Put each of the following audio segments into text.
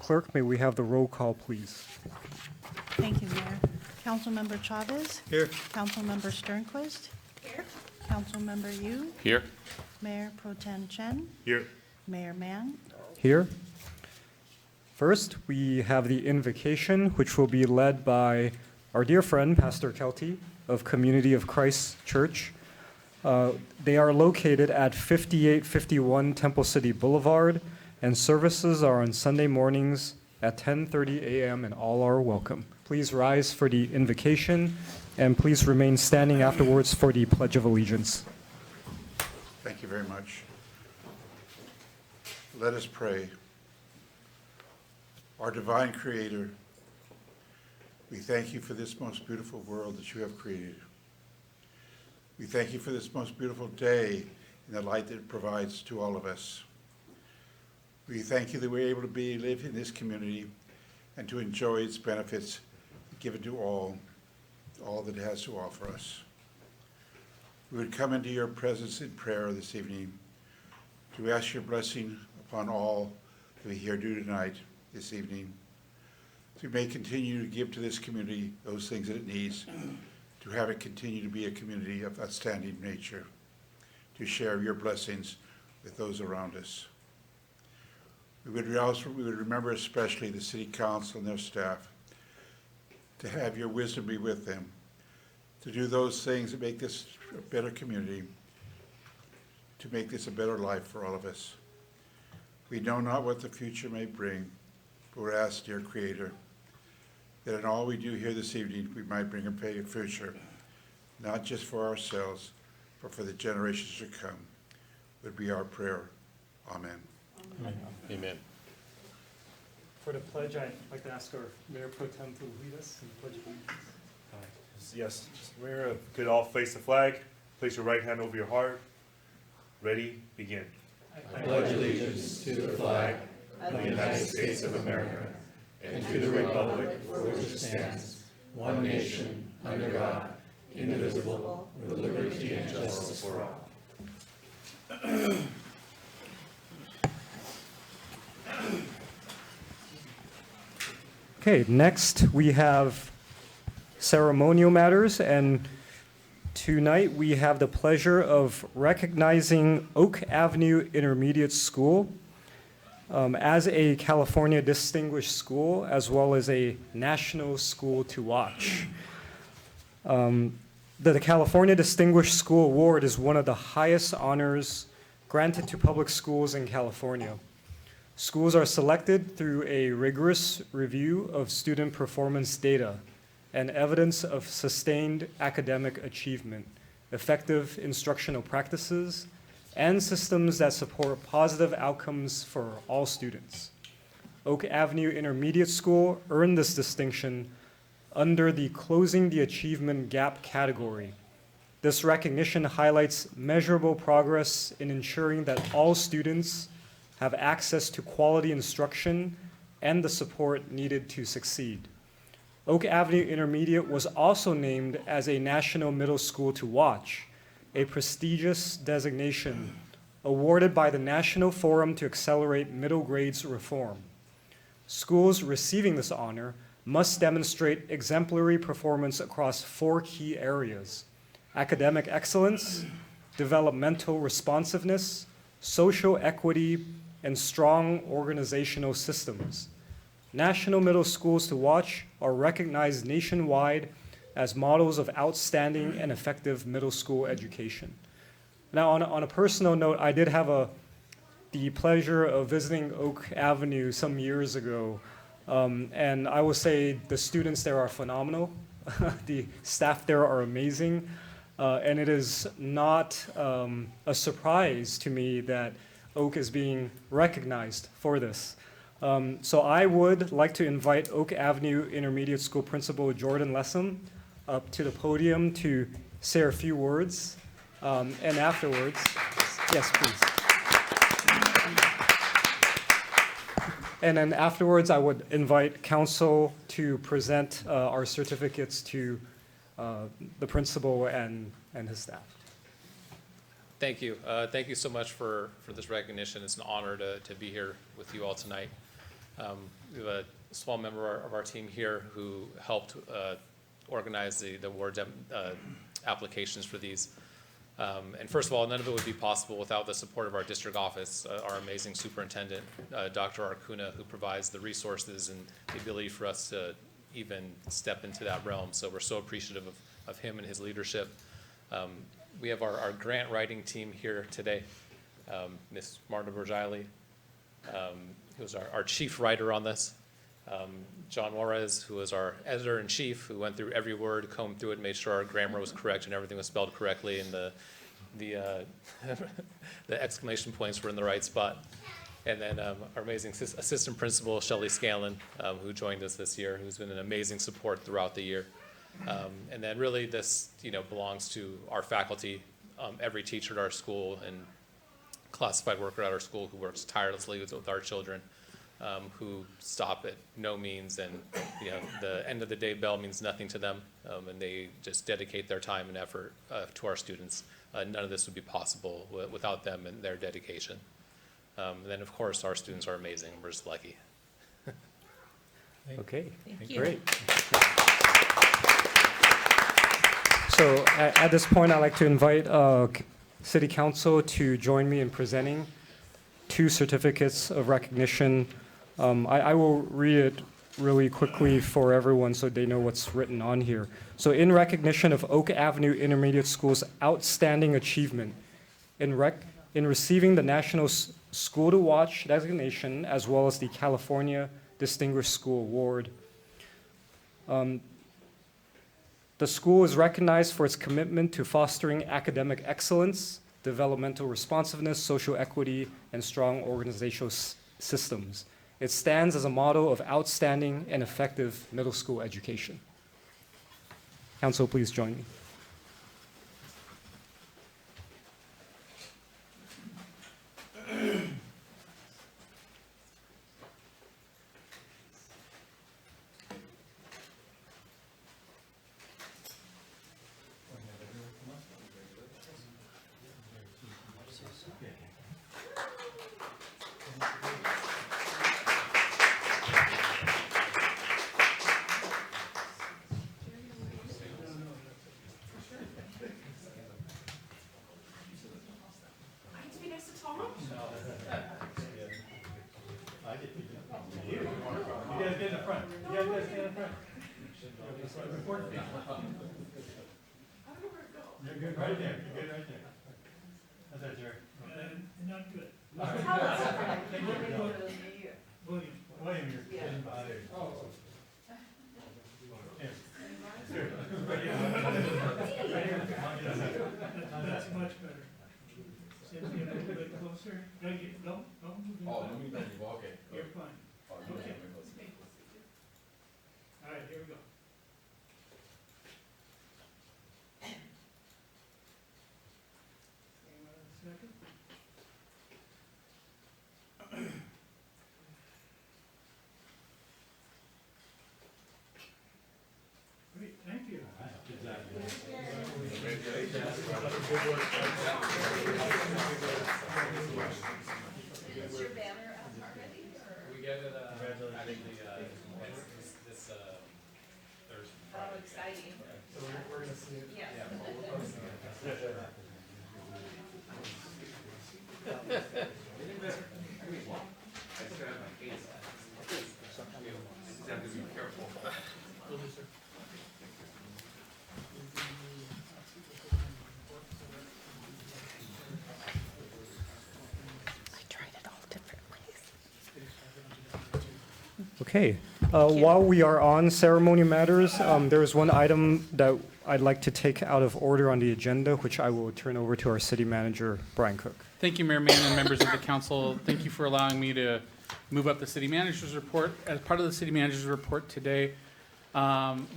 Clerk, may we have the roll call, please? Thank you, Mayor. Councilmember Chavez. Here. Councilmember Sternquist. Here. Councilmember Yu. Here. Mayor Pro Tem Chen. Here. Mayor Mann. Here. First, we have the invocation, which will be led by our dear friend, Pastor Kelty of Community of Christ Church. They are located at 5851 Temple City Boulevard, and services are on Sunday mornings at 10:30 a.m., and all are welcome. Please rise for the invocation, and please remain standing afterwards for the Pledge of Allegiance. Thank you very much. Let us pray. Our divine Creator, we thank you for this most beautiful world that you have created. We thank you for this most beautiful day and the light that it provides to all of us. We thank you that we're able to live in this community and to enjoy its benefits given to all that it has to offer us. We would come into your presence in prayer this evening to ask your blessing upon all that we here do tonight, this evening, so we may continue to give to this community those things that it needs, to have it continue to be a community of outstanding nature, to share your blessings with those around us. We would remember especially the City Council and their staff, to have your wisdom be with them, to do those things that make this a better community, to make this a better life for all of us. We know not what the future may bring, but we're asked, dear Creator, that in all we do here this evening, we might bring a future, not just for ourselves, but for the generations to come, would be our prayer. Amen. Amen. For the pledge, I'd like to ask our Mayor Pro Tem to lead us in the Pledge of Allegiance. Yes, Mayor, could all face the flag. Place your right hand over your heart. Ready, begin. I pledge allegiance to the flag of the United States of America and to the republic for which it stands, one nation, under God, indivisible, with liberty and justice for all. Okay, next we have ceremonial matters, and tonight we have the pleasure of recognizing Oak Avenue Intermediate School as a California Distinguished School, as well as a National School to Watch. The California Distinguished School Award is one of the highest honors granted to public schools in California. Schools are selected through a rigorous review of student performance data and evidence of sustained academic achievement, effective instructional practices, and systems that support positive outcomes for all students. Oak Avenue Intermediate School earned this distinction under the Closing the Achievement Gap category. This recognition highlights measurable progress in ensuring that all students have access to quality instruction and the support needed to succeed. Oak Avenue Intermediate was also named as a National Middle School to Watch, a prestigious designation awarded by the National Forum to Accelerate Middle Grades Reform. Schools receiving this honor must demonstrate exemplary performance across 4 key areas: academic excellence, developmental responsiveness, social equity, and strong organizational systems. National Middle Schools to Watch are recognized nationwide as models of outstanding and effective middle school education. Now, on a personal note, I did have the pleasure of visiting Oak Avenue some years ago, and I will say the students there are phenomenal. The staff there are amazing, and it is not a surprise to me that Oak is being recognized for this. So I would like to invite Oak Avenue Intermediate School Principal Jordan Lessam up to the podium to say a few words. And afterwards, yes, please. And then afterwards, I would invite council to present our certificates to the principal and his staff. Thank you. Thank you so much for this recognition. It's an honor to be here with you all tonight. we have a small member of our team here who helped organize the award applications for these. And first of all, none of it would be possible without the support of our district office, our amazing superintendent, Dr. Arcuna, who provides the resources and the ability for us to even step into that realm. So we're so appreciative of him and his leadership. We have our grant writing team here today. Ms. Marta Bergili, who is our chief writer on this. John Juarez, who is our editor-in-chief, who went through every word, combed through it, made sure our grammar was correct and everything was spelled correctly, and the exclamation points were in the right spot. And then our amazing assistant principal, Shelley Scanlon, who joined us this year, who's been an amazing support throughout the year. And then really this, belongs to our faculty, every teacher at our school and classified worker at our school who works tirelessly with our children, who stop at no means, and the end of the day bell means nothing to them, and they just dedicate their time and effort to our students. None of this would be possible without them and their dedication. And then of course our students are amazing. We're just lucky. Okay, Thank you. great. So at this point, I'd like to invite City Council to join me in presenting 2 certificates of recognition. I will read it really quickly for everyone so they know what's written on here. So in recognition of Oak Avenue Intermediate School's outstanding achievement in receiving the National School to Watch designation, as well as the California Distinguished School Award. The school is recognized for its commitment to fostering academic excellence, developmental responsiveness, social equity, and strong organizational systems. It stands as a model of outstanding and effective middle school education. Council, please join me. That's much better. Sit a little bit closer. No, don't move. Okay. You're fine. Okay. All right, here we go. Hang on a second. Great, thank you. Is your banner up already, or? We get it, I think this Thursday. Oh, exciting. So we're gonna see it. Yes. Okay, while we are on ceremony matters, there is one item that I'd like to take out of order on the agenda, which I will turn over to our city manager, Brian Cook. Thank you, Mayor Mann and members of the council. Thank you for allowing me to move up the city manager's report. As part of the city manager's report today,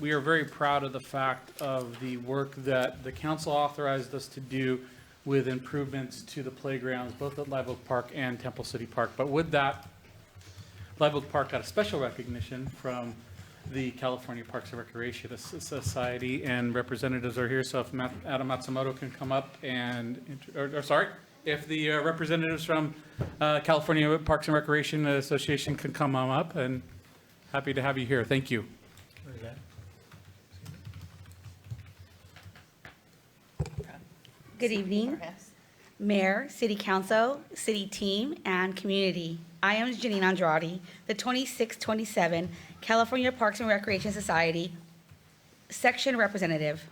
we are very proud of the fact of the work that the council authorized us to do with improvements to the playgrounds, both at Live Oak Park and Temple City Park. But with that, Live Oak Park got a special recognition from the California Parks and Recreation Society, and representatives are here. So if Adam Matsumoto can come up and, if the representatives from California Parks and Recreation Association can come on up, and Happy to have you here. Thank you. Good evening, Mayor, City Council, City Team, and community. I am Janine Andrade, the 2627 California Parks and Recreation Society Section Representative.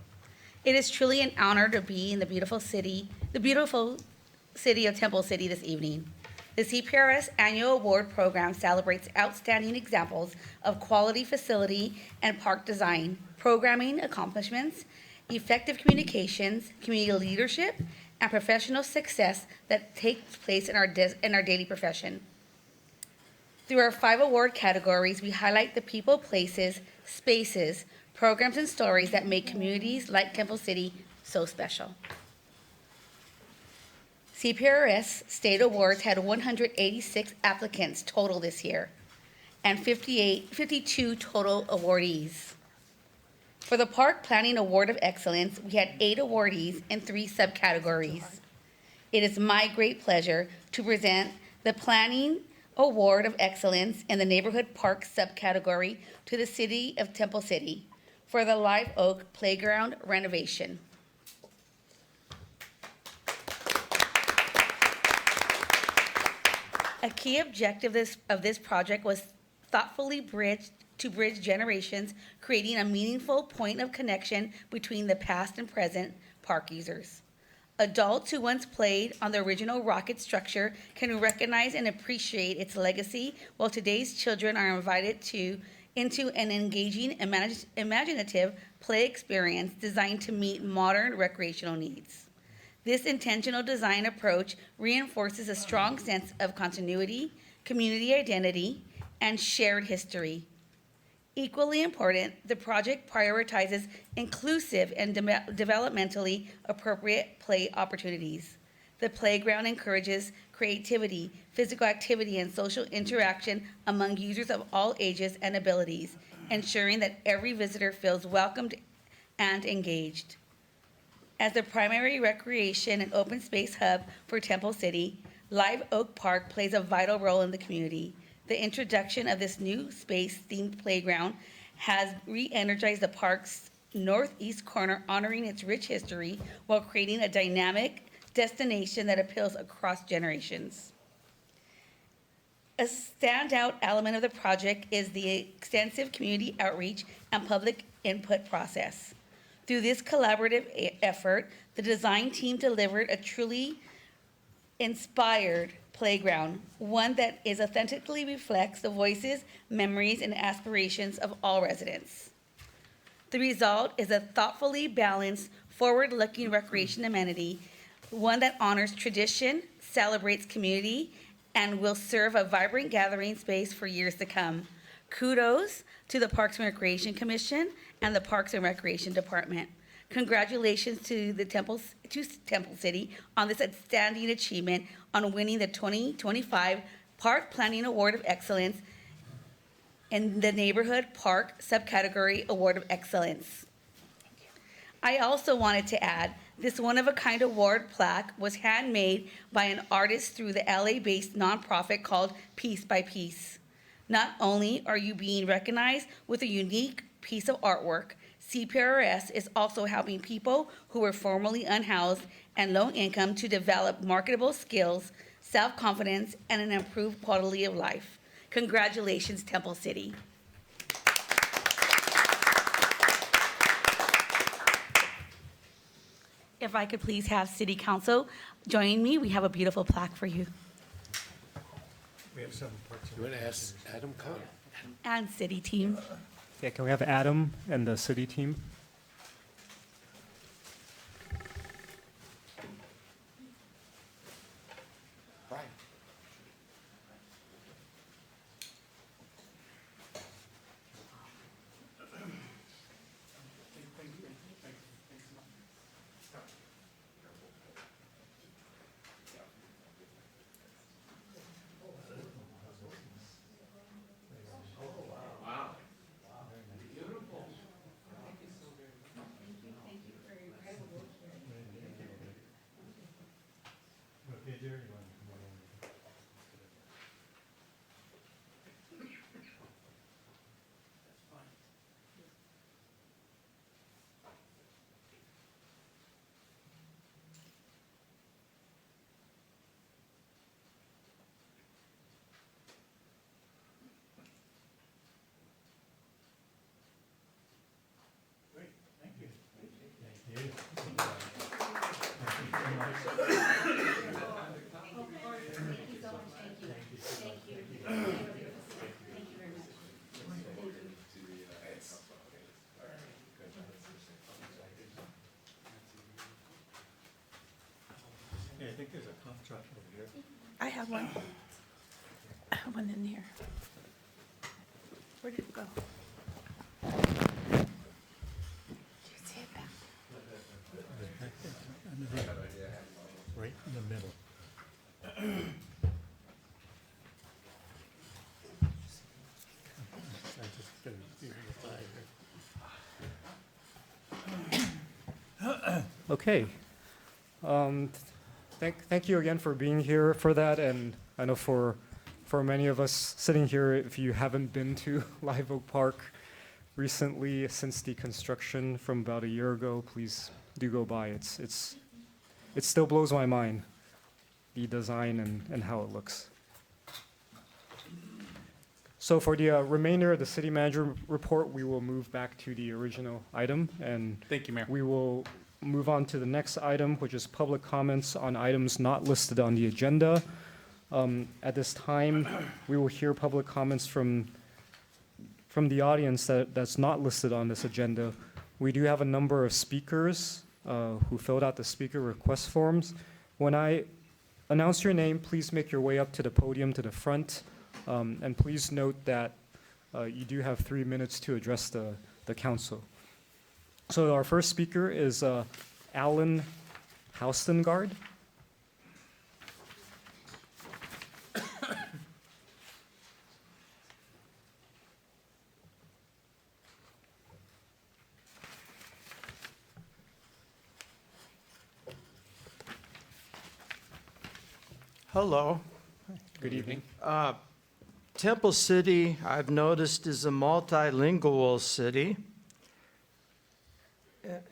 It is truly an honor to be in the beautiful city of Temple City this evening. The CPRS Annual Award Program celebrates outstanding examples of quality facility and park design, programming accomplishments, effective communications, community leadership, and professional success that takes place in our daily profession. Through our 5 award categories, we highlight the people, places, spaces, programs, and stories that make communities like Temple City so special. CPRS State Awards had 186 applicants total this year and 52 total awardees. For the Park Planning Award of Excellence, we had 8 awardees in 3 subcategories. It is my great pleasure to present the Planning Award of Excellence in the Neighborhood Park subcategory to the City of Temple City for the Live Oak Playground renovation. A key objective of this project was thoughtfully bridge generations, creating a meaningful point of connection between the past and present park users. Adults who once played on the original rocket structure can recognize and appreciate its legacy, while today's children are invited into an engaging, imaginative play experience designed to meet modern recreational needs. This intentional design approach reinforces a strong sense of continuity, community identity, and shared history. Equally important, the project prioritizes inclusive and developmentally appropriate play opportunities. The playground encourages creativity, physical activity, and social interaction among users of all ages and abilities, ensuring that every visitor feels welcomed and engaged. As the primary recreation and open space hub for Temple City, Live Oak Park plays a vital role in the community. The introduction of this new space-themed playground has re-energized the park's northeast corner, honoring its rich history while creating a dynamic destination that appeals across generations. A standout element of the project is the extensive community outreach and public input process. Through this collaborative effort, the design team delivered a truly inspired playground, one that authentically reflects the voices, memories, and aspirations of all residents. The result is a thoughtfully balanced, forward-looking recreation amenity, one that honors tradition, celebrates community, and will serve a vibrant gathering space for years to come. Kudos to the Parks and Recreation Commission and the Parks and Recreation Department. Congratulations to Temple City on this outstanding achievement on winning the 2025 Park Planning Award of Excellence in the Neighborhood Park Subcategory Award of Excellence. I also wanted to add, this one-of-a-kind award plaque was handmade by an artist through the LA-based nonprofit called Piece by Piece. Not only are you being recognized with a unique piece of artwork, CPRS is also helping people who were formerly unhoused and low income to develop marketable skills, self-confidence, and an improved quality of life. Congratulations, Temple City. If I could please have City Council join me, we have a beautiful plaque for you. You want to ask Adam come? And City Team. Yeah, can we have Adam and the city team? Brian. Yeah, I think there's a cough drop over here. I have one. I have one in here. Where did it go? Do you see it back? Right in the middle. I just gotta see the flag here. Okay. Thank you again for being here for that, and I know for many of us sitting here, if you haven't been to Live Oak Park recently since the construction from about a year ago, please do go by. It still blows my mind, the design and how it looks. So for the remainder of the city manager report, we will move back to the original item, and Thank you, Mayor. we will move on to the next item, which is public comments on items not listed on the agenda. At this time, we will hear public comments from the audience that's not listed on this agenda. We do have a number of speakers who filled out the speaker request forms. When I announce your name, please make your way up to the podium to the front. And please note that you do have 3 minutes to address the council. So our first speaker is Alan Houstengard. Hello. Good evening. Temple City, I've noticed, is a multilingual city.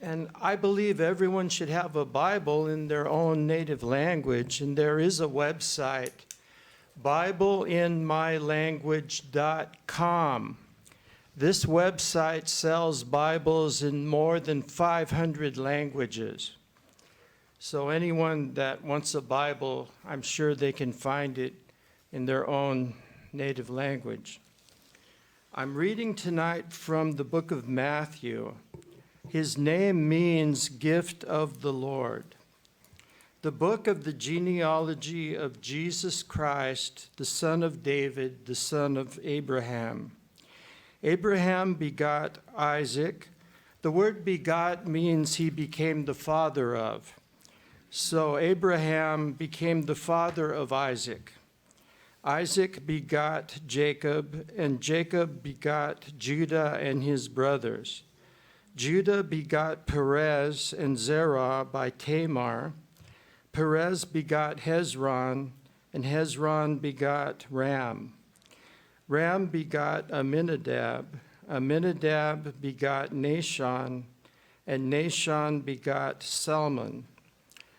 And I believe everyone should have a Bible in their own native language. And there is a website, BibleInMyLanguage.com. This website sells Bibles in more than 500 languages. So anyone that wants a Bible, I'm sure they can find it in their own native language. I'm reading tonight from the book of Matthew. His name means gift of the Lord. The book of the genealogy of Jesus Christ, the son of David, the son of Abraham. Abraham begot Isaac. The word begot means he became the father of. So Abraham became the father of Isaac. Isaac begot Jacob, and Jacob begot Judah and his brothers. Judah begot Perez and Zerah by Tamar. Perez begot Hezron, and Hezron begot Ram. Ram begot Amminadab. Amminadab begot Nahshon, and Nahshon begot Salmon.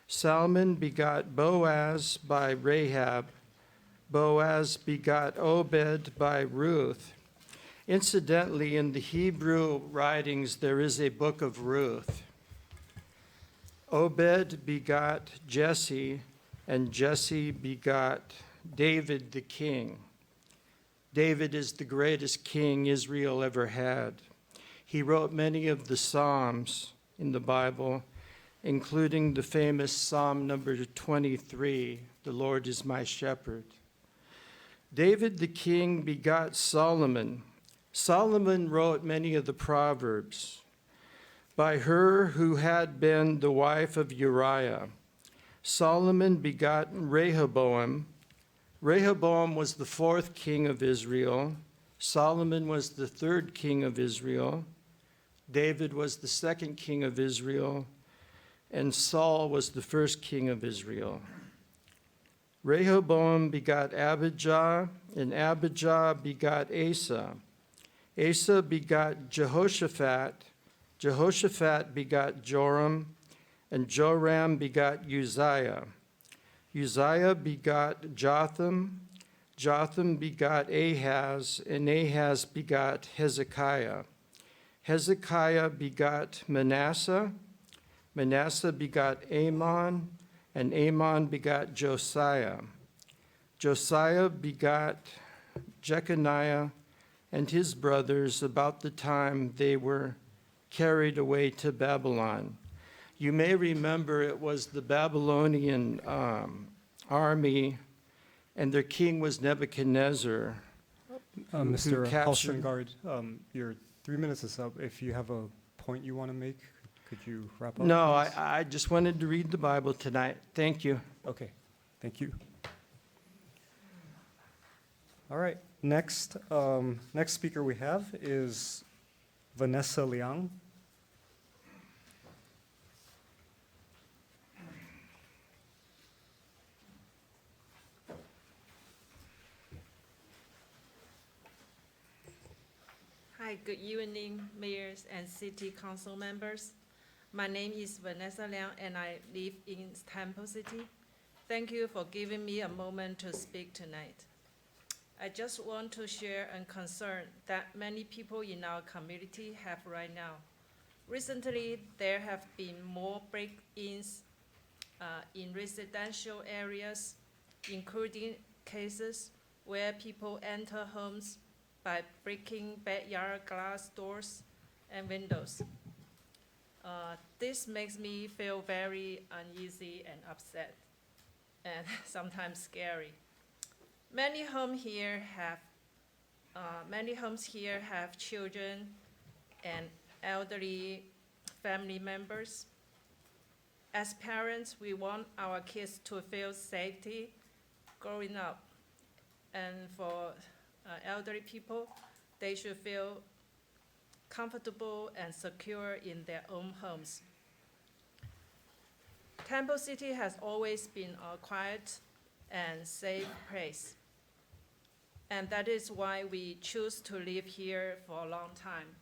Salmon begot Boaz by Rahab. Boaz begot Obed by Ruth. Incidentally, in the Hebrew writings, there is a book of Ruth. Obed begot Jesse, and Jesse begot David the king. David is the greatest king Israel ever had. He wrote many of the Psalms in the Bible, including the famous Psalm number 23, "The Lord is my shepherd." David the king begot Solomon. Solomon wrote many of the Proverbs. By her who had been the wife of Uriah, Solomon begot Rehoboam. Rehoboam was the 4th king of Israel. Solomon was the 3rd king of Israel. David was the 2nd king of Israel. And Saul was the 1st king of Israel. Rehoboam begot Abijah, and Abijah begot Asa. Asa begot Jehoshaphat. Jehoshaphat begot Joram, and Joram begot Uzziah. Uzziah begot Jotham. Jotham begot Ahaz, and Ahaz begot Hezekiah. Hezekiah begot Manasseh. Manasseh begot Amon. And Amon begot Josiah. Josiah begot Jeconiah and his brothers about the time they were carried away to Babylon. You may remember it was the Babylonian army, and their king was Nebuchadnezzar. Mr. captured- Halstengard, your 3 minutes is up. If you have a point you want to make, could you wrap up? No, please? I just wanted to read the Bible tonight. Thank you. Okay, thank you. All right, next speaker we have is Vanessa Liang. Hi, good evening, mayors and city council members. My name is Vanessa Liang, and I live in Temple City. Thank you for giving me a moment to speak tonight. I just want to share a concern that many people in our community have right now. Recently, there have been more break-ins in residential areas, including cases where people enter homes by breaking backyard glass doors and windows. This makes me feel very uneasy and upset, and sometimes scary. Many homes here have children and elderly family members. As parents, we want our kids to feel safety growing up, and for elderly people, they should feel comfortable and secure in their own homes. Temple City has always been a quiet and safe place, and that is why we choose to live here for a long time.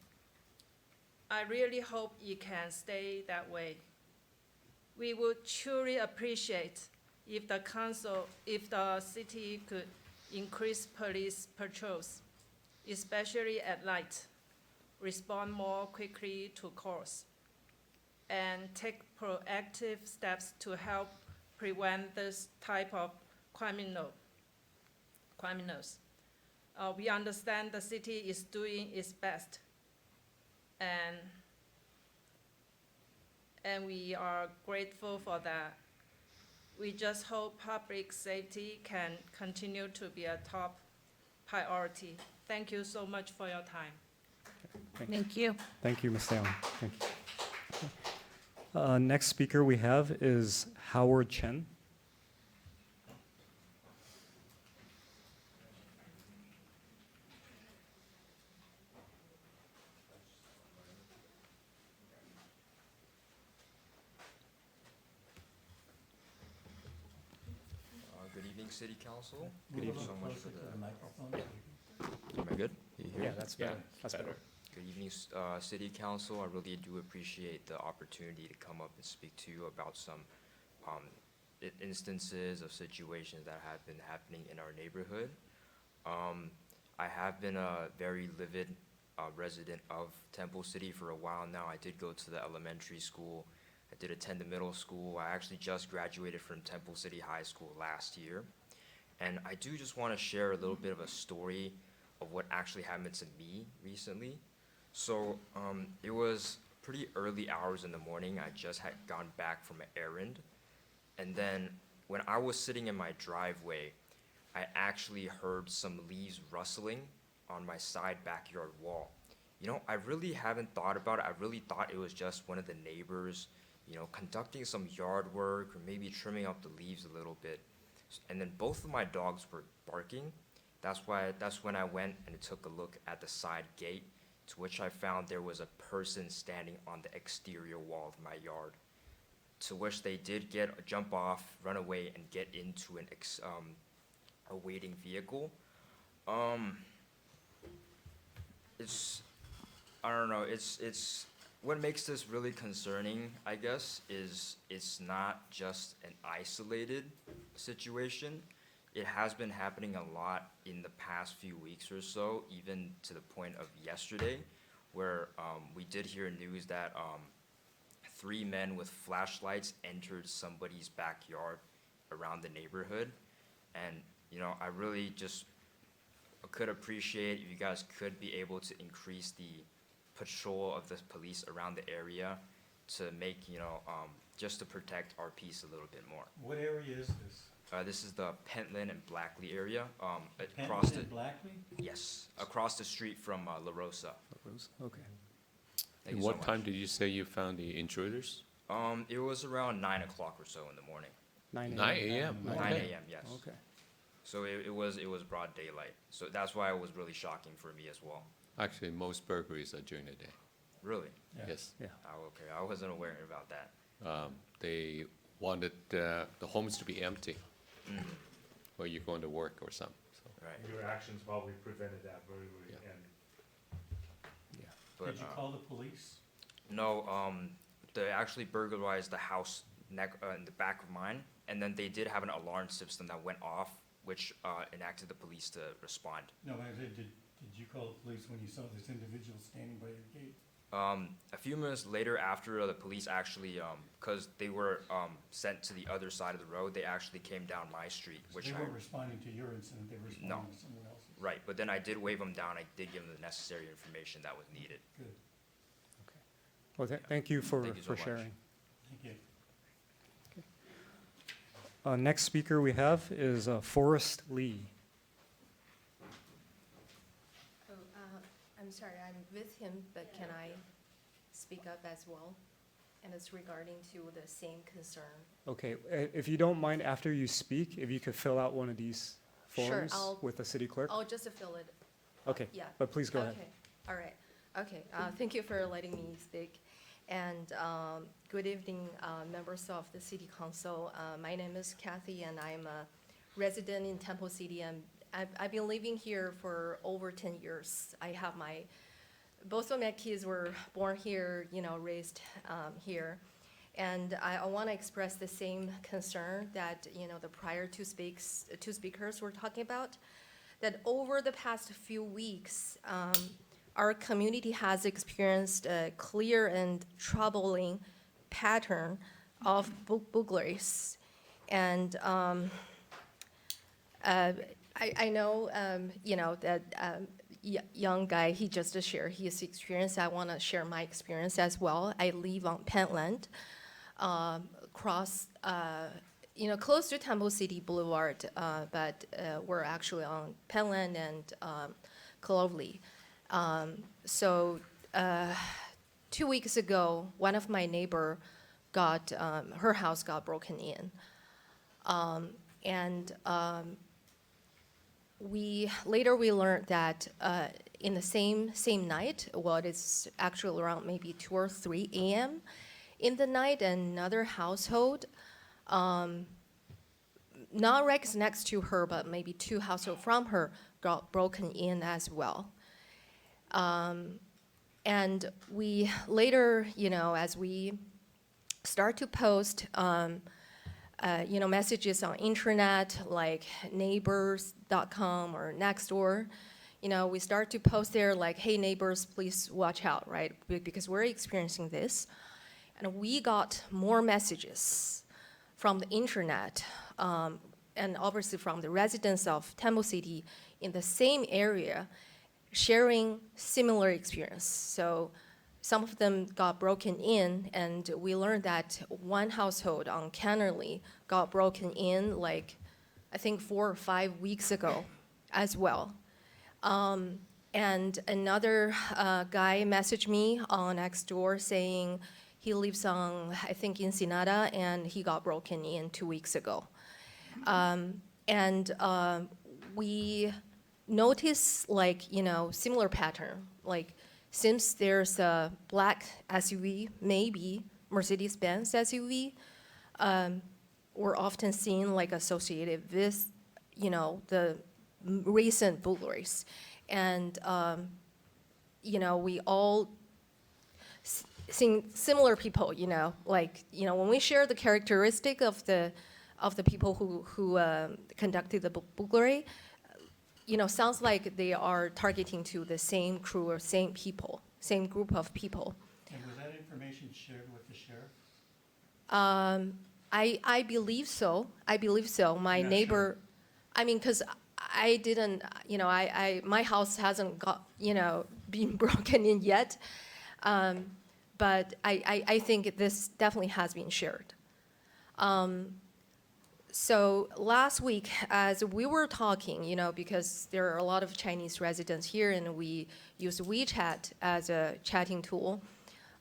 I really hope it can stay that way. We would truly appreciate if the city could increase police patrols, especially at night, respond more quickly to calls, and take proactive steps to help prevent this type of criminals. We understand the city is doing its best, and we are grateful for that. We just hope public safety can continue to be a top priority. Thank you so much for your time. Thank you. Thank you, Ms. Liang. Thank you. Next speaker we have is Howard Chen. Good evening, City Council. Good evening. So much for the. Am I good? You hear me? That's better. That's better. Good evening, City Council. I really do appreciate the opportunity to come up and speak to you about some instances of situations that have been happening in our neighborhood. I have been a very livid resident of Temple City for a while now. I did go to the elementary school. I did attend the middle school. I actually just graduated from Temple City High School last year. And I do just want to share a little bit of a story of what actually happened to me recently. So it was pretty early hours in the morning. I just had gone back from an errand. And then when I was sitting in my driveway, I actually heard some leaves rustling on my side backyard wall. You know, I really haven't thought about it. I really thought it was just one of the neighbors, you know, conducting some yard work or maybe trimming up the leaves a little bit. And then both of my dogs were barking. That's when I went and took a look at the side gate, to which I found there was a person standing on the exterior wall of my yard, to which they did jump off, run away, and get into a waiting vehicle. I don't know, it's what makes this really concerning, I guess, is it's not just an isolated situation. It has been happening a lot in the past few weeks or so, even to the point of yesterday, where we did hear news that 3 men with flashlights entered somebody's backyard around the neighborhood. And, you know, I really just could appreciate if you guys could be able to increase the patrol of the police around the area to make, you know, just to protect our peace a little bit more. What area is this? This is the Pentland and Blackley area, across the, Pentland and Blackley? yes, across the street from La Rosa. Okay. Thank And you so what time much. did you say you found the intruders? It was around 9 o'clock or so in the morning. 9 9 a.m. 9 Okay. a.m., yes. Okay. So it was broad daylight. So that's why it was really shocking for me as well. Actually, most burglaries are during the day. Really? Yeah. Yes. Yeah. Oh, okay. I wasn't aware about that. They wanted the homes to be empty while you're going to work or something. So, Right. Your actions probably prevented that burglary, Yeah. and But, Did you call the police? No, they actually burglarized the house in the back of mine, and then they did have an alarm system that went off, which enacted the police to respond. No, I said, did you call the police when you saw this individual standing by your gate? A few minutes later, after the police actually, because they were sent to the other side of the road, they actually came down my street, So which they I, weren't responding to your incident, they were responding to someone else's? right, but then I did wave them down. I did give them the necessary information that was needed. Good, Well, thank you for Thank you so much. sharing. thank you. Next speaker we have is Forrest Lee. Oh, I'm sorry, I'm with him, but can I speak up as well? And it's regarding to the same concern. Okay, if you don't mind, after you speak, if you could fill out one of these Sure, forms I'll- with the city clerk? I'll just fill it. Okay, Yeah. but please go ahead. Okay, all right. Okay, thank you for letting me speak. And good evening, members of the City Council. My name is Kathy, and I'm a resident in Temple City. And I've been living here for over 10 years. I have both of my kids were born here, you know, raised here. And I want to express the same concern that, you know, the prior two speakers were talking about, that over the past few weeks, our community has experienced a clear and troubling pattern of burglaries. And I know, you know, that young guy, he just shared his experience. I want to share my experience as well. I live on Pentland, you know, close to Temple City Boulevard, but we're actually on Pentland and Clovely. So 2 weeks ago, one of my neighbor got, her house got broken in. We learned that in the same night, well, it's actually around maybe 2 or 3 a.m. in the night, another household, not right next to her, but maybe 2 households from her, got broken in as well. And we later, you know, as we start to post, you know, messages on internet like neighbors.com or Nextdoor, you know, we start to post there like, hey, neighbors, please watch out, right? Because we're experiencing this. And we got more messages from the internet, and obviously from the residents of Temple City in the same area, sharing similar experience. So some of them got broken in, and we learned that one household on Kennerly got broken in like, I think 4 or 5 weeks ago as well. And another guy messaged me on Nextdoor saying he lives on, I think, Ensenada, and he got broken in 2 weeks ago. We notice, like, you know, similar pattern. Like, since there's a black SUV, maybe Mercedes-Benz SUV, we're often seen like associated with, you know, the recent burglaries. And, you know, we all seen similar people, you know, like, you know, when we share the characteristic of the people who conducted the burglary, you know, sounds like they are targeting to the same crew or same people, same group of people. And was that information shared with the the sheriff? I believe so. I believe so. My You're not neighbor, I mean, because I didn't, my house hasn't got, been broken in yet. But I think this definitely has been shared. So last week, as we were talking, because there are a lot of Chinese residents here and we use WeChat as a chatting tool.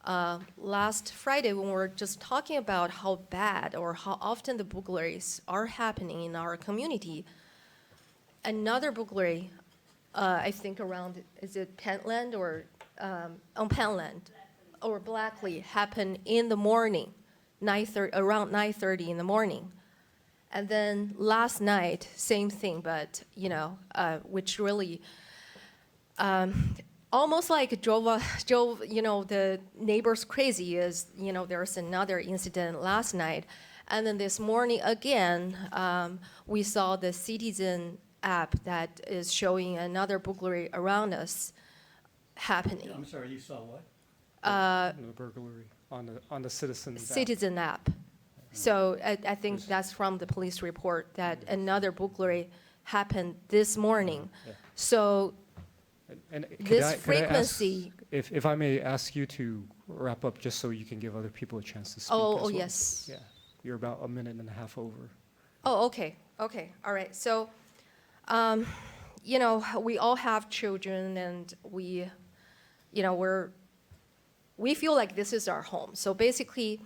Last Friday, when we were just talking about how bad or how often the burglaries are happening in our community, another burglary, I think around, is it Pentland or on Pentland or Blackley, happened in the morning, around 9:30 in the morning. And then last night, same thing, but, which really almost like drove the neighbors crazy is, there's another incident last night. And then this morning again, we saw the Citizen app that is showing another burglary around us happening. I'm sorry, you saw what? The burglary on the Citizen app. So I think that's from the police report that another burglary happened this morning. Yeah. So and this could frequency. I ask, if I may ask you to wrap up, just so you can give other people a chance to speak. Oh, as well. yes. Yeah, you're about a minute and a half over. Oh, okay. All right. So, we all have children, and we feel like this is our home. So basically,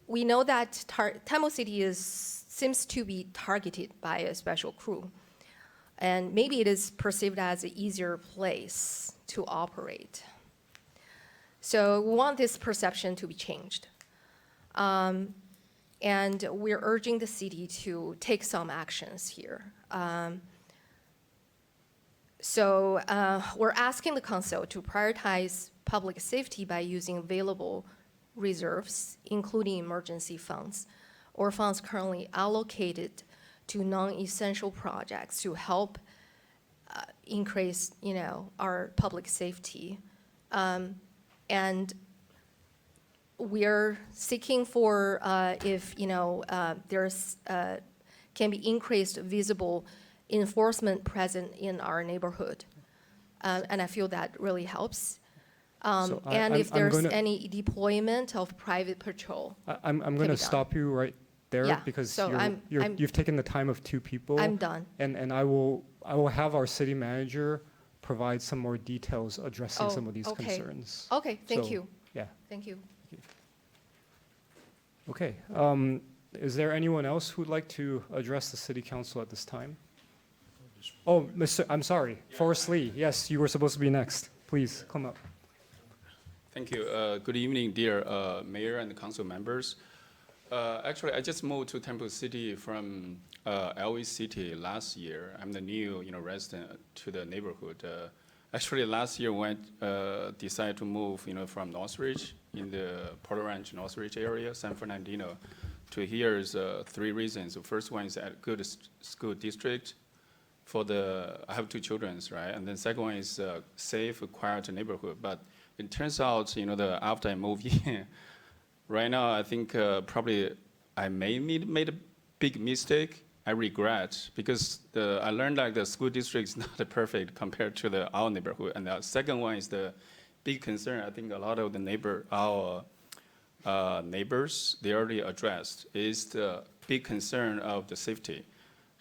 we know that Tamil City seems to be targeted by a special crew, and maybe it is perceived as an easier place to operate. So we want this perception to be changed. And we're urging the city to take some actions here. So we're asking the council to prioritize public safety by using available reserves, including emergency funds, or funds currently allocated to non-essential projects to help increase, our public safety. And we're seeking for if, there's can be increased visible enforcement present in our neighborhood. And I feel that really helps. And if there's any deployment of private patrol. I'm going to stop you right there, Yeah, because so you've taken the time of two people. I'm done. And I will have our city manager provide some more details addressing some of these concerns. Okay, thank So, you. Yeah. Thank you. Okay. Is there anyone else who'd like to address the city council at this time? Oh, I'm sorry, Forrest Lee. Yes, you were supposed to be next. Please come up. Thank you. Good evening, dear mayor and council members. Actually, I just moved to Temple City from LA City last year. I'm the new, resident to the neighborhood. Actually, last year when decided to move, from Northridge in the Porter Ranch, Northridge area, San Fernandino, to here is 3 reasons. The first one is a good school district. I have 2 children, right? And then second one is safe, quiet neighborhood. But it turns out, after I moved in, right now I think probably I made a big mistake. I regret, because I learned like the school district is not perfect compared to our neighborhood. And the second one is the big concern. I think a lot of our neighbors, they already addressed, is the big concern of the safety.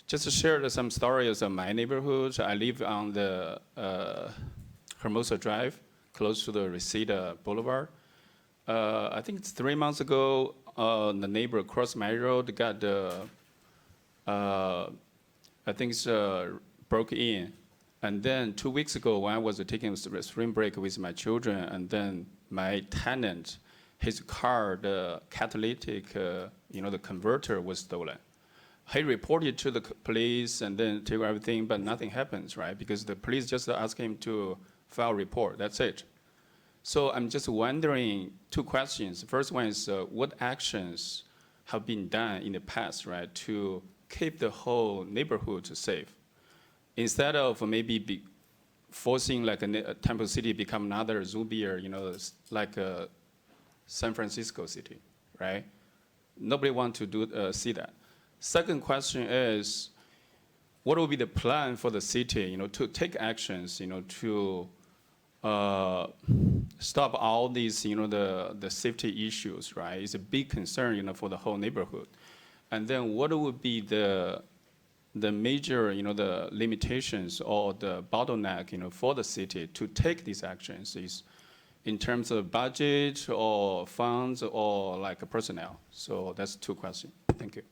Just to share some stories of my neighborhood. I live on the Hermosa Drive, close to the Reseda Boulevard. I think it's 3 months ago, the neighbor across my road got I think it's broke in. And then 2 weeks ago, when I was taking a spring break with my children, and then my tenant, his car, the catalytic, the converter was stolen. He reported to the police and then to everything, but nothing happens, right? Because the police just ask him to file a report, that's it. So I'm just wondering 2 questions. The first one is what actions have been done in the past, right, to keep the whole neighborhood safe? Instead of maybe forcing like Temple City become another Zubier, like San Francisco city, right? Nobody want to see that. Second question is, what will be the plan for the city, to take actions, to stop all these, the safety issues, right? It's a big concern, for the whole neighborhood. And then what would be the major, the limitations or the bottleneck, for the city to take these actions is in terms of budget or funds or like personnel? So that's 2 questions. Thank you.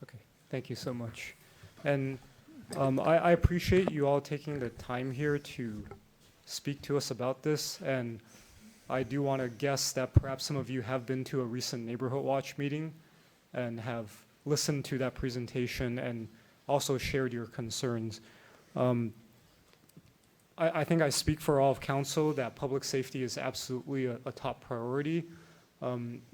Okay, thank you so much. And I appreciate you all taking the time here to speak to us about this. And I do want to guess that perhaps some of you have been to a recent Neighborhood Watch meeting and have listened to that presentation and also shared your concerns. I think I speak for all of council that public safety is absolutely a top priority.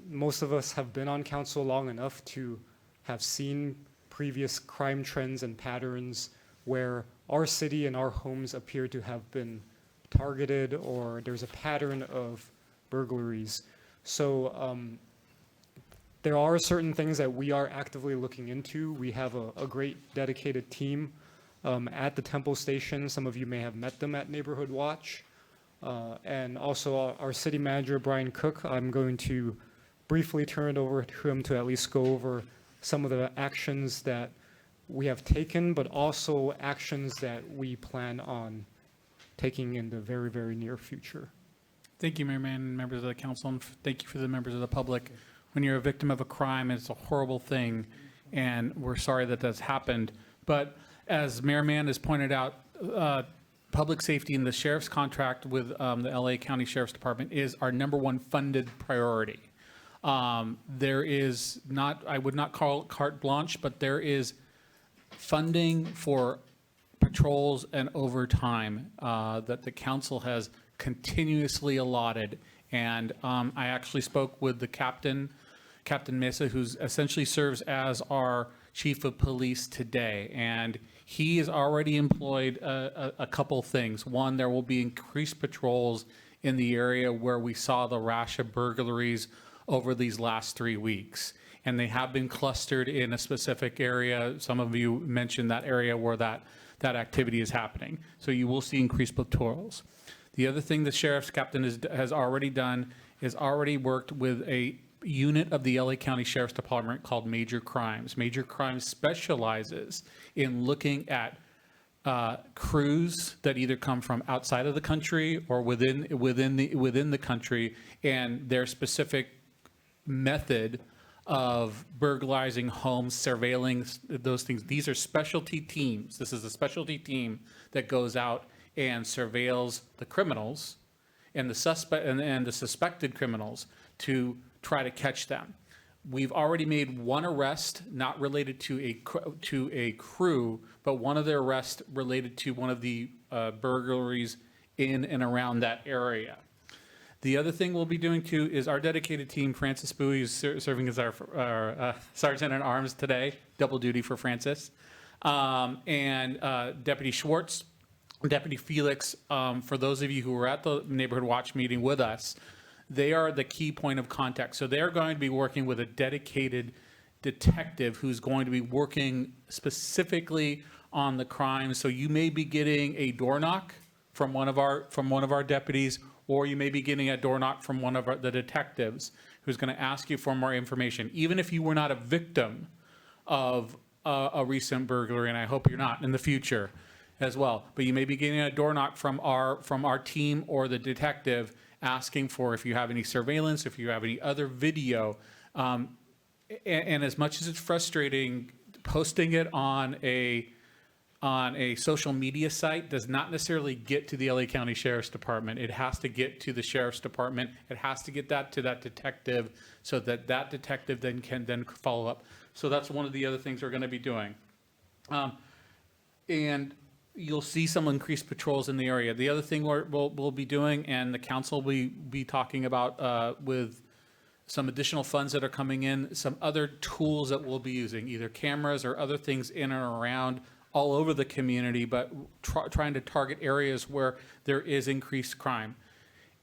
Most of us have been on council long enough to have seen previous crime trends and patterns where our city and our homes appear to have been targeted, or there's a pattern of burglaries. So there are certain things that we are actively looking into. We have a great dedicated team at the Temple Station. Some of you may have met them at Neighborhood Watch. And also our city manager, Brian Cook, I'm going to briefly turn it over to him to at least go over some of the actions that we have taken, but also actions that we plan on taking in the very, very near future. Thank you, Mayor Mann, and members of the council, and thank you for the members of the public. When you're a victim of a crime, it's a horrible thing, and we're sorry that that's happened. But as Mayor Mann has pointed out, public safety and the sheriff's contract with the LA County Sheriff's Department is our #1 funded priority. There is not, I would not call it carte blanche, but there is funding for patrols and overtime that the council has continuously allotted. And I actually spoke with the Captain Mesa, who essentially serves as our chief of police today. And he has already employed a couple things. One, there will be increased patrols in the area where we saw the rash of burglaries over these last 3 weeks. And they have been clustered in a specific area. Some of you mentioned that area where that activity is happening. So you will see increased patrols. The other thing the sheriff's captain has already done is already worked with a unit of the LA County Sheriff's Department called Major Crimes. Major Crimes specializes in looking at crews that either come from outside of the country or within the country, and their specific method of burglarizing homes, surveilling those things. These are specialty teams. This is a specialty team that goes out and surveils the criminals and the suspected criminals to try to catch them. We've already made one arrest, not related to a crew, but one of the arrests related to one of the burglaries in and around that area. The other thing we'll be doing too is our dedicated team, Francis Bowie is serving as our Sergeant at Arms today, double duty for Francis, and Deputy Schwartz, Deputy Felix, for those of you who were at the Neighborhood Watch meeting with us, they are the key point of contact. So they're going to be working with a dedicated detective who's going to be working specifically on the crime. So you may be getting a door knock from one of our deputies, or you may be getting a door knock from one of the detectives who's going to ask you for more information, even if you were not a victim of a recent burglary, and I hope you're not in the future as well. But you may be getting a door knock from our team or the detective asking for if you have any surveillance, if you have any other video. And as much as it's frustrating, posting it on a social media site does not necessarily get to the LA County Sheriff's Department. It has to get to the Sheriff's Department. It has to get that to that detective so that that detective then can follow up. So that's one of the other things we're going to be doing. And you'll see some increased patrols in the area. The other thing we'll be doing, and the council will be talking about with some additional funds that are coming in, some other tools that we'll be using, either cameras or other things in and around all over the community, but trying to target areas where there is increased crime.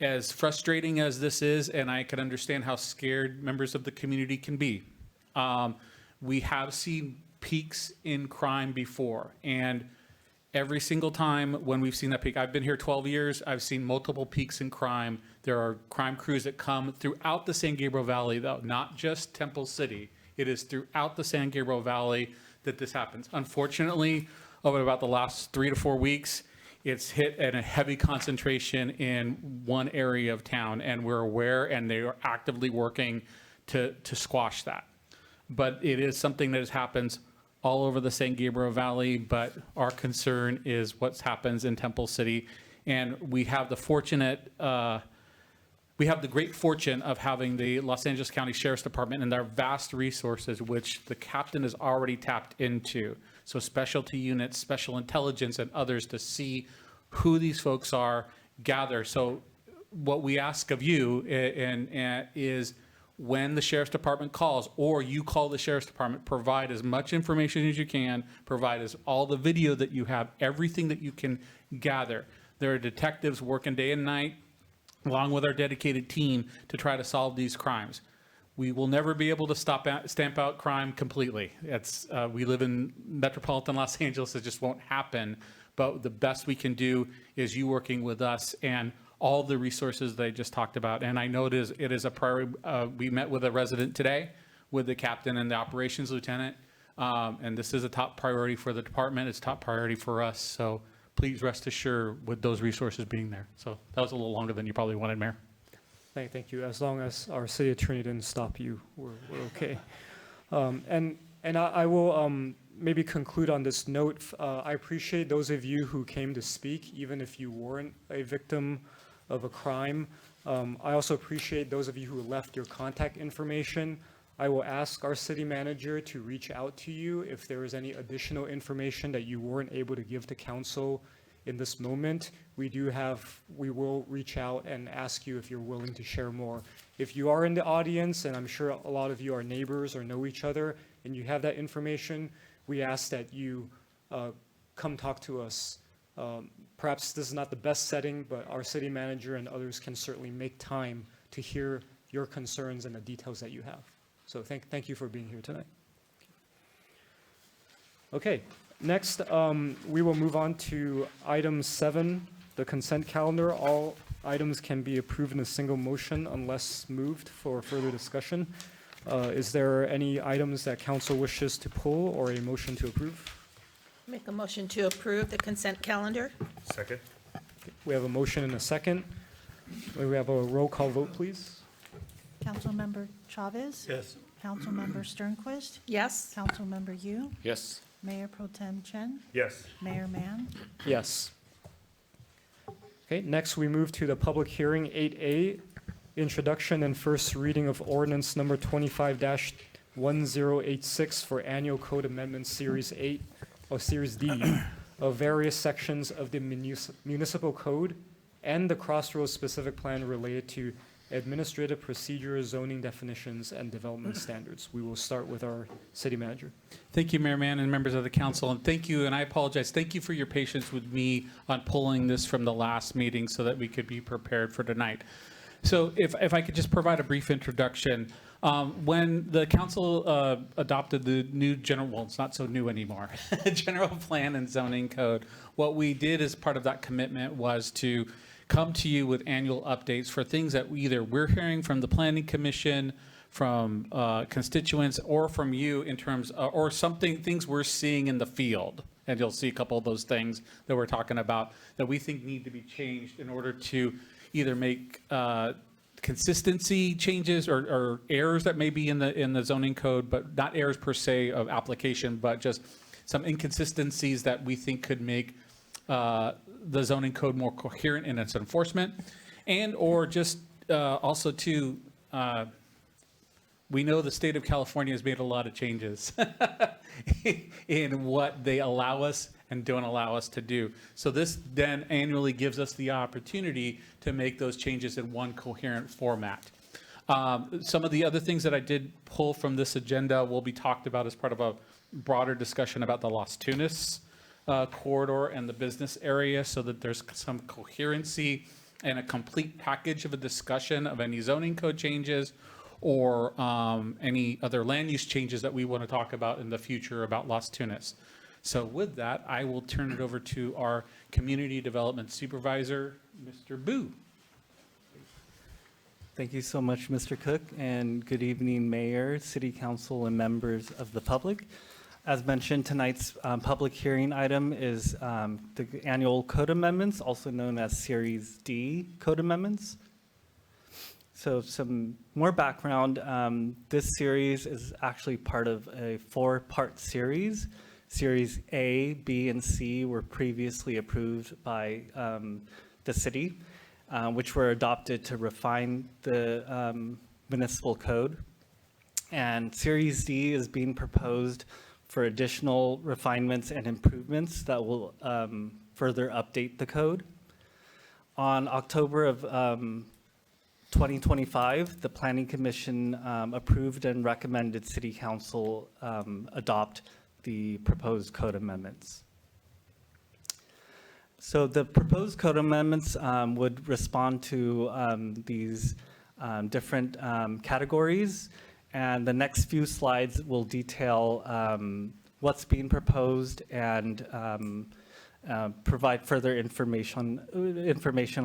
As frustrating as this is, and I can understand how scared members of the community can be, we have seen peaks in crime before, and every single time when we've seen that peak, I've been here 12 years, I've seen multiple peaks in crime. There are crime crews that come throughout the San Gabriel Valley, though, not just Temple City. It is throughout the San Gabriel Valley that this happens. Unfortunately, over about the last 3 to 4 weeks, it's hit at a heavy concentration in one area of town, and we're aware, and they are actively working to squash that. But it is something that happens all over the San Gabriel Valley, but our concern is what happens in Temple City. And we have the great fortune of having the Los Angeles County Sheriff's Department and their vast resources, which the captain has already tapped into. So specialty units, special intelligence, and others to see who these folks are, gather. So what we ask of you is when the Sheriff's Department calls, or you call the Sheriff's Department, provide as much information as you can, provide us all the video that you have, everything that you can gather. There are detectives working day and night, along with our dedicated team, to try to solve these crimes. We will never be able to stamp out crime completely. We live in metropolitan Los Angeles, it just won't happen. But the best we can do is you working with us and all the resources that I just talked about. And I know it is a priority. We met with a resident today, with the captain and the operations lieutenant. And this is a top priority for the department. It's top priority for us. So please rest assured with those resources being there. So that was a little longer than you probably wanted, Mayor. Thank you. As long as our city attorney didn't stop you, we're okay. And I will maybe conclude on this note. I appreciate those of you who came to speak, even if you weren't a victim of a crime. I also appreciate those of you who left your contact information. I will ask our city manager to reach out to you if there is any additional information that you weren't able to give to council in this moment. We will reach out and ask you if you're willing to share more. If you are in the audience, and I'm sure a lot of you are neighbors or know each other, and you have that information, we ask that you come talk to us. Perhaps this is not the best setting, but our city manager and others can certainly make time to hear your concerns and the details that you have. So thank you for being here tonight. Okay, next we will move on to item 7, the consent calendar. All items can be approved in a single motion unless moved for further discussion. Is there any items that council wishes to pull or a motion to approve? Make a motion to approve the consent calendar. Second. Okay, we have a motion and a second. May we have a roll call vote, please? Councilmember Chavez? Yes. Councilmember Sternquist? Yes. Councilmember Yu? Yes. Mayor Pro Tem Chen? Yes. Mayor Mann? Yes. Okay, next we move to the public hearing 8A, introduction and first reading of ordinance number 25-1086 for annual code amendment series 8 or series D of various sections of the municipal code and the Crossroads specific plan related to administrative procedures, zoning definitions, and development standards. We will start with our city manager. Thank you, Mayor Mann and members of the council, and thank you, and I apologize, thank you for your patience with me on pulling this from the last meeting so that we could be prepared for tonight. So if I could just provide a brief introduction. When the council adopted the new well, it's not so new anymore, general plan and zoning code, what we did as part of that commitment was to come to you with annual updates for things that either we're hearing from the Planning Commission, from constituents, or from you in terms, or things we're seeing in the field. And you'll see a couple of those things that we're talking about that we think need to be changed in order to either make consistency changes or errors that may be in the zoning code, but not errors per se of application, but just some inconsistencies that we think could make the zoning code more coherent in its enforcement, and or just also to we know the state of California has made a lot of changes in what they allow us and don't allow us to do. So this then annually gives us the opportunity to make those changes in one coherent format. Some of the other things that I did pull from this agenda will be talked about as part of a broader discussion about the Las Tunas corridor and the business area so that there's some coherency and a complete package of a discussion of any zoning code changes or any other land use changes that we want to talk about in the future about Las Tunas. So with that, I will turn it over to our Community Development Supervisor, Mr. Boo. Thank you so much, Mr. Cook, and good evening, Mayor, City Council, and members of the public. As mentioned, tonight's public hearing item is the annual code amendments, also known as Series D code amendments. So some more background. This series is actually part of a 4-part series. Series A, B, and C were previously approved by the city, which were adopted to refine the municipal code. And Series D is being proposed for additional refinements and improvements that will further update the code. On October of 2025, the Planning Commission approved and recommended City Council adopt the proposed code amendments. So the proposed code amendments would respond to these different categories, and the next few slides will detail what's being proposed and provide further information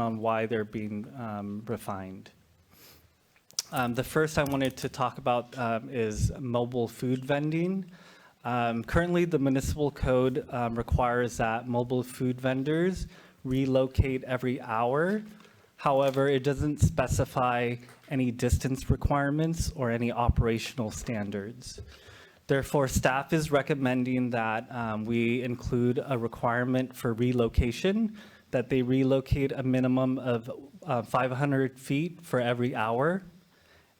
on why they're being refined. The first I wanted to talk about is mobile food vending. Currently, the municipal code requires that mobile food vendors relocate every hour. However, it doesn't specify any distance requirements or any operational standards. Therefore, staff is recommending that we include a requirement for relocation, that they relocate a minimum of 500 feet for every hour,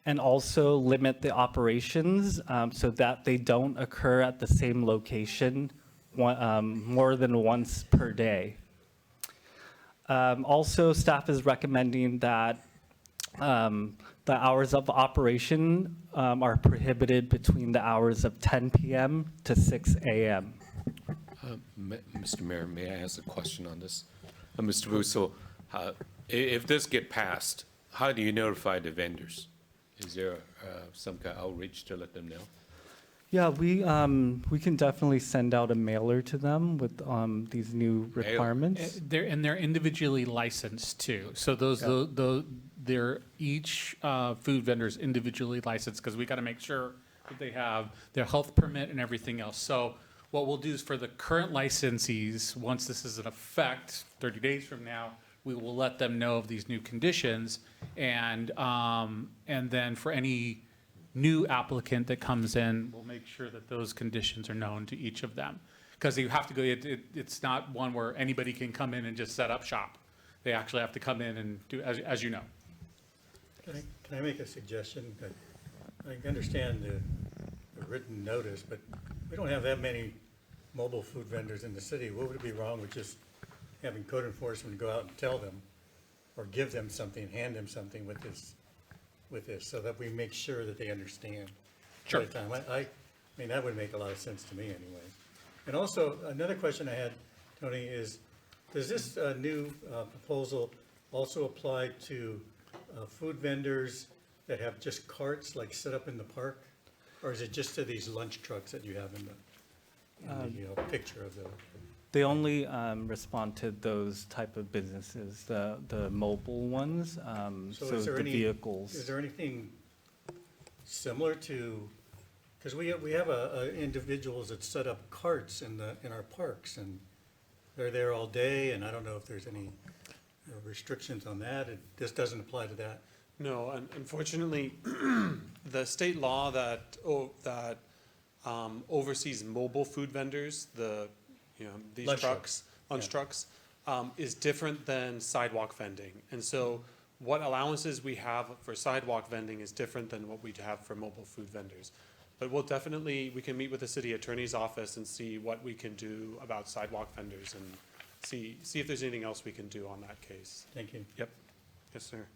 and also limit the operations so that they don't occur at the same location more than once per day. Also, staff is recommending that the hours of operation are prohibited between the hours of 10 p.m. to 6 a.m. Mr. Mayor, may I ask a question on this? Mr. Wu, so if this get passed, how do you notify the vendors? Is there some kind of outreach to let them know? Yeah, we can definitely send out a mailer to them with these new requirements. They're individually licensed too. So they're each food vendor's individually licensed because we got to make sure that they have their health permit and everything else. So what we'll do is for the current licensees, once this is in effect, 30 days from now, we will let them know of these new conditions, and then for any new applicant that comes in, we'll make sure that those conditions are known to each of them. Because you have to go, it's not one where anybody can come in and just set up shop. They actually have to come in and do, as you know. Can I make a suggestion? I understand the written notice, but we don't have that many mobile food vendors in the city. What would it be wrong with just having code enforcement go out and tell them or give them something, hand them something with this, so that we make sure that they understand. Sure. At the time. I mean, that would make a lot of sense to me anyway. And also, another question I had, Tony, is does this new proposal also apply to food vendors that have just carts like set up in the park? Or is it just to these lunch trucks that you have in the picture of the? They only respond to those type of businesses, the mobile ones, so the vehicles. Is there anything similar to, because we have individuals that set up carts in our parks, and they're there all day, and I don't know if there's any restrictions on that. This doesn't apply to that. No, unfortunately, the state law that oversees mobile food vendors, these lunch trucks, is different than sidewalk vending. And so what allowances we have for sidewalk vending is different than what we'd have for mobile food vendors. But we can meet with the city attorney's office and see what we can do about sidewalk vendors and see if there's anything else we can do on that case. Thank you. Yep. Yes, sir.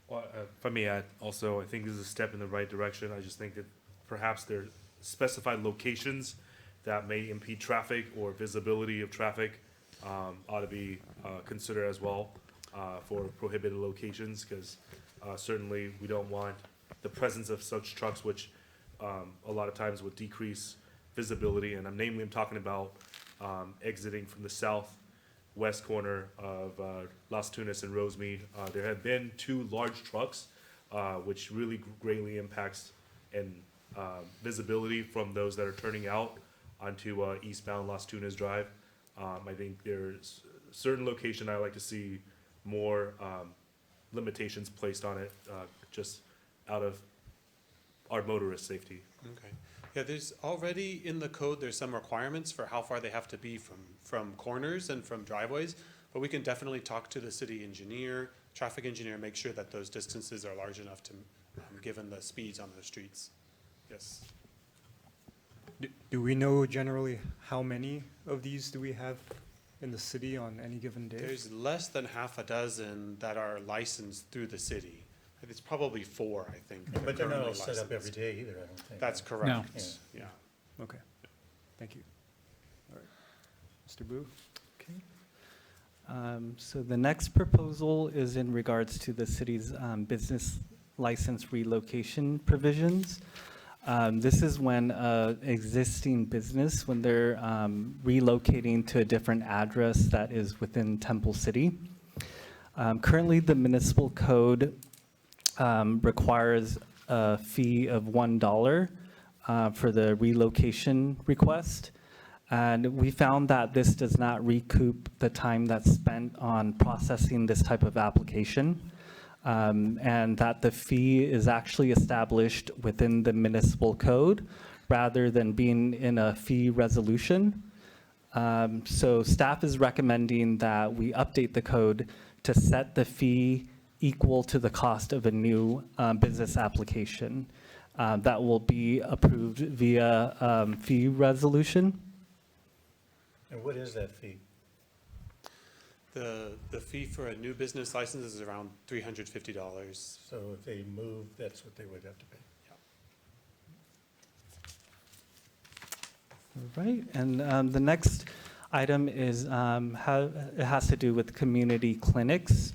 Well, if I may add, also, I think this is a step in the right direction. I just think that perhaps there are specified locations that may impede traffic or visibility of traffic ought to be considered as well for prohibited locations, because certainly we don't want the presence of such trucks, which a lot of times would decrease visibility. And I'm talking about exiting from the southwest corner of Las Tunas and Rosemead. There have been 2 large trucks, which really greatly impacts and visibility from those that are turning out onto eastbound Las Tunas Drive. I think there's a certain location I like to see more limitations placed on it, just out of our motorist safety. Okay. Yeah, there's already in the code, there's some requirements for how far they have to be from corners and from driveways, but we can definitely talk to the city engineer, traffic engineer, make sure that those distances are large enough to, given the speeds on those streets. Yes. Do we know generally how many of these do we have in the city on any given day? There's less than half a dozen that are licensed through the city. It's probably 4, I think. that are But they're not all currently set up every licensed. day either, I don't think. That's right? correct. Yeah. Yeah. Okay, thank you. All right, Mr. Boo? Okay. So the next proposal is in regards to the city's business license relocation provisions. This is when existing business, when they're relocating to a different address that is within Temple City. Currently, the municipal code requires a fee of $1 for the relocation request. And we found that this does not recoup the time that's spent on processing this type of application. And that the fee is actually established within the municipal code rather than being in a fee resolution. So staff is recommending that we update the code to set the fee equal to the cost of a new business application that will be approved via fee resolution. And what is that fee? The fee for a new business license is around $350. So if they move, that's what they would have to pay. All right, and the next item is, it has to do with community clinics.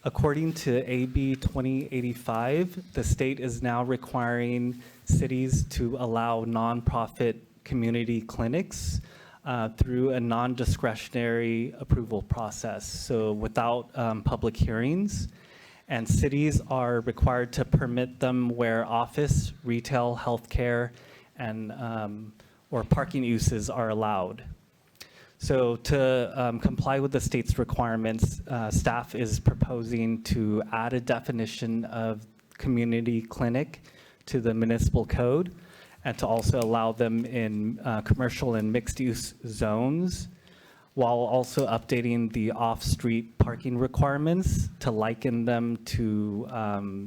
According to AB 2085, the state is now requiring cities to allow nonprofit community clinics through a non-discretionary approval process, so without public hearings. And cities are required to permit them where office, retail, healthcare, and or parking uses are allowed. So to comply with the state's requirements, staff is proposing to add a definition of community clinic to the municipal code, and to also allow them in commercial and mixed-use zones, while also updating the off-street parking requirements to liken them to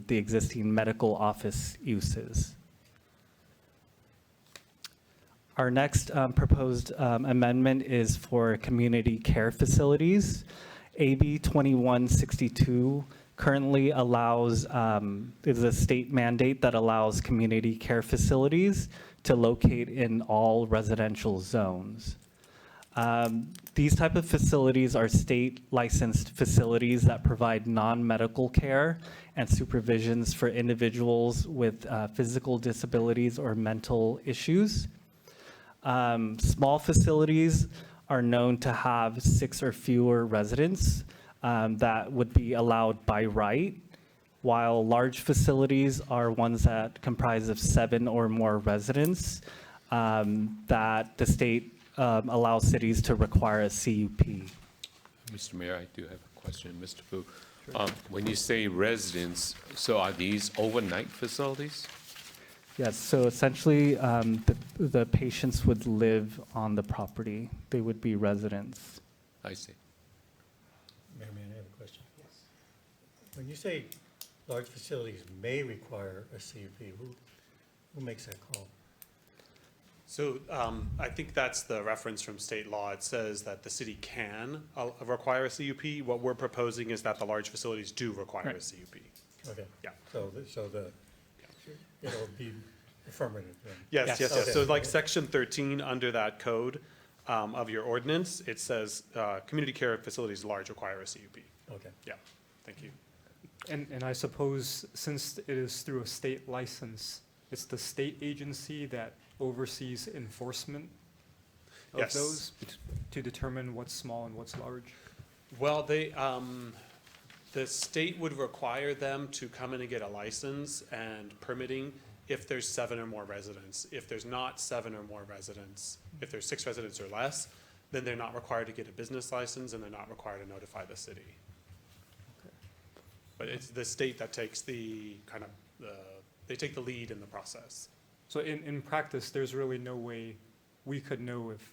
the existing medical office uses. Our next proposed amendment is for community care facilities. AB 2162 currently allows, is a state mandate that allows community care facilities to locate in all residential zones. These type of facilities are state licensed facilities that provide non-medical care and supervisions for individuals with physical disabilities or mental issues. Small facilities are known to have 6 or fewer residents that would be allowed by right, while large facilities are ones that comprise of 7 or more residents that the state allows cities to require a CUP. Mr. Mayor, I do have a question, Mr. Fu. When you say residents, so are these overnight facilities? Yes, so essentially the patients would live on the property. They would be residents. I see. Mayor, I have a question. Yes. When you say large facilities may require a CUP, who makes that call? So I think that's the reference from state law. It says that the city can require a CUP. What we're proposing is that the large facilities do require a CUP. Okay. Yeah. So it'll be Affirmative, then. Yes, yes, Okay. yes. So like section 13 under that code of your ordinance, it says, community care facilities large require a CUP. Okay. Yeah, thank you. And I suppose since it is through a state license, it's the state agency that oversees enforcement of Yes. those to determine what's small and what's large? Well, the state would require them to come in and get a license and permitting if there's 7 or more residents. If there's not 7 or more residents, if there's 6 residents or less, then they're not required to get a business license and they're not required to notify the city. But it's the state that takes the kind of, they take the lead in the process. So in practice, there's really no way we could know if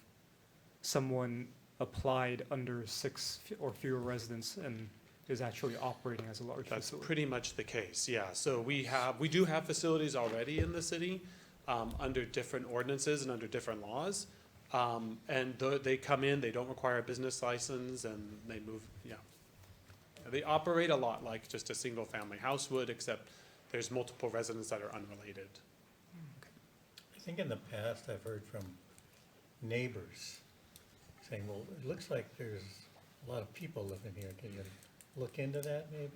someone applied under 6 or fewer residents and is actually operating as a large That's facility. pretty much the case, yeah. So we do have facilities already in the city under different ordinances and under different laws. And they come in, they don't require a business license, and they move, yeah. They operate a lot like just a single-family house would, except there's multiple residents that are unrelated. I think in the past, I've heard from neighbors saying, well, it looks like there's a lot of people living here. Can you look into that maybe?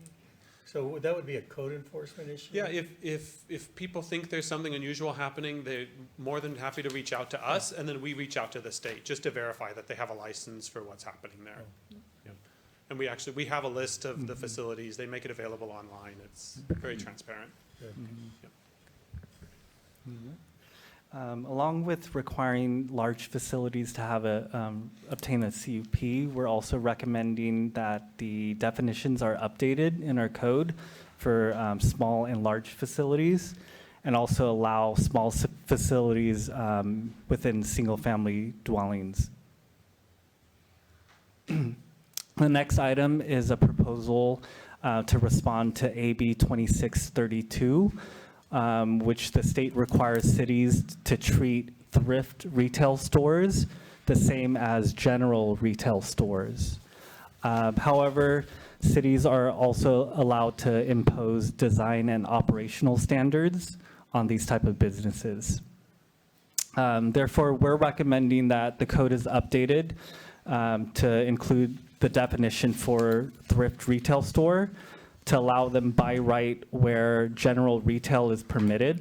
So that would be a code enforcement issue? Yeah, if people think there's something unusual happening, they're more than happy to reach out to us, and then we reach out to the state just to verify that they have a license for what's happening there. Yeah. And we have a list of the facilities. They make it available online. It's very transparent. Good. Yep. Along with requiring large facilities to have obtain a CUP, we're also recommending that the definitions are updated in our code for small and large facilities, and also allow small facilities within single-family dwellings. The next item is a proposal to respond to AB 2632. Which the state requires cities to treat thrift retail stores the same as general retail stores. However, cities are also allowed to impose design and operational standards on these type of businesses. Therefore, we're recommending that the code is updated to include the definition for thrift retail store, to allow them by right where general retail is permitted,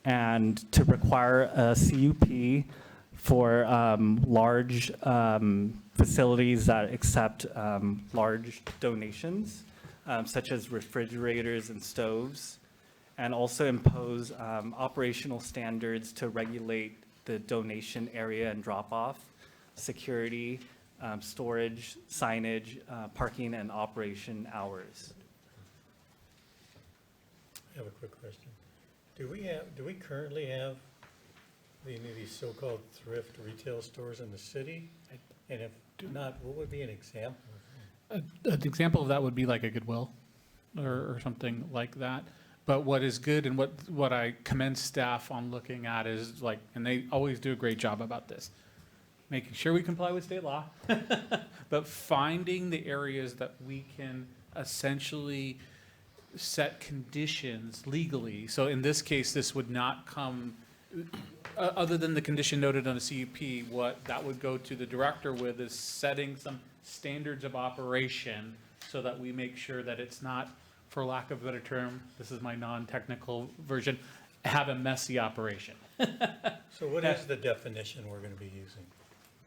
and to require a CUP for large facilities that accept large donations, such as refrigerators and stoves, and also impose operational standards to regulate the donation area and drop-off, security, storage, signage, parking, and operation hours. I have a quick question. Do we currently have these so-called thrift retail stores in the city? And if not, what would be an example? An example of that would be like a Goodwill or something like that. But what is good and what I commend staff on looking at is like, and they always do a great job about this, making sure we comply with state law, but finding the areas that we can essentially set conditions legally. So in this case, this would not come, other than the condition noted on a CUP, what that would go to the director with is setting some standards of operation so that we make sure that it's not, for lack of a better term, this is my non-technical version, have a messy operation. So what is the definition we're going to be using?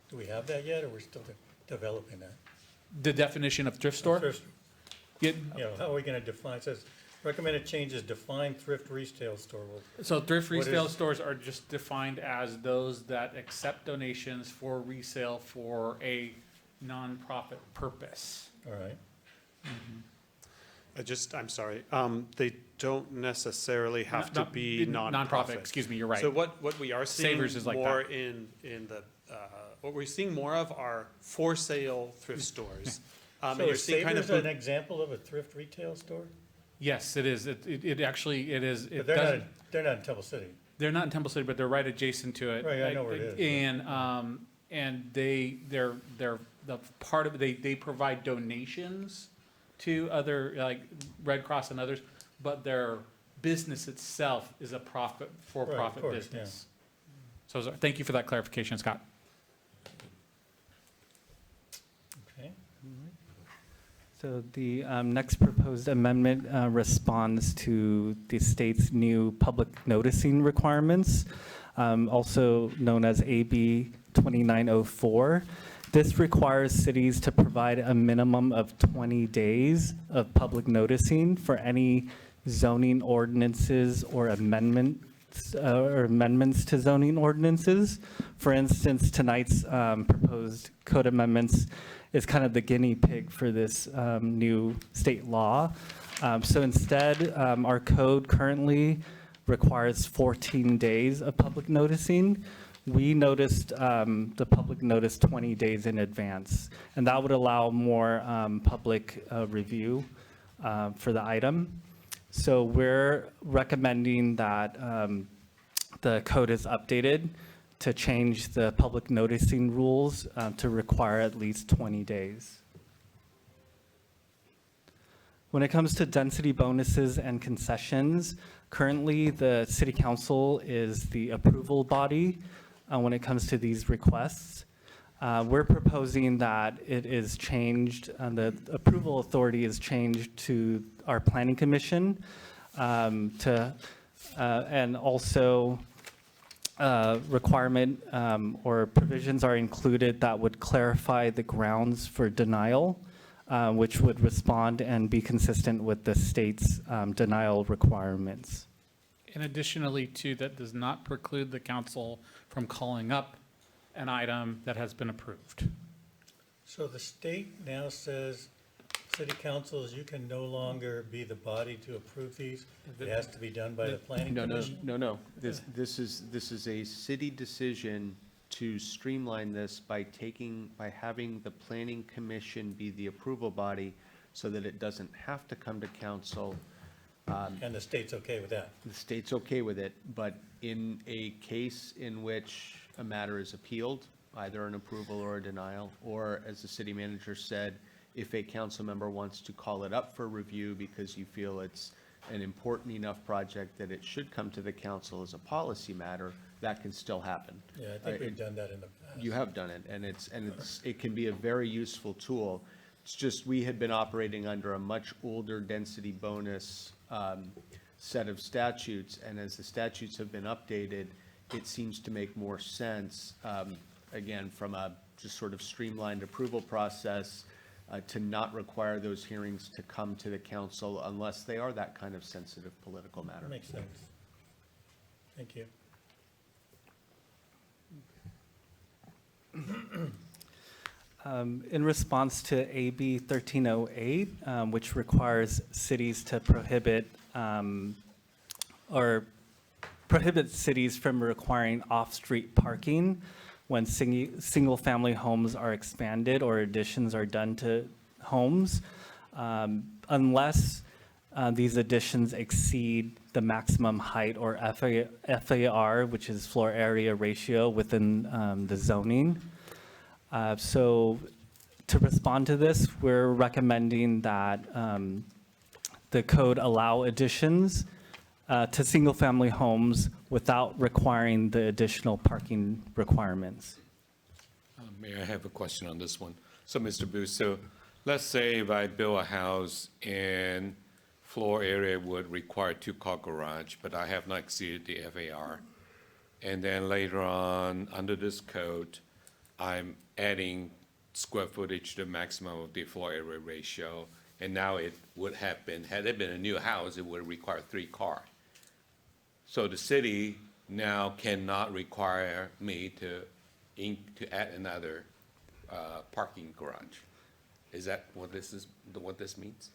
Do we have that yet, or we're still developing that? The definition of thrift store? You know, how are we going to define, it says recommended changes define thrift retail store. Well, So thrift what resale is- stores are just defined as those that accept donations for resale for a nonprofit purpose. All right. I'm sorry, they don't necessarily have to Not- be nonprofit, nonprofit. excuse me, you're right. So what we are seeing Savers is like more that. in the, what we're seeing more of are for sale thrift stores. And So you're is seeing kind Savers of an example of a thrift retail store? Yes, it is. It actually, it is. It But doesn't. they're not in Temple City. They're not in Temple City, but they're right adjacent to it. Right, I know where it is. And they're the part of it, they provide donations to other, like Red Cross and others, but their business itself is a profit, for-profit course, yeah. business. So thank you for that clarification, Scott. Okay. So the next proposed amendment responds to the state's new public noticing requirements, also known as AB 2904. This requires cities to provide a minimum of 20 days of public noticing for any zoning ordinances or amendments to zoning ordinances. For instance, tonight's proposed code amendments is kind of the guinea pig for this new state law. So instead, our code currently requires 14 days of public noticing. We noticed the public notice 20 days in advance, and that would allow more public review for the item. So we're recommending that the code is updated to change the public noticing rules to require at least 20 days. When it comes to density bonuses and concessions, currently the City Council is the approval body when it comes to these requests. We're proposing that it is changed, the approval authority is changed to our Planning Commission and also requirement or provisions are included that would clarify the grounds for denial, which would respond and be consistent with the state's denial requirements. And additionally, too, that does not preclude the council from calling up an item that has been approved. So the state now says, city councils, you can no longer be the body to approve these. It has to be done by the planning commission? No. This is a city decision to streamline this by having the planning commission be the approval body so that it doesn't have to come to council. And the state's okay with that? The state's okay with it, but in a case in which a matter is appealed, either an approval or a denial, or as the city manager said, if a council member wants to call it up for review because you feel it's an important enough project that it should come to the council as a policy matter, that can still happen. Yeah, I think we've done that in the past. You have done it, and it can be a very useful tool. It's just we had been operating under a much older density bonus set of statutes, and as the statutes have been updated, it seems to make more sense, again, from a just sort of streamlined approval process, to not require those hearings to come to the council unless they are that kind of sensitive political matter. That makes sense. Thank you. In response to AB 1308, which requires cities to prohibit cities from requiring off-street parking when single-family homes are expanded or additions are done to homes, unless these additions exceed the maximum height or FAR, which is floor area ratio within the zoning. So to respond to this, we're recommending that the code allow additions to single-family homes without requiring the additional parking requirements. Mayor, I have a question on this one. So, Mr. Booth, so let's say if I build a house and floor area would require 2-car garage, but I have not exceeded the FAR. And then later on, under this code, I'm adding square footage to the maximum of the floor area ratio. And now it would have been, had it been a new house, it would require 3-car. So the city now cannot require me to add another parking garage. Is that what this means?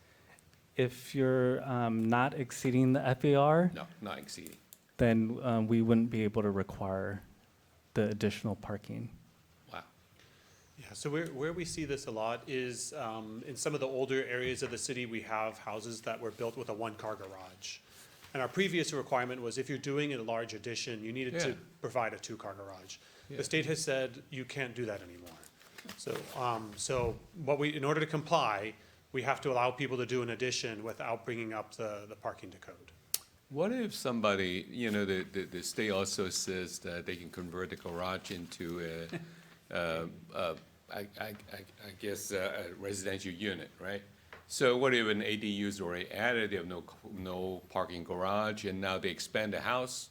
If you're not exceeding the FAR, No, not exceeding. then we wouldn't be able to require the additional parking. Wow. Yeah, so where we see this a lot is in some of the older areas of the city, we have houses that were built with a 1-car garage. And our previous requirement was if you're doing a large addition, you needed to provide a 2-car garage. The state has said you can't do that anymore. So, in order to comply, we have to allow people to do an addition without bringing up the parking to code. What if somebody, the state also says that they can convert the garage into I guess, a residential unit, right? So what if an ADU is already added, they have no parking garage, and now they expand the house?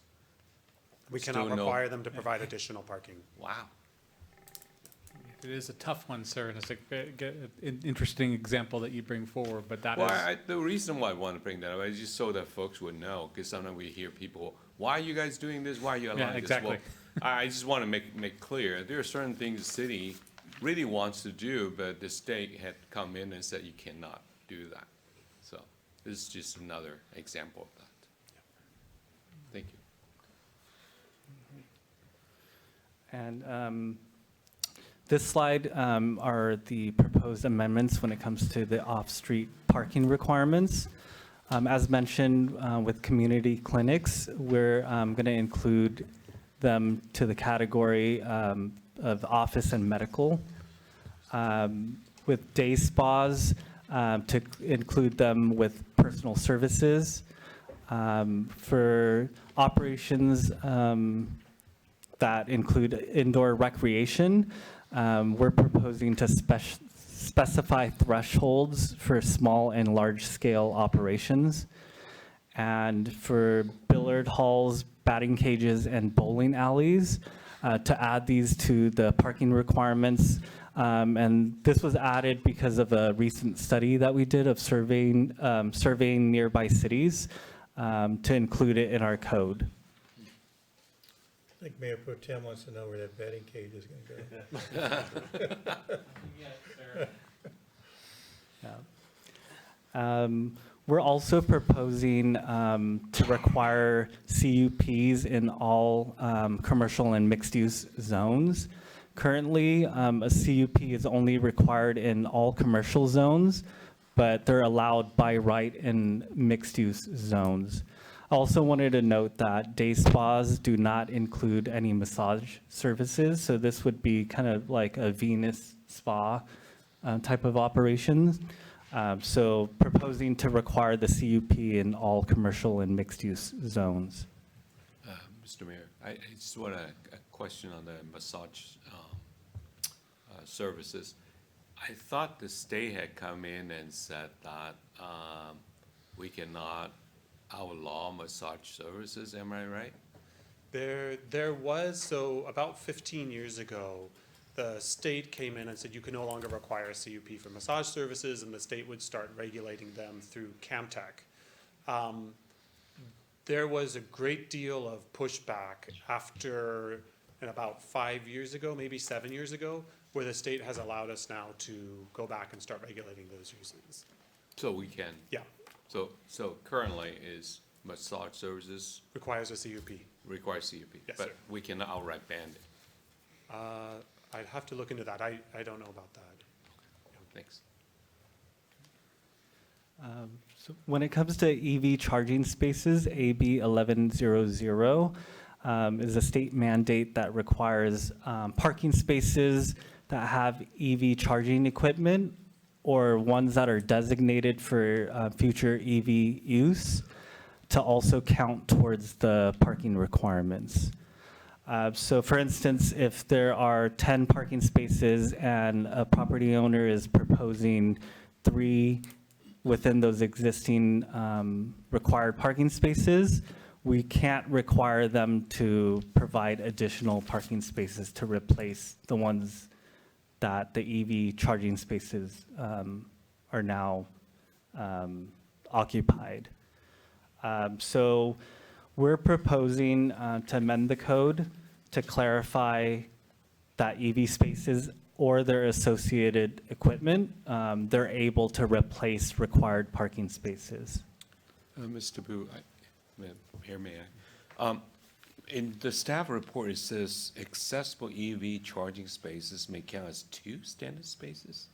We Still cannot no- require them to provide additional parking. Wow. It is a tough one, sir, and it's an interesting example that you bring forward, but that is. Well, the reason why I want to bring that up is just so that folks would know, because sometimes we hear people, why are you guys doing this? Why are you allowing this? Exactly. Well, I just want to make clear, there are certain things the city really wants to do, but the state had come in and said you cannot do that. So this is just another example of that. Thank you. And this slide are the proposed amendments when it comes to the off-street parking requirements. As mentioned with community clinics, we're going to include them to the category of office and medical. With day spas, to include them with personal services. For operations that include indoor recreation, we're proposing to specify thresholds for small and large-scale operations. And for billiard halls, batting cages, and bowling alleys, to add these to the parking requirements. And this was added because of a recent study that we did of surveying nearby cities to include it in our code. I think Mayor Pro Tem wants to know where that batting cage is going to go. We're also proposing to require CUPs in all commercial and mixed-use zones. Currently, a CUP is only required in all commercial zones, but they're allowed by right in mixed-use zones. I also wanted to note that day spas do not include any massage services, so this would be kind of like a Venus spa type of operation. So proposing to require the CUP in all commercial and mixed-use zones. Mr. Mayor, I just want a question on the massage services. I thought the state had come in and said that we cannot outlaw massage services, am I right? There was, so about 15 years ago, the state came in and said you can no longer require a CUP for massage services, and the state would start regulating them through CAMTech. There was a great deal of pushback after, and about 5 years ago, maybe 7 years ago, where the state has allowed us now to go back and start regulating those uses. So we can? Yeah. So currently is massage services? Requires a CUP. Requires CUP. Yes, but sir. we cannot outright ban it. I'd have to look into that. I don't know about that. Thanks. So when it comes to EV charging spaces, AB 1100 is a state mandate that requires parking spaces that have EV charging equipment or ones that are designated for future EV use to also count towards the parking requirements. So for instance, if there are 10 parking spaces and a property owner is proposing 3 within those existing required parking spaces, we can't require them to provide additional parking spaces to replace the ones that the EV charging spaces are now occupied. So we're proposing to amend the code to clarify that EV spaces or their associated equipment, they're able to replace required parking spaces. Mr. Boo, may I? In the staff report, it says accessible EV charging spaces may count as 2 standard spaces?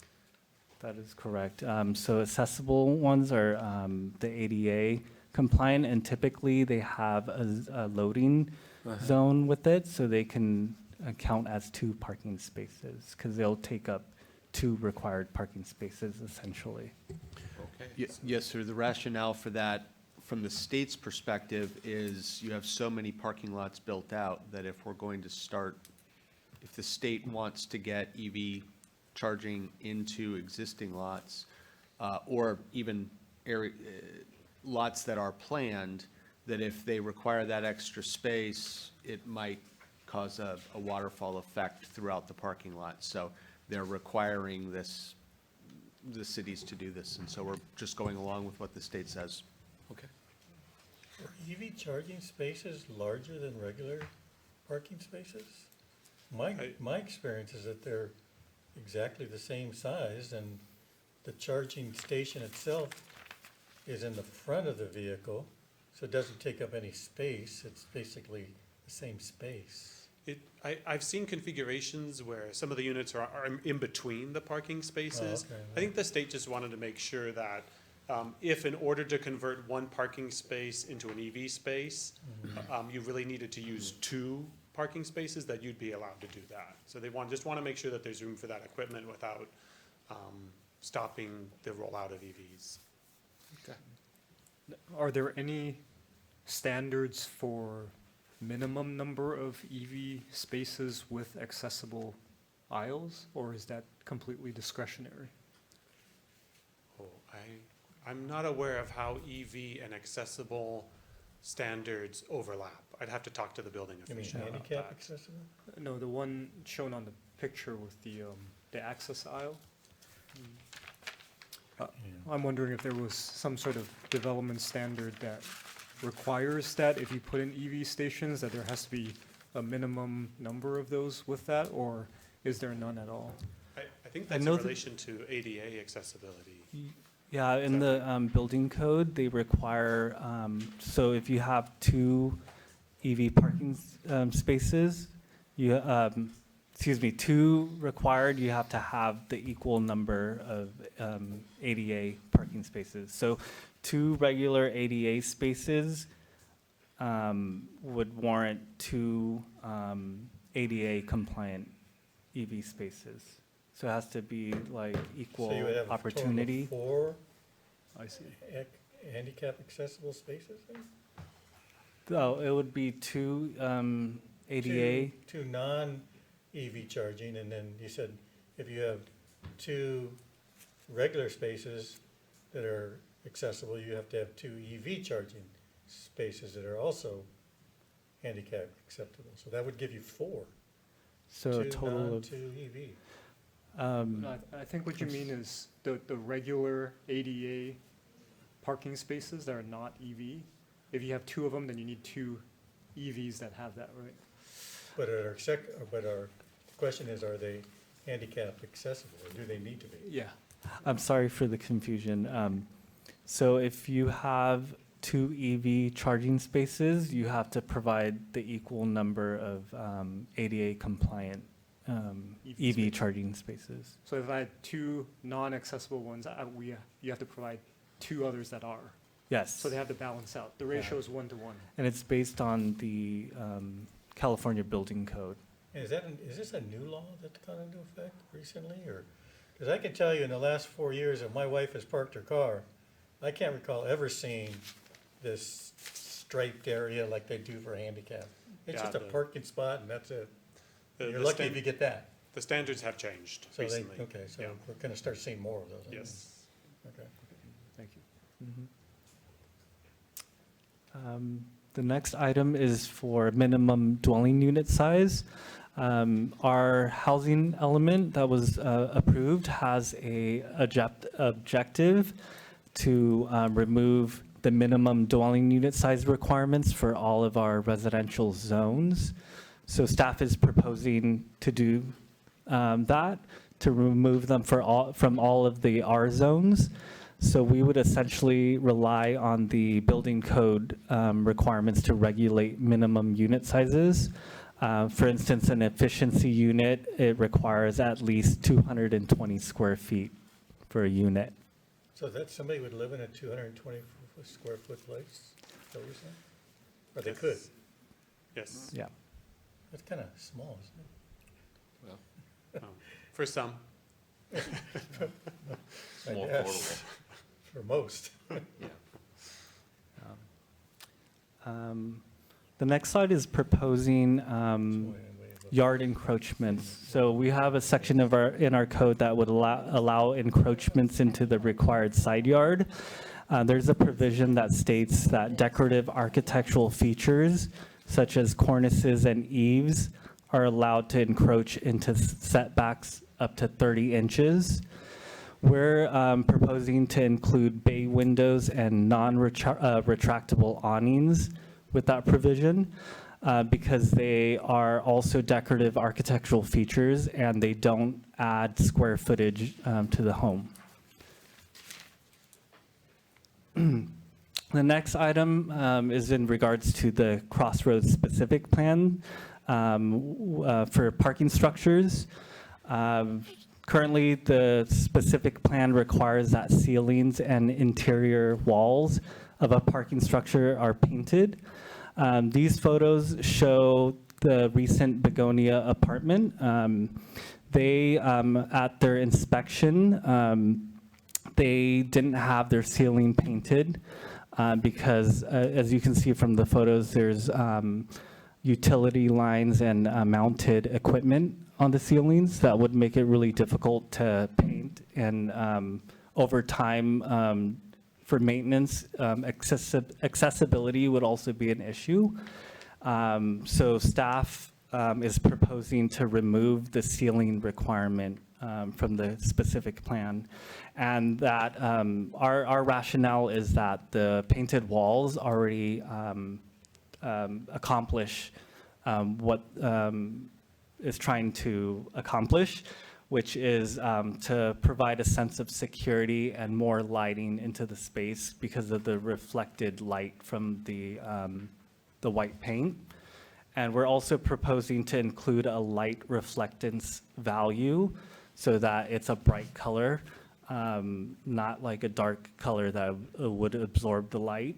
That is correct. So accessible ones are the ADA compliant, and typically they have a loading zone with it, so they can count as 2 parking spaces, because they'll take up 2 required parking spaces essentially. Okay. Yes, sir. The rationale for that, from the state's perspective is you have so many parking lots built out that if we're going to start, if the state wants to get EV charging into existing lots, or even lots that are planned, that if they require that extra space, it might cause a waterfall effect throughout the parking lot. So they're requiring this, the cities to do this, and so we're just going along with what the state says. Okay. Are EV charging spaces larger than regular parking spaces? My experience is that they're exactly the same size, and the charging station itself is in the front of the vehicle, so it doesn't take up any space. It's basically the same space. I've seen configurations where some of the units are in between the parking spaces. Oh, okay. I think the state just wanted to make sure that if in order to convert one parking space into an EV space, you really needed to use 2 parking spaces, that you'd be allowed to do that. So they just want to make sure that there's room for that equipment without stopping the rollout of EVs. Okay. Are there any standards for minimum number of EV spaces with accessible aisles, or is that completely discretionary? Oh, I'm not aware of how EV and accessible standards overlap. I'd have to talk to the building You mean official about handicap that. accessible? No, the one shown on the picture with the access aisle. I'm wondering if there was some sort of development standard that requires that if you put in EV stations, that there has to be a minimum number of those with that, or is there none at all? I think that's in relation to ADA accessibility. Yeah, in the building code, they require, so if you have 2 EV parking spaces, you, 2 required, you have to have the equal number of ADA parking spaces. So 2 regular ADA spaces would warrant 2 ADA compliant EV spaces. So it has to be like equal So you would have opportunity. a total of 4 I see. handicap accessible spaces then? Oh, it would be 2 ADA. Two non-EV charging, and then you said if you have 2 regular spaces that are accessible, you have to have 2 EV charging spaces that are also handicap acceptable. So that would give you 4. So a 2 total non, of 2 EV. No, I think what you mean is the regular ADA parking spaces that are not EV. If you have 2 of them, then you need 2 EVs that have that, right? But our question is, are they handicap accessible, or do they need to be? Yeah. I'm sorry for the confusion. So if you have 2 EV charging spaces, you have to provide the equal number of ADA compliant EV charging spaces. So if I had 2 non-accessible ones, you have to provide 2 others that are. Yes. So they have to balance out. The ratio is 1 to 1. And it's based on the California Building Code. And is this a new law that's gone into effect recently, or? Because I can tell you in the last 4 years that my wife has parked her car, I can't recall ever seeing this striped area like they do for handicap. It's just a parking spot and that's it. You're lucky if you get that. The standards have changed So recently. so we're gonna start seeing more of those. I Yes. think. Okay. Thank you. The next item is for minimum dwelling unit size. Our housing element that was approved has a objective to remove the minimum dwelling unit size requirements for all of our residential zones. So staff is proposing to do that, to remove them from all of the R zones. So we would essentially rely on the building code requirements to regulate minimum unit sizes. For instance, an efficiency unit, it requires at least 220 square feet for a unit. So that somebody would live in a 220 square foot place, is that what you're saying? Or they could? Yes. Yeah. That's kind of small, isn't it? Well, for some. I More guess. affordable. For most. The next slide is proposing yard encroachments. So we have a section of in our code that would allow encroachments into the required side yard. There's a provision that states that decorative architectural features such as cornices and eaves are allowed to encroach into setbacks up to 30 inches. We're proposing to include bay windows and non-retractable awnings with that provision because they are also decorative architectural features and they don't add square footage to the home. The next item is in regards to the Crossroads specific plan for parking structures. Currently, the specific plan requires that ceilings and interior walls of a parking structure are painted. These photos show the recent Begonia apartment. At their inspection, they didn't have their ceiling painted because, as you can see from the photos, there's utility lines and mounted equipment on the ceilings that would make it really difficult to paint. And over time, for maintenance, accessibility would also be an issue. So staff is proposing to remove the ceiling requirement from the specific plan. And that our rationale is that the painted walls already accomplish what is trying to accomplish, which is to provide a sense of security and more lighting into the space because of the reflected light from the white paint. And we're also proposing to include a light reflectance value so that it's a bright color, not like a dark color that would absorb the light.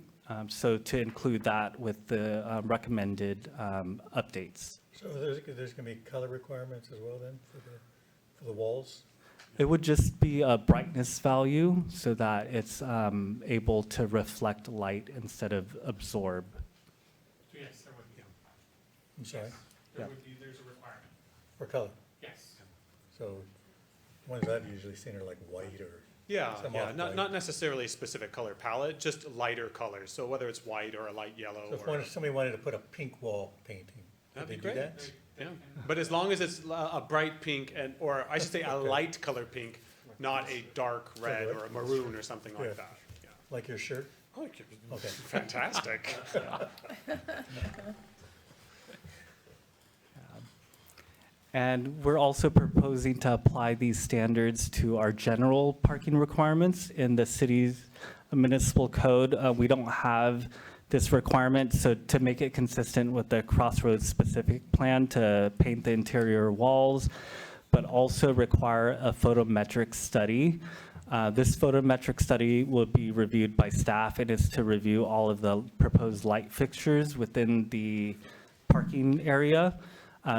So to include that with the recommended updates. So there's going to be color requirements as well then for the walls? It would just be a brightness value so that it's able to reflect light instead of absorb. Yes, there would be. I'm sorry? There's a requirement. For color? Yes. So ones I've usually seen are like white or Yeah, some yeah, off-white. not necessarily a specific color palette, just lighter colors. So whether it's white or a light yellow. So if somebody wanted to put a pink wall painting, could That'd they be do great. that? Yeah, but as long as it's a bright pink or I should say a light color pink, not a dark red or a maroon or something Yeah. like that. Yeah. Like your shirt? Oh, Okay. fantastic. And we're also proposing to apply these standards to our general parking requirements in the city's municipal code. We don't have this requirement, so to make it consistent with the Crossroads specific plan to paint the interior walls, but also require a photometric study. This photometric study will be reviewed by staff and is to review all of the proposed light fixtures within the parking area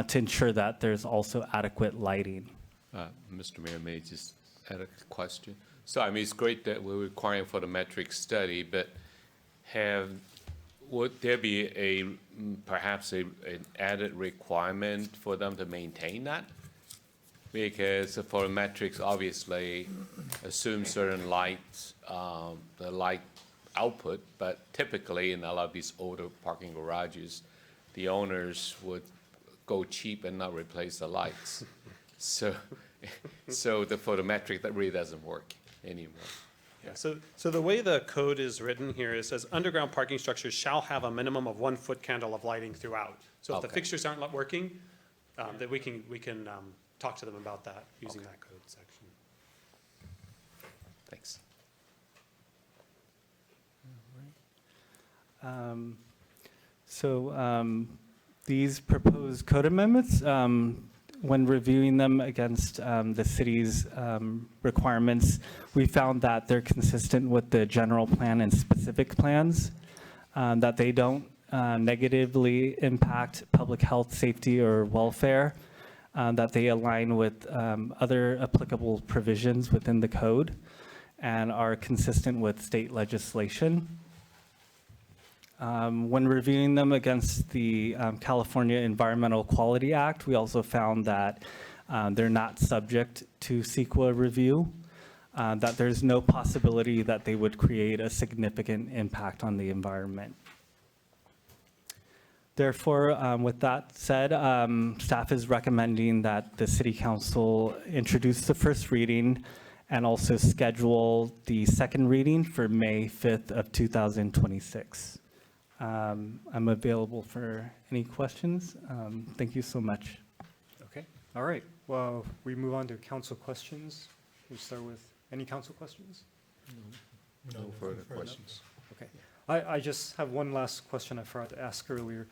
to ensure that there's also adequate lighting. Mr. Mayor, may I just add a question? So, I mean, it's great that we're requiring photometric study, but would there be perhaps an added requirement for them to maintain that? Because the photometrics obviously assume certain lights, the light output, but typically in a lot of these older parking garages, the owners would go cheap and not replace the lights. So the photometric, that really doesn't work anymore. Yeah, so the way the code is written here, it says underground parking structures shall have a minimum of 1 foot candle of lighting throughout. So if the Okay. fixtures aren't working, that we can talk to them about that using that code section. Thanks. These proposed code amendments, when reviewing them against the city's requirements, we found that they're consistent with the general plan and specific plans, that they don't negatively impact public health, safety, or welfare, that they align with other applicable provisions within the code and are consistent with state legislation. When reviewing them against the California Environmental Quality Act, we also found that they're not subject to CEQA review, that there's no possibility that they would create a significant impact on the environment. Therefore, with that said, staff is recommending that the City Council introduce the first reading and also schedule the second reading for May 5th of 2026. I'm available for any questions. Thank you so much. Okay, all right. Well, we move on to council questions. We start with any council questions? No further questions. Okay. I just have one last question I forgot to ask earlier.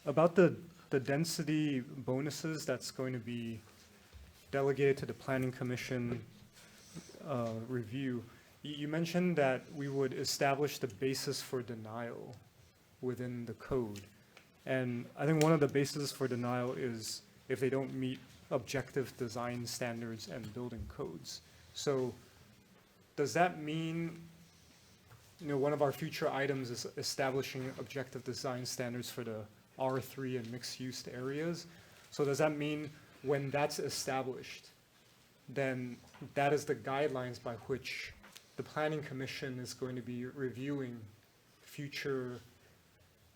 About the density bonuses that's going to be delegated to the Planning Commission review. You mentioned that we would establish the basis for denial within the code. And I think one of the bases for denial is if they don't meet objective design standards and building codes. So does that mean, one of our future items is establishing objective design standards for the R3 and mixed-use areas? So does that mean when that's established, then that is the guidelines by which the Planning Commission is going to be reviewing future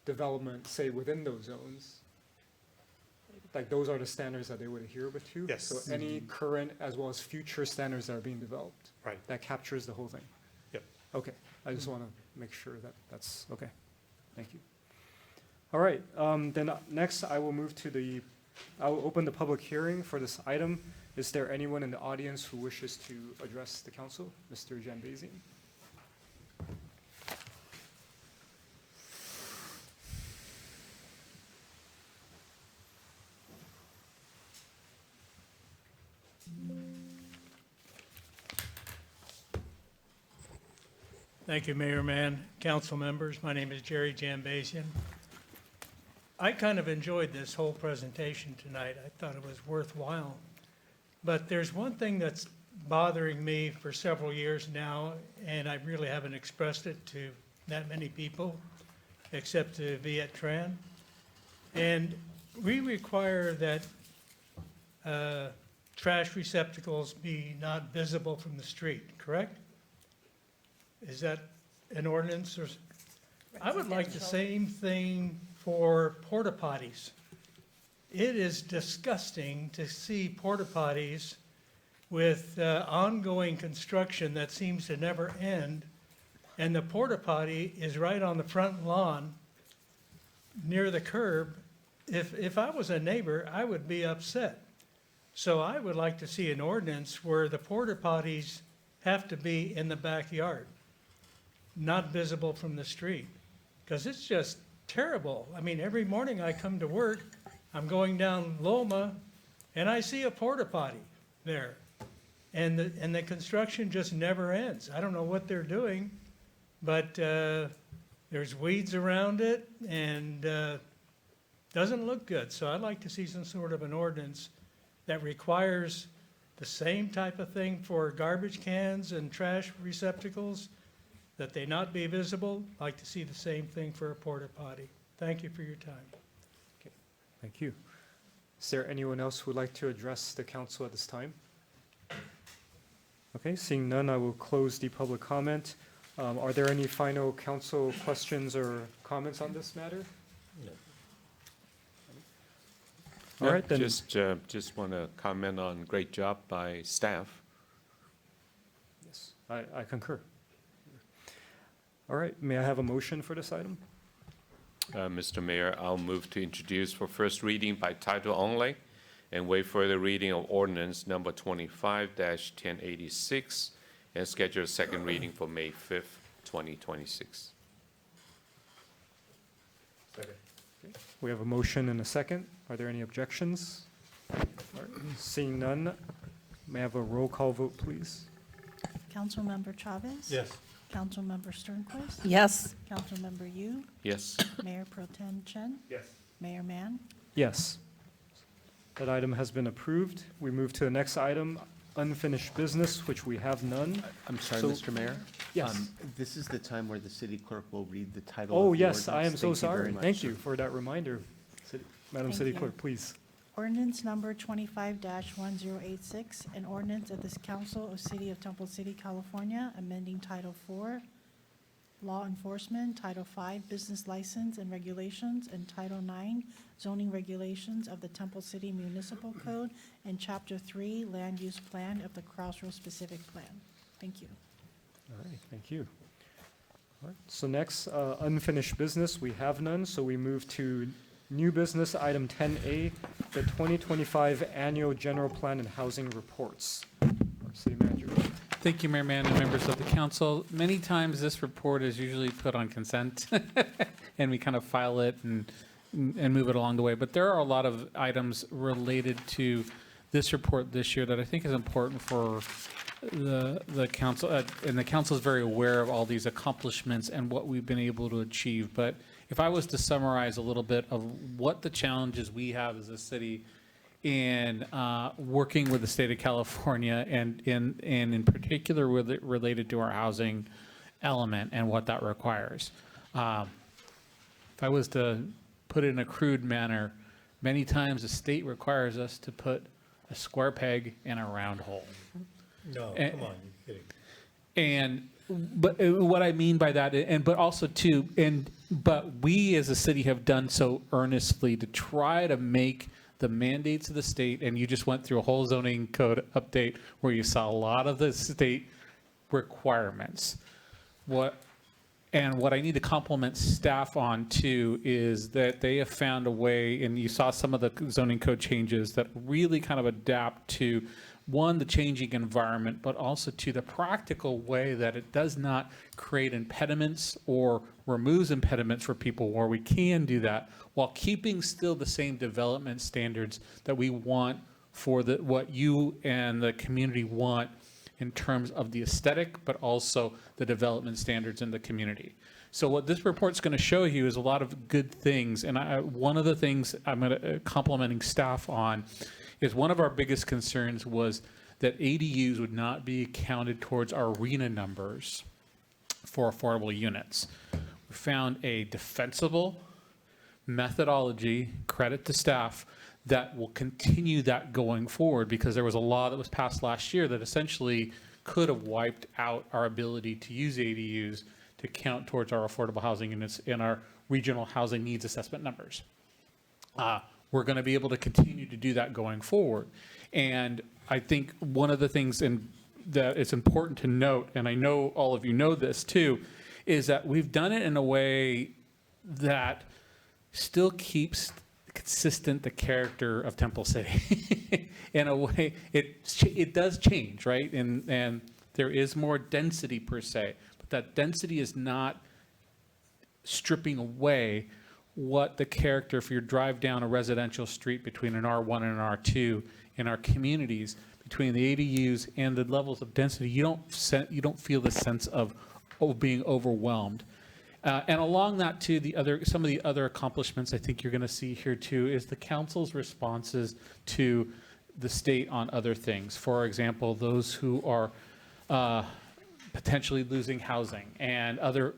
development, say, within those zones? Like, those are the standards that they would adhere to? Yes. So any current as well as future standards that are being developed? Right. That captures the whole thing? Yep. Okay, I just want to make sure that that's, okay. Thank you. All right, then next I will move to I will open the public hearing for this item. Is there anyone in the audience who wishes to address the council? Mr. Janbazian. Thank you, Mayor Mann, council members. My name is Jerry Janbazian. I kind of enjoyed this whole presentation tonight. I thought it was worthwhile. But there's one thing that's bothering me for several years now, and I really haven't expressed it to that many people, except to Viet Tran. And we require that trash receptacles be not visible from the street, correct? Is that an ordinance or? I would like the same thing for porta potties. It is disgusting to see porta potties with ongoing construction that seems to never end. And the porta potty is right on the front lawn near the curb. If I was a neighbor, I would be upset. So I would like to see an ordinance where the porta potties have to be in the backyard, not visible from the street, because it's just terrible. I mean, every morning I come to work, I'm going down Loma, and I see a porta potty there, and the construction just never ends. I don't know what they're doing, but there's weeds around it, and doesn't look good. So I'd like to see some sort of an ordinance that requires the same type of thing for garbage cans and trash receptacles, that they not be visible. I'd like to see the same thing for a porta potty. Thank you for your time. Okay, thank you. Is there anyone else who would like to address the council at this time? Okay, seeing none, I will close the public comment. Are there any final council questions or comments on this matter? No. All right, then. Just want to comment on great job by staff. Yes, I concur. All right, may I have a motion for this item? Mr. Mayor, I'll move to introduce for first reading by title only and waive further reading of ordinance number 25-1086 and schedule a second reading for May 5th, 2026. Second. Okay. We have a motion and a second. Are there any objections? All right. Seeing none, may I have a roll call vote, please? Councilmember Chavez? Yes. Councilmember Sternquist? Yes. Councilmember Yu? Yes. Mayor Pro Tem Chen? Yes. Mayor Mann? Yes. That item has been approved. We move to the next item. unfinished business, which we have none. I'm sorry, So- Mr. Mayor? Yes. This is the time where the city clerk will read the title Oh, of the yes, I am ordinance. so Thank you very sorry. much, Thank sir. you for that reminder. Madam Thank City you. Clerk, please. Ordinance number 25-1086, an ordinance of this council of City of Temple City, California, amending Title IV, Law Enforcement, Title V, Business License and Regulations, and Title IX, Zoning Regulations of the Temple City Municipal Code, and Chapter 3, Land Use Plan of the Crossroads Specific Plan. Thank you. All right, thank you. All right, so next, unfinished business, we have none, so we move to new business, item 10A, the 2025 Annual General Plan and Housing Reports. Our City Manager. Thank you, Mayor Mann and members of the council. Many times this report is usually put on consent and we kind of file it and move it along the way. But there are a lot of items related to this report this year that I think is important for the council. And the council is very aware of all these accomplishments and what we've been able to achieve. But if I was to summarize a little bit of what the challenges we have as a city in working with the state of California and in particular with it related to our housing element and what that requires. If I was to put it in a crude manner, many times the state requires us to put a square peg in a round hole. No, And- come on, you're kidding. And but what I mean by that, but also too, but we as a city have done so earnestly to try to make the mandates of the state, and you just went through a whole zoning code update where you saw a lot of the state requirements. What I need to compliment staff on too is that they have found a way, and you saw some of the zoning code changes that really kind of adapt to, one, the changing environment, but also to the practical way that it does not create impediments or removes impediments for people where we can do that while keeping still the same development standards that we want for what you and the community want in terms of the aesthetic, but also the development standards in the community. So what this report's going to show you is a lot of good things. And one of the things I'm going to complimenting staff on is one of our biggest concerns was that ADUs would not be counted towards our RENA numbers for affordable units. We found a defensible methodology, credit to staff, that will continue that going forward because there was a law that was passed last year that essentially could have wiped out our ability to use ADUs to count towards our affordable housing units in our regional housing needs assessment numbers. We're going to be able to continue to do that going forward. And I think one of the things that it's important to note, and I know all of you know this too, is that we've done it in a way that still keeps consistent the character of Temple City. In a way, it does change, right? And there is more density per se, but that density is not stripping away what the character, if you drive down a residential street between an R1 and an R2 in our communities, between the ADUs and the levels of density, you don't feel the sense of being overwhelmed. And along that too, some of the other accomplishments I think you're going to see here too is the council's responses to the state on other things. For example, those who are potentially losing housing and other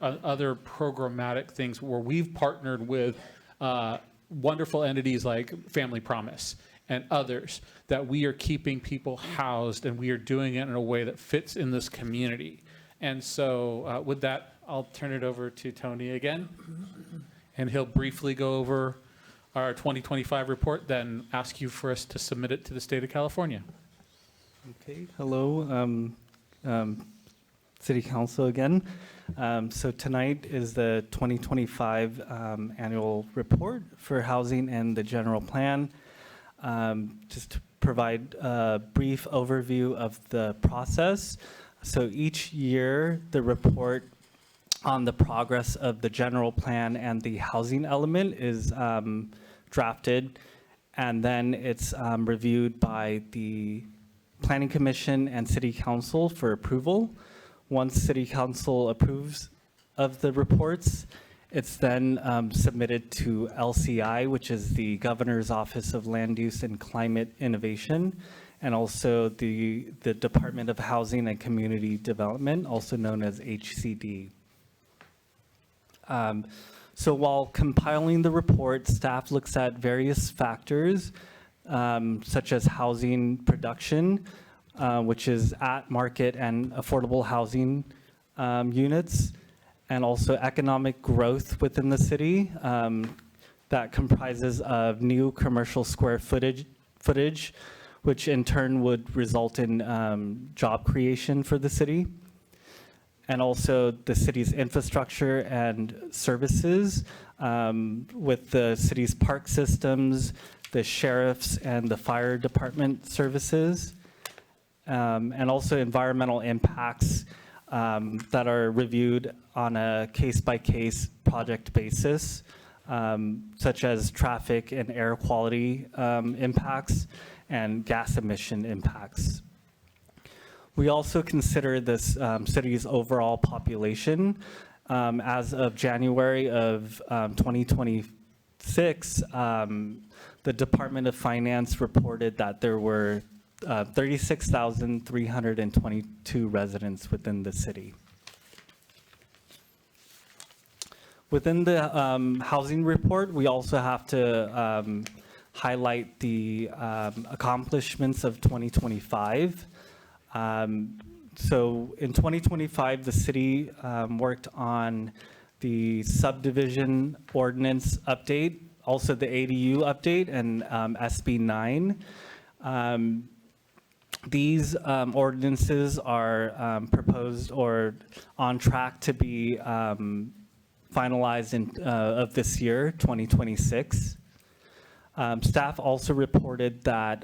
programmatic things where we've partnered with wonderful entities like Family Promise and others that we are keeping people housed and we are doing it in a way that fits in this community. And so with that, I'll turn it over to Tony again, and he'll briefly go over our 2025 report, then ask you for us to submit it to the state of California. Okay, hello, City Council again. So tonight is the 2025 annual report for housing and the general plan. Just to provide a brief overview of the process. So each year, the report on the progress of the general plan and the housing element is drafted, and then it's reviewed by the Planning Commission and City Council for approval. Once City Council approves of the reports, it's then submitted to LCI, which is the Governor's Office of Land Use and Climate Innovation, and also the Department of Housing and Community Development, also known as HCD. So while compiling the report, staff looks at various factors, such as housing production, which is at market and affordable housing units, and also economic growth within the city that comprises of new commercial square footage, which in turn would result in job creation for the city, and also the city's infrastructure and services with the city's park systems, the sheriff's and the fire department services, and also environmental impacts that are reviewed on a case-by-case project basis, such as traffic and air quality impacts and gas emission impacts. We also consider this city's overall population. As of January of 2026, the Department of Finance reported that there were 36,322 residents within the city. Within the housing report, we also have to highlight the accomplishments of 2025. So in 2025, the city worked on the subdivision ordinance update, also the ADU update, and SB 9. These ordinances are proposed or on track to be finalized of this year, 2026. Staff also reported that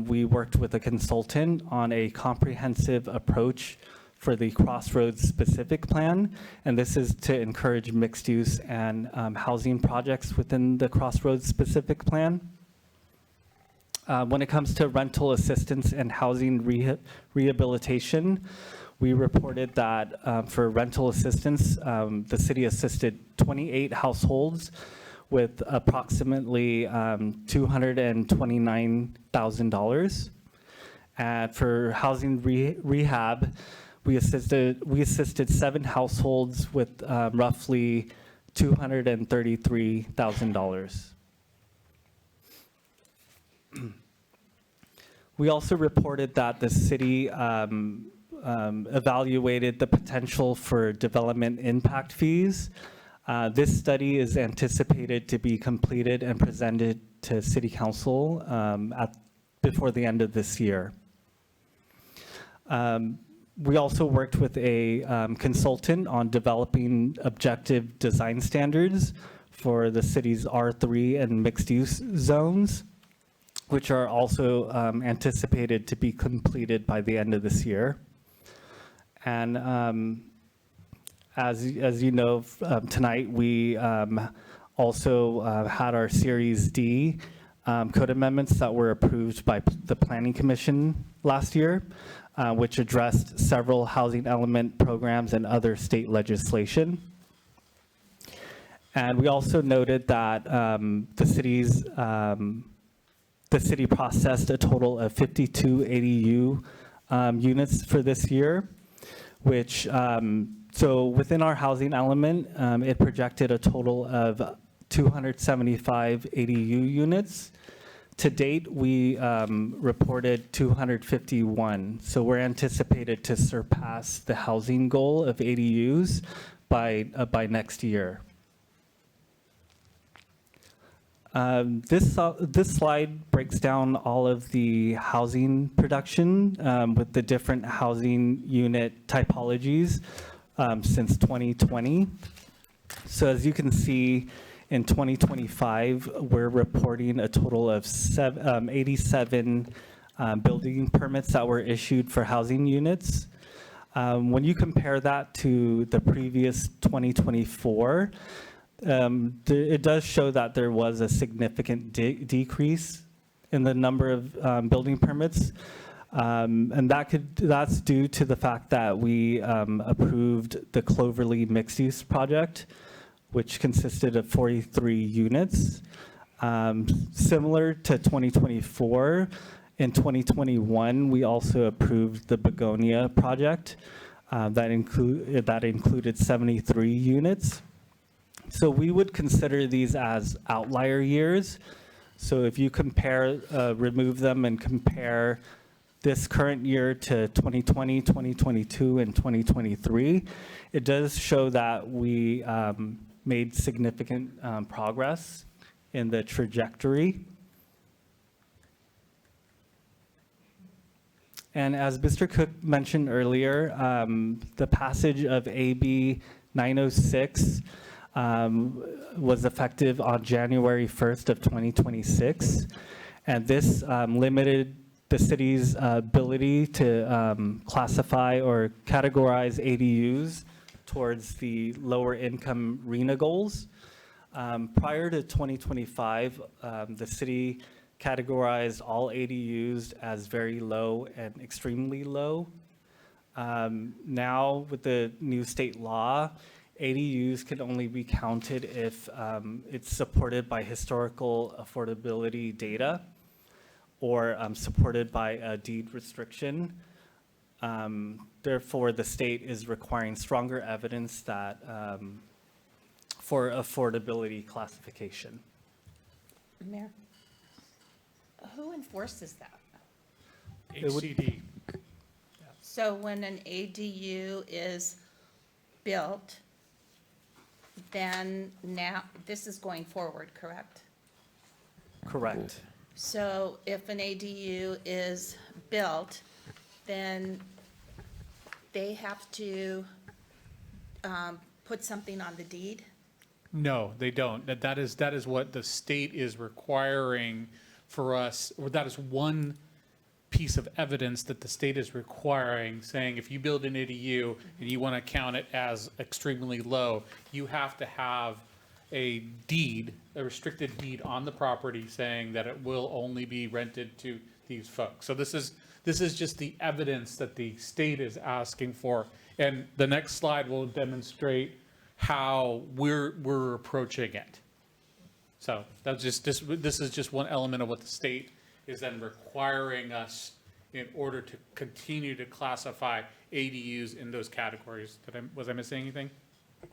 we worked with a consultant on a comprehensive approach for the Crossroads specific plan, and this is to encourage mixed use and housing projects within the Crossroads specific plan. When it comes to rental assistance and housing rehabilitation, we reported that for rental assistance, the city assisted 28 households with approximately $229,000. And for housing rehab, we assisted 7 households with roughly $233,000. We also reported that the city evaluated the potential for development impact fees. This study is anticipated to be completed and presented to City Council before the end of this year. We also worked with a consultant on developing objective design standards for the city's R3 and mixed-use zones, which are also anticipated to be completed by the end of this year. And as you know, tonight we also had our Series D code amendments that were approved by the Planning Commission last year, which addressed several housing element programs and other state legislation. And we also noted that the city processed a total of 52 ADU units for this year, which, so within our housing element, it projected a total of 275 ADU units. To date, we reported 251. So we're anticipated to surpass the housing goal of ADUs by next year. This slide breaks down all of the housing production with the different housing unit typologies since 2020. So as you can see, in 2025, we're reporting a total of 87 building permits that were issued for housing units. When you compare that to the previous 2024, it does show that there was a significant decrease in the number of building permits. And that's due to the fact that we approved the Cloverly mixed-use project, which consisted of 43 units. Similar to 2024, In 2021, we also approved the Begonia project that included 73 units. So we would consider these as outlier years. So if you compare, remove them and compare this current year to 2020, 2022, and 2023, it does show that we made significant progress in the trajectory. And as Mr. Cook mentioned earlier, the passage of AB 906 was effective on January 1st of 2026. And this limited the city's ability to classify or categorize ADUs towards the lower income RENA goals. Prior to 2025, the city categorized all ADUs as very low and extremely low. Now, with the new state law, ADUs can only be counted if it's supported by historical affordability data or supported by a deed restriction. Therefore, the state is requiring stronger evidence that for affordability classification. Mayor, who enforces that? HCD. So when an ADU is built, then now, this is going forward, correct? Correct. So if an ADU is built, then they have to put something on the deed? No, they don't. That is what the state is requiring for us, or that is one piece of evidence that the state is requiring, saying if you build an ADU and you want to count it as extremely low, you have to have a deed, a restricted deed on the property saying that it will only be rented to these folks. So this is just the evidence that the state is asking for. And the next slide will demonstrate how we're approaching it. So that's just this is just one element of what the state is then requiring us in order to continue to classify ADUs in those categories. Was I missing anything?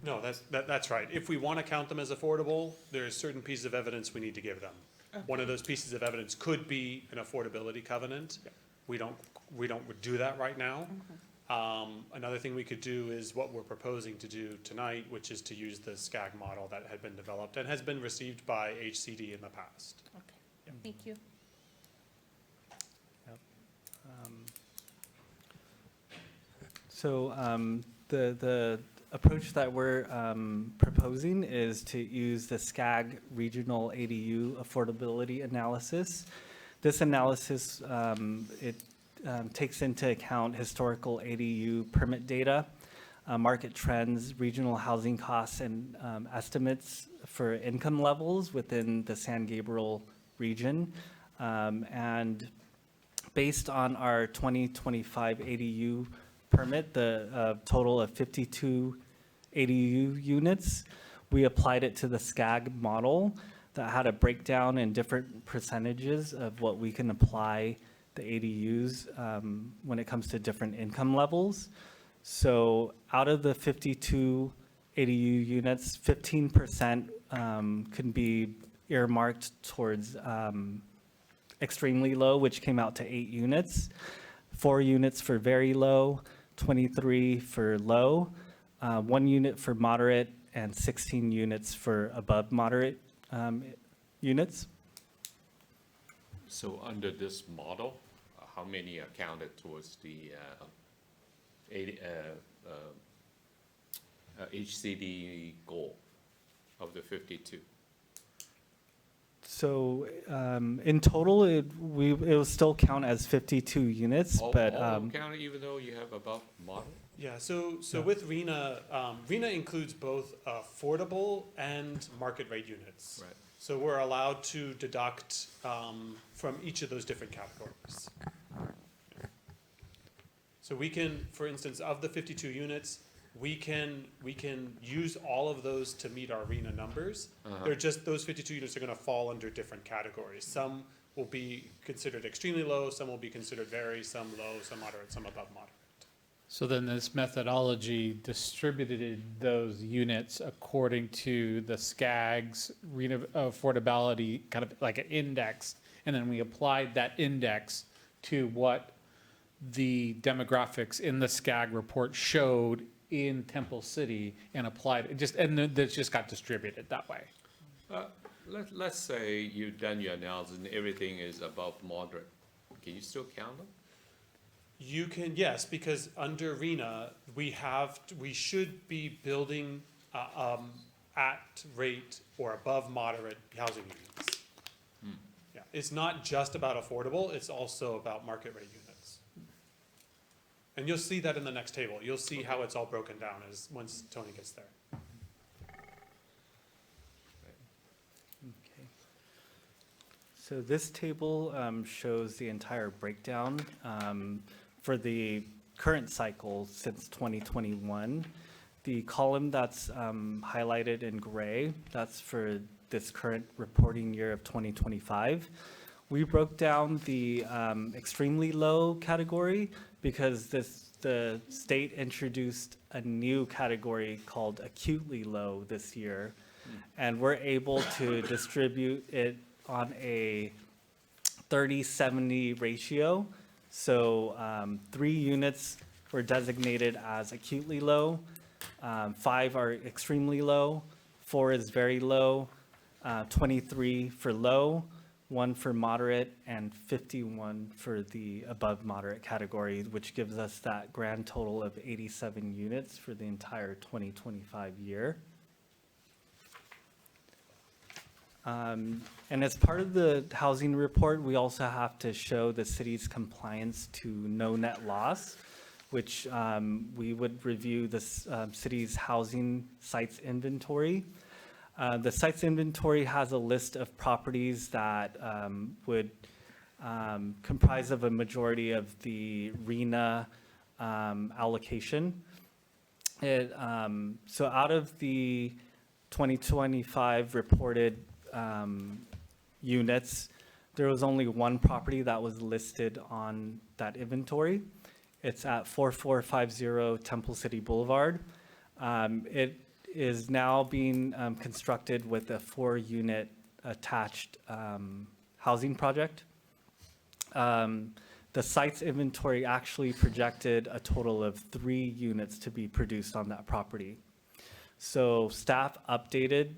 No, that's right. If we want to count them as affordable, there's certain pieces of evidence we need to give them. Okay. One of those pieces of evidence could be an affordability covenant. Yeah. We don't do that right now. Another thing we could do is what we're proposing to do tonight, which is to use the SCAG model that had been developed and has been received by HCD in the past. Okay, thank you. So the approach that we're proposing is to use the SCAG regional ADU affordability analysis. This analysis, it takes into account historical ADU permit data, market trends, regional housing costs, and estimates for income levels within the San Gabriel region. And based on our 2025 ADU permit, the total of 52 ADU units, we applied it to the SCAG model that had a breakdown in different percentages of what we can apply the ADUs when it comes to different income levels. So out of the 52 ADU units, 15% can be earmarked towards extremely low, which came out to 8 units, 4 units for very low, 23 for low, 1 unit for moderate, and 16 units for above moderate units. So under this model, how many are counted towards the HCD goal of the 52? So in total, it will still count as 52 units, but all counted even though you have above model? Yeah, so with RENA, RENA includes both affordable and market rate units. Right. So we're allowed to deduct from each of those different categories. So we can, for instance, of the 52 units, we can use all of those to meet our RENA numbers. They're just, those 52 units are going to fall under different categories. Some will be considered extremely low, some will be considered very, some low, some moderate, some above moderate. So then this methodology distributed those units according to the SCAG's affordability, kind of like an index, and then we applied that index to what the demographics in the SCAG report showed in Temple City and applied it, and then it just got distributed that way. Let's say you've done your analysis and everything is above moderate. Can you still count them? You can, yes, because under RENA, we should be building at rate or above moderate housing units. Yeah, it's not just about affordable, it's also about market rate units. And you'll see that in the next table. You'll see how it's all broken down once Tony gets there. Okay. So this table shows the entire breakdown for the current cycle since 2021. The column that's highlighted in gray, that's for this current reporting year of 2025. We broke down the extremely low category because the state introduced a new category called acutely low this year. And we're able to distribute it on a 30-70 ratio. So 3 units were designated as acutely low, 5 are extremely low, 4 is very low, 23 for low, 1 for moderate, and 51 for the above moderate category, which gives us that grand total of 87 units for the entire 2025 year. And as part of the housing report, we also have to show the city's compliance to no net loss, which we would review the city's housing sites inventory. The sites inventory has a list of properties that would comprise of a majority of the RENA allocation. So out of the 2025 reported units, there was only 1 property that was listed on that inventory. It's at 4450 Temple City Boulevard. It is now being constructed with a 4-unit attached housing project. The site's inventory actually projected a total of 3 units to be produced on that property. So staff updated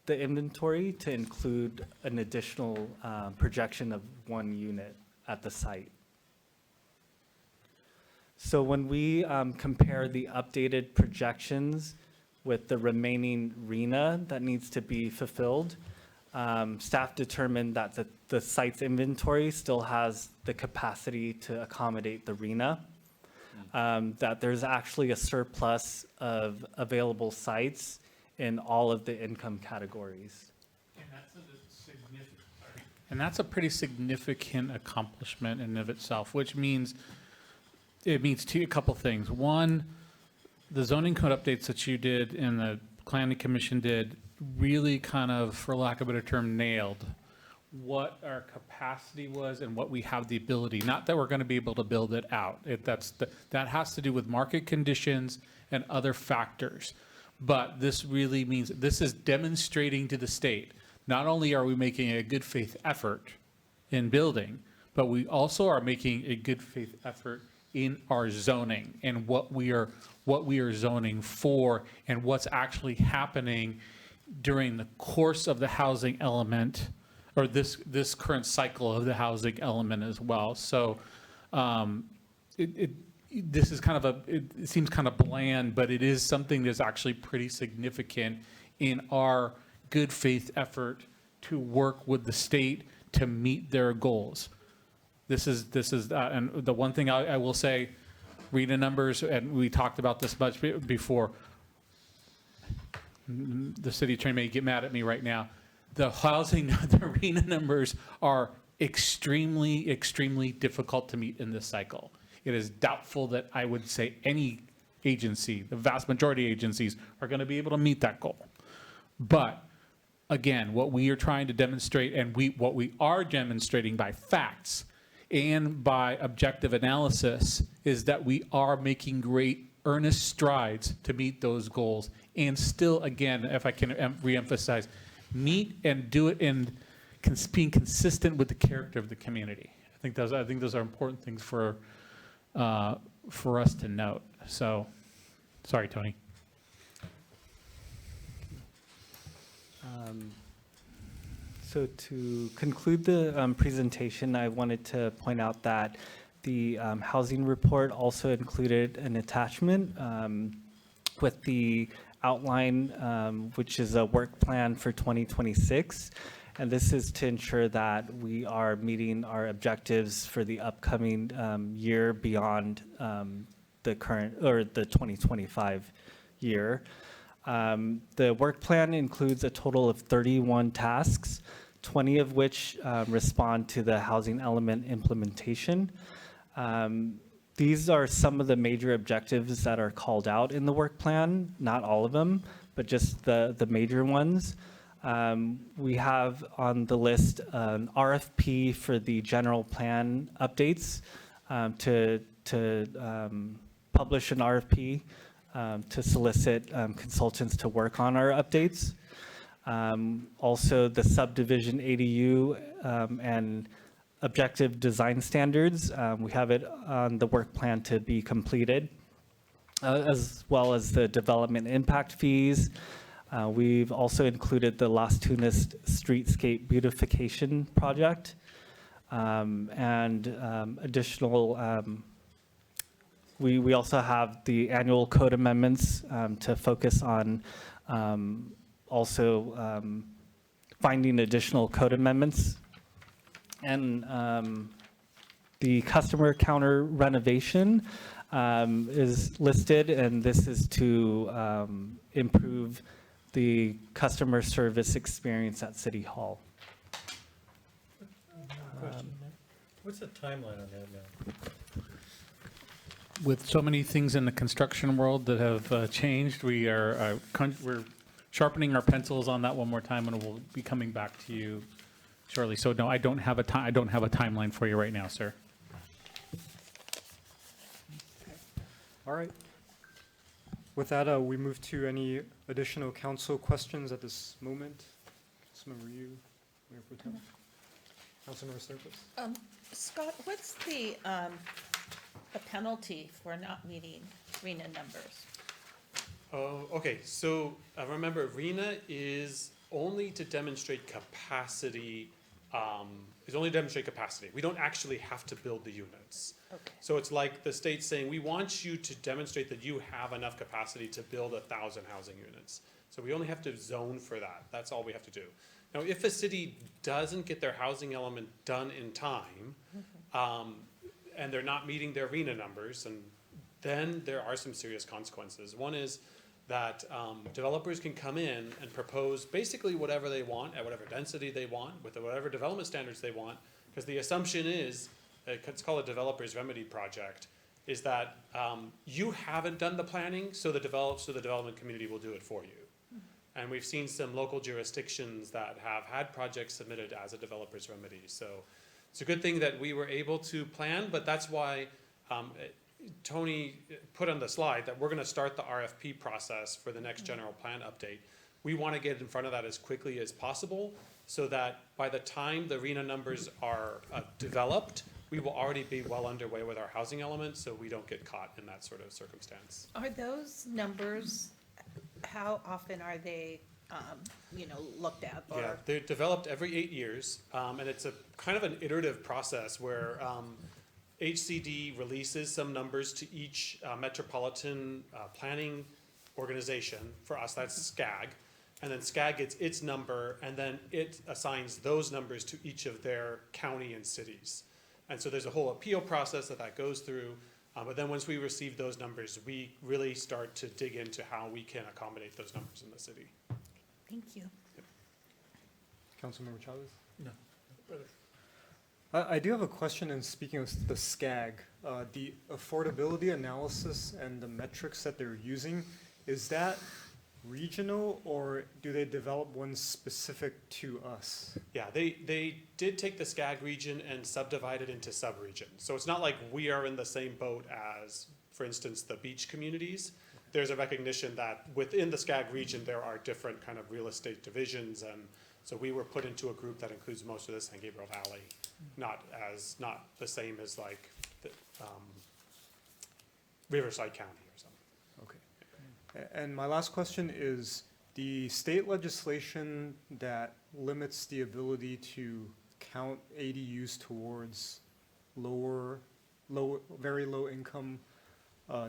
the inventory to include an additional projection of 1 unit at the site. So when we compare the updated projections with the remaining RENA that needs to be fulfilled, staff determined that the site's inventory still has the capacity to accommodate the RENA, that there's actually a surplus of available sites in all of the income categories. And that's a pretty significant accomplishment in and of itself, which means it means a couple things. One, the zoning code updates that you did and the planning commission did really kind of, for lack of a better term, nailed what our capacity was and what we have the ability. Not that we're going to be able to build it out. That has to do with market conditions and other factors. But this really means, this is demonstrating to the state, not only are we making a good faith effort in building, but we also are making a good faith effort in our zoning and what we are zoning for and what's actually happening during the course of the housing element, or this current cycle of the housing element as well. So this is kind of it seems kind of bland, but it is something that's actually pretty significant in our good faith effort to work with the state to meet their goals. This is and the one thing I will say, RENA numbers, and we talked about this much before. The city attorney may get mad at me right now. The RENA numbers are extremely, extremely difficult to meet in this cycle. It is doubtful that I would say any agency, the vast majority of agencies, are going to be able to meet that goal. But again, what we are trying to demonstrate and what we are demonstrating by facts and by objective analysis is that we are making great earnest strides to meet those goals and still, again, if I can reemphasize, meet and do it in being consistent with the character of the community. I think those are important things for us to note. So, sorry, Tony. So to conclude the presentation, I wanted to point out that the housing report also included an attachment with the outline, which is a work plan for 2026. And this is to ensure that we are meeting our objectives for the upcoming year beyond the current or the 2025 year. The work plan includes a total of 31 tasks, 20 of which respond to the housing element implementation. These are some of the major objectives that are called out in the work plan, not all of them, but just the major ones. We have on the list an RFP for the general plan updates, to publish an RFP to solicit consultants to work on our updates. Also, the subdivision ADU and objective design standards, we have it on the work plan to be completed, as well as the development impact fees. We've also included the Las Tunas Streetscape Beautification Project and additional, we also have the annual code amendments to focus on also finding additional code amendments. And the customer counter renovation is listed, and this is to improve the customer service experience at City Hall. What's the timeline on that now? With so many things in the construction world that have changed, we're sharpening our pencils on that one more time, and we'll be coming back to you shortly. So no, I don't have a timeline for you right now, sir. All right. With that, we move to any additional council questions at this moment. Councilmember Yu, Mayor Pro Tem. Councilmember Surface. Scott, what's the penalty for not meeting RENA numbers? Oh, okay, so remember, RENA is only to demonstrate capacity, We don't actually have to build the units. Okay. So it's like the state saying, we want you to demonstrate that you have enough capacity to build 1,000 housing units. So we only have to zone for that. That's all we have to do. Now, if a city doesn't get their housing element done in time, and they're not meeting their RENA numbers, and then there are some serious consequences. One is that developers can come in and propose basically whatever they want at whatever density they want with whatever development standards they want, because the assumption is, it's called a developer's remedy project, is that you haven't done the planning, so the development community will do it for you. And we've seen some local jurisdictions that have had projects submitted as a developer's remedy. So it's a good thing that we were able to plan, but that's why Tony put on the slide that we're going to start the RFP process for the next general plan update. We want to get in front of that as quickly as possible so that by the time the RENA numbers are developed, we will already be well underway with our housing element, so we don't get caught in that sort of circumstance. Are those numbers, how often are they, looked at? Or? Yeah, they're developed every 8 years, and it's a kind of an iterative process where HCD releases some numbers to each metropolitan planning organization. For us, that's SCAG. And then SCAG gets its number, and then it assigns those numbers to each of their county and cities. And so there's a whole appeal process that goes through. But then once we receive those numbers, we really start to dig into how we can accommodate those numbers in the city. Thank you. Councilmember Chavez? No. I do have a question, and speaking of the SCAG, the affordability analysis and the metrics that they're using, is that regional, or do they develop one specific to us? Yeah, they did take the SCAG region and subdivide it into sub-regions. So it's not like we are in the same boat as, for instance, the beach communities. There's a recognition that within the SCAG region, there are different kind of real estate divisions. And so we were put into a group that includes most of the San Gabriel Valley, not the same as like the, Riverside County or something. Okay. And my last question is, the state legislation that limits the ability to count ADUs towards very low income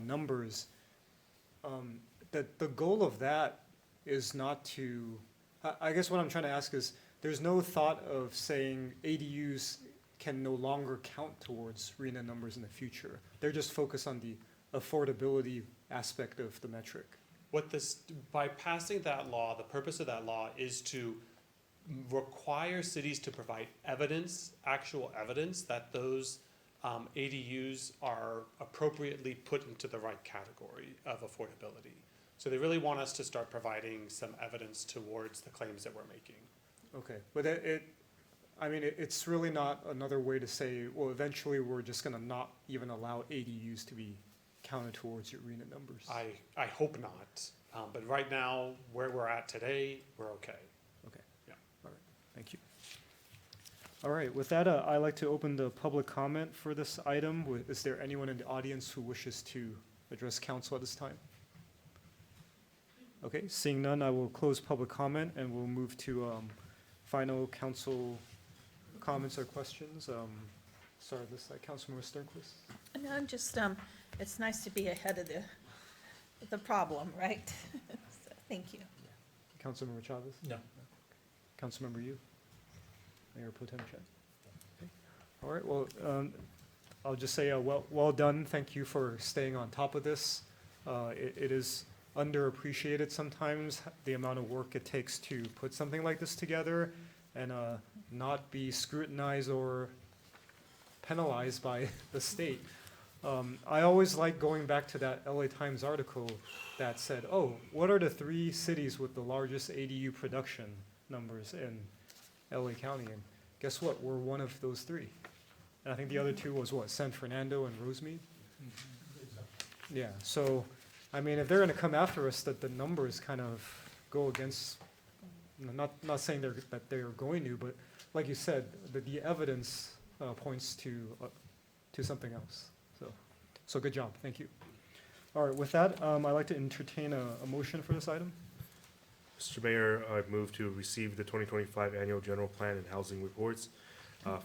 numbers, that the goal of that is not to, I guess what I'm trying to ask is, there's no thought of saying ADUs can no longer count towards RENA numbers in the future. They're just focused on the affordability aspect of the metric. By passing that law, the purpose of that law is to require cities to provide evidence, actual evidence, that those ADUs are appropriately put into the right category of affordability. So they really want us to start providing some evidence towards the claims that we're making. Okay, but it's really not another way to say, well, eventually we're just gonna not even allow ADUs to be counted towards your RENA numbers. I hope not, but right now, where we're at today, we're okay. Okay. Yeah. All right, thank you. All right, with that, I'd like to open the public comment for this item. Is there anyone in the audience who wishes to address council at this time? Okay, seeing none, I will close public comment and we'll move to final council comments or questions. Sorry, this side, Councilmember Sternquist. No, I'm just, it's nice to be ahead of the problem, right? So, thank you. Councilmember Chavez? No. Councilmember Yu? Mayor Pro Tem Chen? Okay. All right, well, I'll just say, well done. Thank you for staying on top of this. It is underappreciated sometimes, the amount of work it takes to put something like this together and not be scrutinized or penalized by the state. I always like going back to that LA Times article that said, oh, what are the 3 cities with the largest ADU production numbers in LA County? And guess what? We're one of those 3. And I think the other 2 was what, San Fernando and Rosemead? Yeah, so, I mean, if they're gonna come after us, that the numbers kind of go against, not saying that they're going to, but like you said, the evidence points to something else. So good job, thank you. All right, with that, I'd like to entertain a motion for this item. Mr. Mayor, I move to receive the 2025 Annual General Plan and Housing Reports.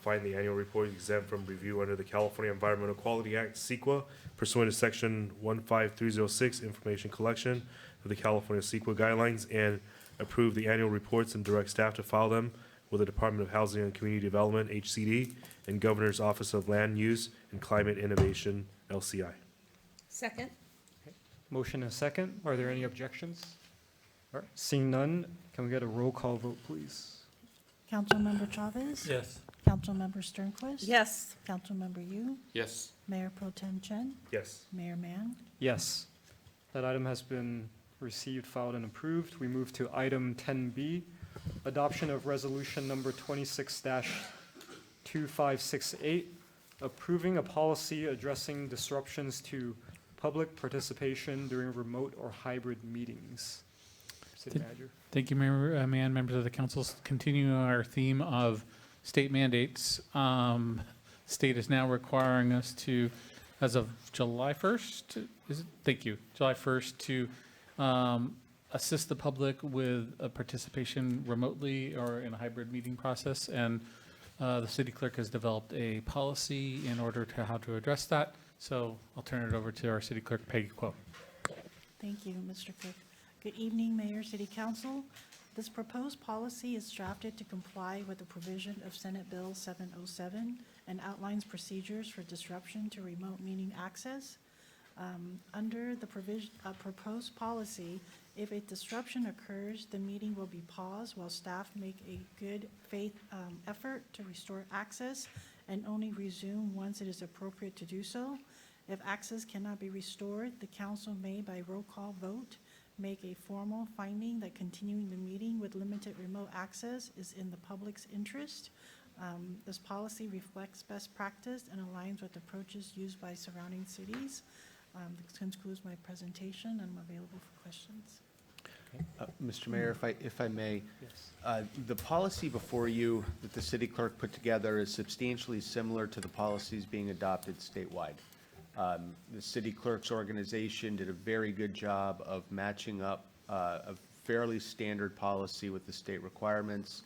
Find the annual report exempt from review under the California Environmental Quality Act, CEQA, pursuant to Section 15306, Information Collection of the California CEQA Guidelines, and approve the annual reports and direct staff to file them with the Department of Housing and Community Development, HCD, and Governor's Office of Land Use and Climate Innovation, LCI. Second? Motion and a second. Are there any objections? All right, seeing none, can we get a roll call vote, please? Councilmember Chavez? Yes. Councilmember Sternquist? Yes. Councilmember Yu? Yes. Mayor Pro Tem Chen? Yes. Mayor Mann? Yes. That item has been received, filed, and approved. We move to item 10B, adoption of resolution number 26-2568, approving a policy addressing disruptions to public participation during remote or hybrid meetings. City Manager. Thank you, Mayor Mann, members of the council. Continuing our theme of state mandates, state is now requiring us to, as of July 1st, thank you, July 1st, to assist the public with participation remotely or in a hybrid meeting process. And the city clerk has developed a policy in order to how to address that. So I'll turn it over to our city clerk, Peggy Kuo. Thank you, Mr. Cook. Good evening, Mayor, City Council. This proposed policy is drafted to comply with the provision of Senate Bill 707 and outlines procedures for disruption to remote meeting access. Under the proposed policy, if a disruption occurs, the meeting will be paused while staff make a good faith effort to restore access and only resume once it is appropriate to do so. If access cannot be restored, the council may, by roll call vote, make a formal finding that continuing the meeting with limited remote access is in the public's interest. This policy reflects best practice and aligns with approaches used by surrounding cities. This concludes my presentation, and I'm available for questions. Mr. Mayor, if I may, Yes. the policy before you that the city clerk put together is substantially similar to the policies being adopted statewide. The city clerk's organization did a very good job of matching up a fairly standard policy with the state requirements.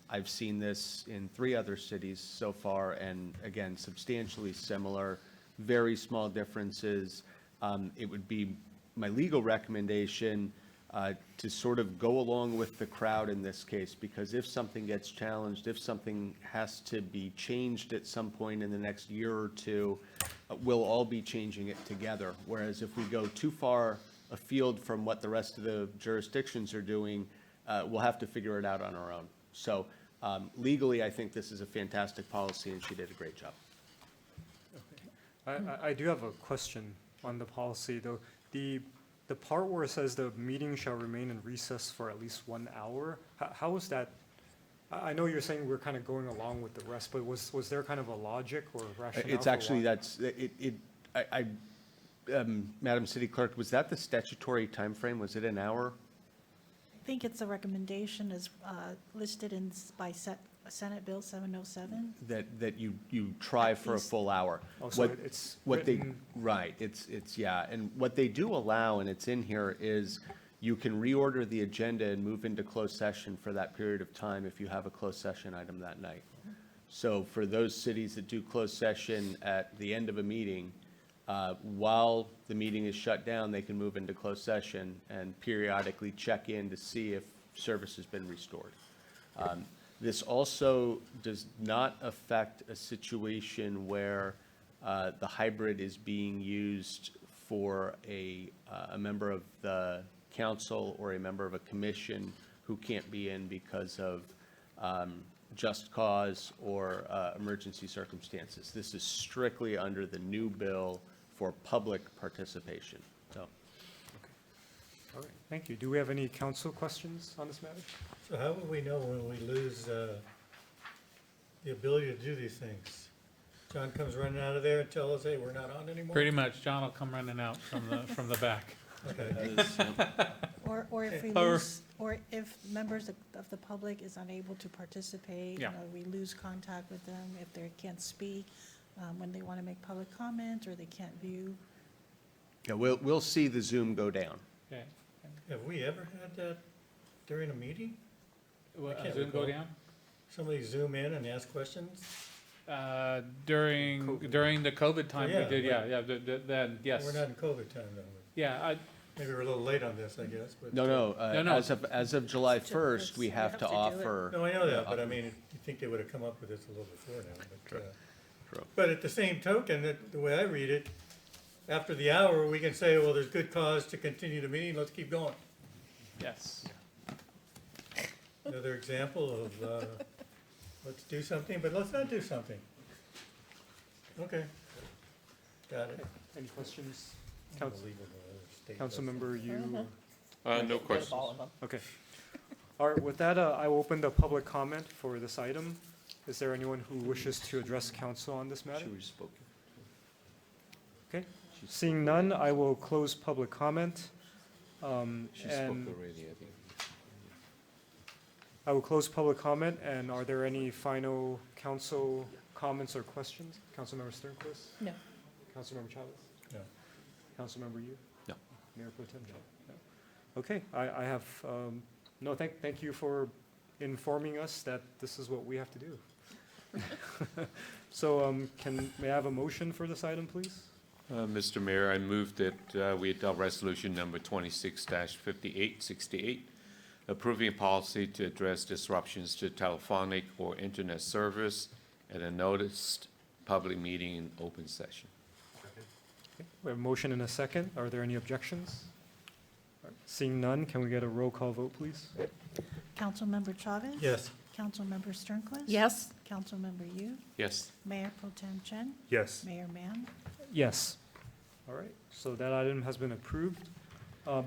I've seen this in 3 other cities so far, and again, substantially similar, very small differences. It would be my legal recommendation to sort of go along with the crowd in this case, because if something gets challenged, if something has to be changed at some point in the next year or two, we'll all be changing it together. Whereas if we go too far afield from what the rest of the jurisdictions are doing, we'll have to figure it out on our own. So legally, I think this is a fantastic policy, and she did a great job. I do have a question on the policy, though. The part where it says the meeting shall remain in recess for at least 1 hour, how is that? I know you're saying we're kind of going along with the rest, but was there kind of a logic or rationale? It's for actually, why? Madam City Clerk, was that the statutory timeframe? Was it an hour? I think it's a recommendation as listed by Senate Bill 707. That you try for a full hour. Oh, so it's written. Right, it's, yeah, and what they do allow, and it's in here, is you can reorder the agenda and move into closed session for that period of time if you have a closed session item that night. So for those cities that do closed session at the end of a meeting, while the meeting is shut down, they can move into closed session and periodically check in to see if service has been restored. This also does not affect a situation where the hybrid is being used for a member of the council or a member of a commission who can't be in because of just cause or emergency circumstances. This is strictly under the new bill for public participation. So. All right, thank you. Do we have any council questions on this matter? So how will we know when we lose the ability to do these things? John comes running out of there and tells us, hey, we're not on anymore? Pretty much, John will come running out from the back. Okay. Or if we Or- lose, or if members of the public is unable to participate, Yeah. we lose contact with them if they can't speak, when they want to make public comments or they can't view. Yeah, we'll see the Zoom go down. Okay. Have we ever had that during a meeting? Well, I can't Zoom go recall. down? Somebody zoom in and ask questions? During the COVID time, we Yeah, did, but- then, yes. We're not in COVID time, though. Yeah, Maybe we're a little late on this, I guess, but. No, No. as of July 1st, we have to to do it. offer. No, I know that, but I mean, you think they would have come up with this a little before now, but. True. But at the same token, the way I read it, after the hour, we can say, well, there's good cause to continue the meeting, let's keep going. yes. Another example of, let's do something, but let's not do something. Okay. Got it. Any questions? Unbelievable, state does Councilmember, you? No questions. Okay. All right, with that, I will open the public comment for this item. Is there anyone who wishes to address council on this matter? She already spoke. Okay, seeing none, I will close public comment. She spoke And already, I think. I will close public comment, and are there any final council comments or questions? Councilmember Sternquist? No. Councilmember Chavez? No. Councilmember Yu? No. Mayor Pro Tem? No. Okay, I have, no, thank you for informing us that this is what we have to do. So, may I have a motion for this item, please? Mr. Mayor, I move that we adopt resolution number 26-5868, approving a policy to address disruptions to telephonic or internet service at a noticed public meeting in open session. Okay, we have a motion and a second. Are there any objections? All right, seeing none, can we get a roll call vote, please? Councilmember Chavez? Yes. Councilmember Sternquist? Yes. Councilmember Yu? Yes. Mayor Pro Tem Chen? Yes. Mayor Mann? Yes. All right, so that item has been approved.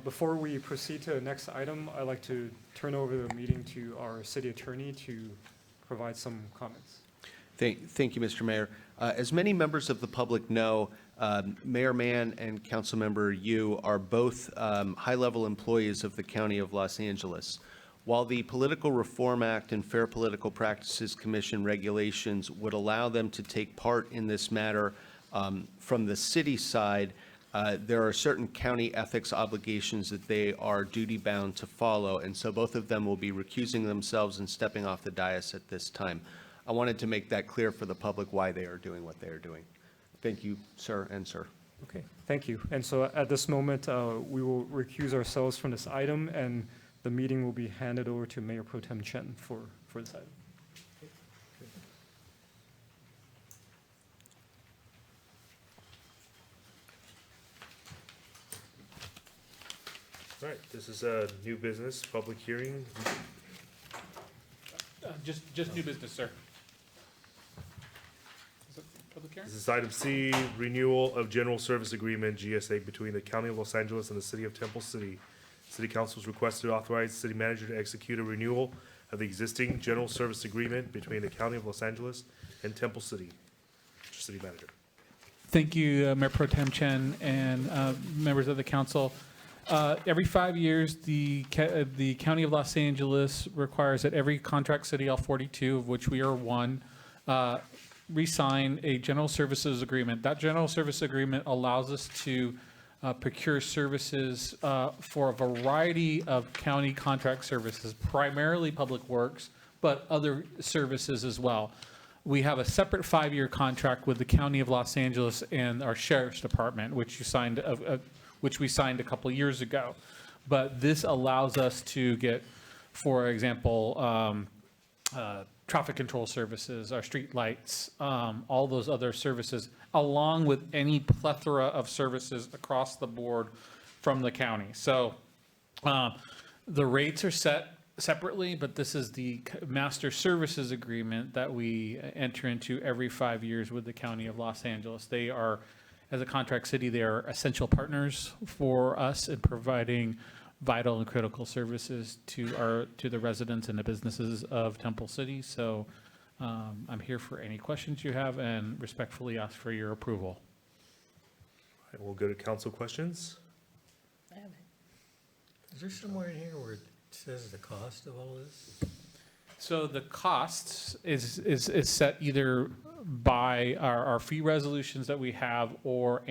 Before we proceed to the next item, I'd like to turn over the meeting to our city attorney to provide some comments. Thank you, Mr. Mayor. As many members of the public know, Mayor Mann and Councilmember Yu are both high-level employees of the County of Los Angeles. While the Political Reform Act and Fair Political Practices Commission regulations would allow them to take part in this matter from the city side, there are certain county ethics obligations that they are duty-bound to follow, and so both of them will be recusing themselves and stepping off the dais at this time. I wanted to make that clear for the public why they are doing what they are doing. Thank you, sir and sir. Okay, thank you. And so at this moment, we will recuse ourselves from this item, and the meeting will be handed over to Mayor Pro Tem Chen for this item. All right, this is a new business, public hearing. Just new business, sir. Is it public hearing? This is item C, renewal of general service agreement, GSA, between the County of Los Angeles and the City of Temple City. City Council's request to authorize the city manager to execute a renewal of the existing general service agreement between the County of Los Angeles and Temple City. Mr. City Manager. Thank you, Mayor Pro Tem Chen and members of the council. Every 5 years, the County of Los Angeles requires that every contract city, all 42, of which we are one, re-sign a general services agreement. That general service agreement allows us to procure services for a variety of county contract services, primarily public works, but other services as well. We have a separate 5-year contract with the County of Los Angeles and our Sheriff's Department, which we signed a couple years ago. But this allows us to get, for example, traffic control services, our street lights, all those other services, along with any plethora of services across the board from the county. So the rates are set separately, but this is the master services agreement that we enter into every 5 years with the County of Los Angeles. They are, as a contract city, they are essential partners for us in providing vital and critical services to the residents and the businesses of Temple City. So I'm here for any questions you have and respectfully ask for your approval. All right, we'll go to council questions. Is there somewhere in here where it says the cost of all this? So the costs is set either by our fee resolutions that we have or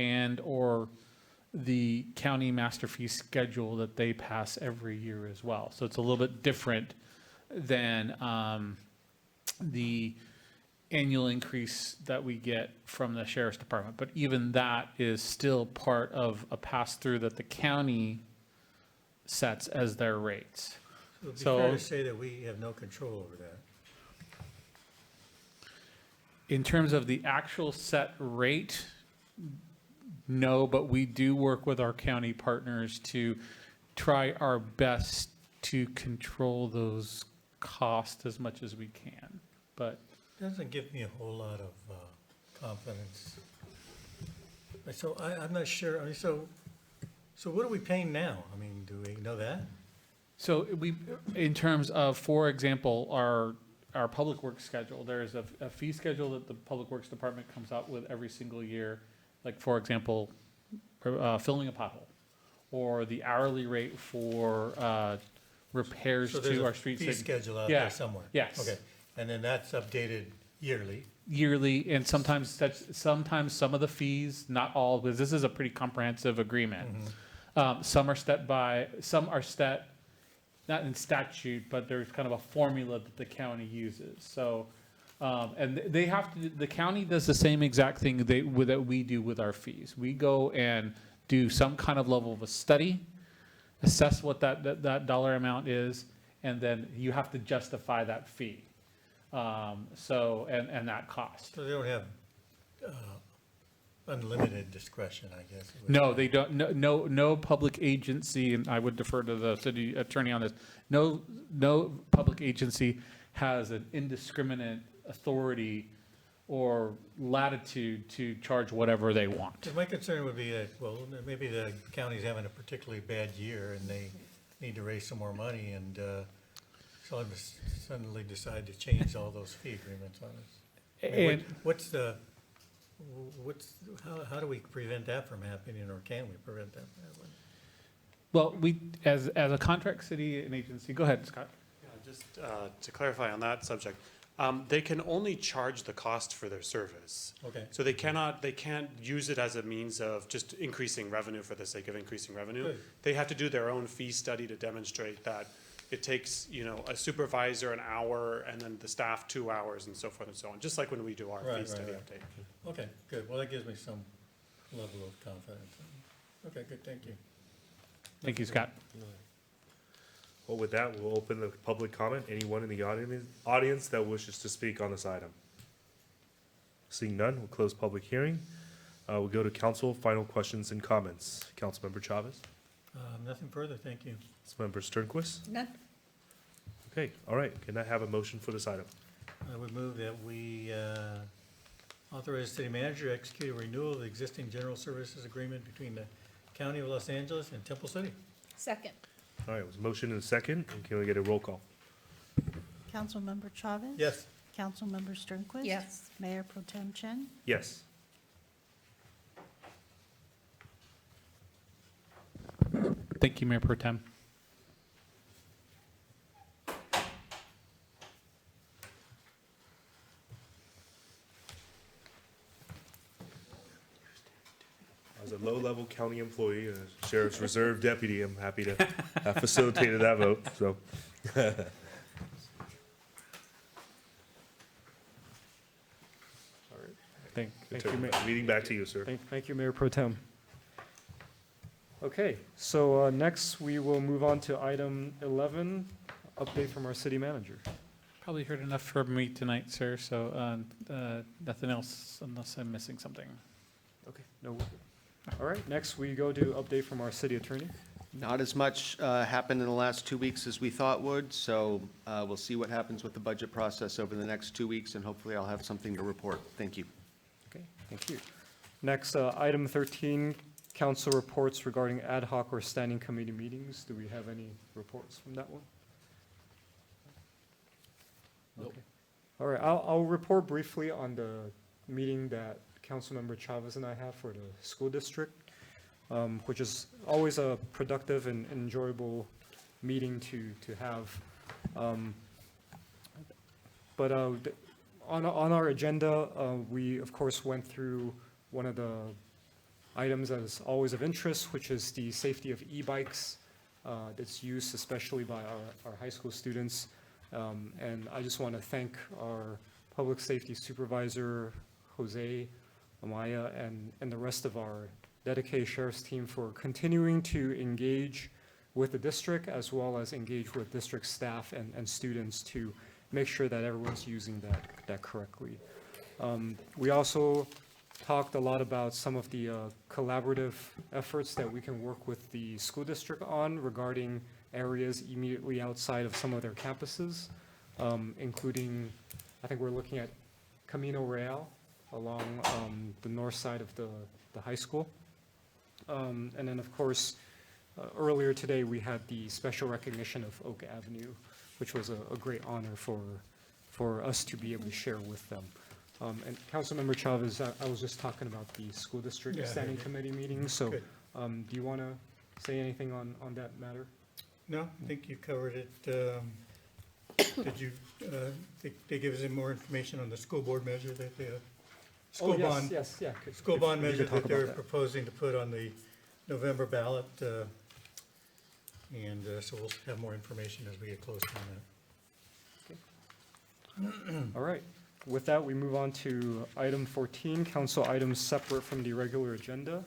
the county master fee schedule that they pass every year as well. So it's a little bit different than the annual increase that we get from the Sheriff's Department. But even that is still part of a pass-through that the county sets as their rates. So it'd be fair to say that we have no control over that. In terms of the actual set rate, no, but we do work with our county partners to try our best to control those costs as much as we can. But Doesn't give me a whole lot of confidence. So I'm not sure, I mean, so what are we paying now? I mean, do we know that? so in terms of, for example, our public works schedule, there is a fee schedule that the Public Works Department comes out with every single year. Like, for example, filling a pothole, or the hourly rate for repairs to our streets. So there's a fee schedule out Yeah. there somewhere? Yes. Okay, and then that's updated yearly? Yearly, and sometimes some of the fees, not all, because this is a pretty comprehensive agreement. Some are set not in statute, but there's kind of a formula that the county uses. So, and they have to, the county does the same exact thing that we do with our fees. We go and do some kind of level of a study, assess what that dollar amount is, and then you have to justify that fee. So, and that cost. So they don't have unlimited discretion, I guess. No, they don't. No public agency, and I would defer to the city attorney on this. No public agency has an indiscriminate authority or latitude to charge whatever they want. My concern would be that, well, maybe the county's having a particularly bad year and they need to raise some more money and so suddenly decide to change all those fee agreements on us. I mean, how do we prevent that from happening, or can we prevent that from happening? Well, we, as a contract city and agency, go ahead, Scott. Yeah, just to clarify on that subject, they can only charge the cost for their service. Okay. So they can't use it as a means of just increasing revenue for the sake of increasing revenue. Good. They have to do their own fee study to demonstrate that it takes, a supervisor an hour and then the staff 2 hours and so forth and so on, just like when we do our fee study update. Okay, good. Well, that gives me some level of confidence. Okay, good, thank you. Thank you, Scott. Well, with that, we'll open the public comment. Anyone in the audience that wishes to speak on this item? Seeing none, we'll close public hearing. We'll go to council, final questions and comments. Councilmember Chavez? Nothing further, thank you. Councilmember Sternquist? None. Okay, all right. Can I have a motion for this item? I would move that we authorize the city manager to execute a renewal of the existing general services agreement between the County of Los Angeles and Temple City. Second. All right, it was a motion and a second. And can we get a roll call? Councilmember Chavez? Yes. Councilmember Sternquist? Yes. Mayor Pro Tem Chen? Yes. Thank you, Mayor Pro Tem. As a low-level county employee, a sheriff's reserve deputy, I'm happy to have facilitated that vote, so. Thank you, Mayor. Meeting back to you, sir. Thank you, Mayor Pro Tem. Okay, so next we will move on to item 11, update from our city manager. Probably heard enough from me tonight, sir, so nothing else unless I'm missing something. Okay, no. All right, next we go to update from our city attorney. Not as much happened in the last 2 weeks as we thought would, so we'll see what happens with the budget process over the next 2 weeks, and hopefully I'll have something to report. Thank you. Okay, thank you. Next, item 13, council reports regarding ad hoc or standing committee meetings. Do we have any reports from that one? Nope. Okay. All right, I'll report briefly on the meeting that Councilmember Chavez and I have for the school district, which is always a productive and enjoyable meeting to have. But on our agenda, we of course went through one of the items that is always of interest, which is the safety of e-bikes that's used especially by our high school students. And I just want to thank our public safety supervisor, Jose Amaya, and the rest of our dedicated sheriff's team for continuing to engage with the district as well as engage with district staff and students to make sure that everyone's using that correctly. We also talked a lot about some of the collaborative efforts that we can work with the school district on regarding areas immediately outside of some of their campuses, including, I think we're looking at Camino Real along the north side of the high school. And then, of course, earlier today, we had the special recognition of Oak Avenue, which was a great honor for us to be able to share with them. And Councilmember Chavez, I was just talking about the school district standing committee meeting, so Good. do you want to say anything on that matter? No, I think you covered it. Did you, they give us any more information on the school board measure that the school bond? Yes, yeah. School bond If you measure could talk that they're about that. proposing to put on the November ballot. And so we'll have more information as we get closer on that. All right. With that, we move on to item 14, council items separate from the regular agenda.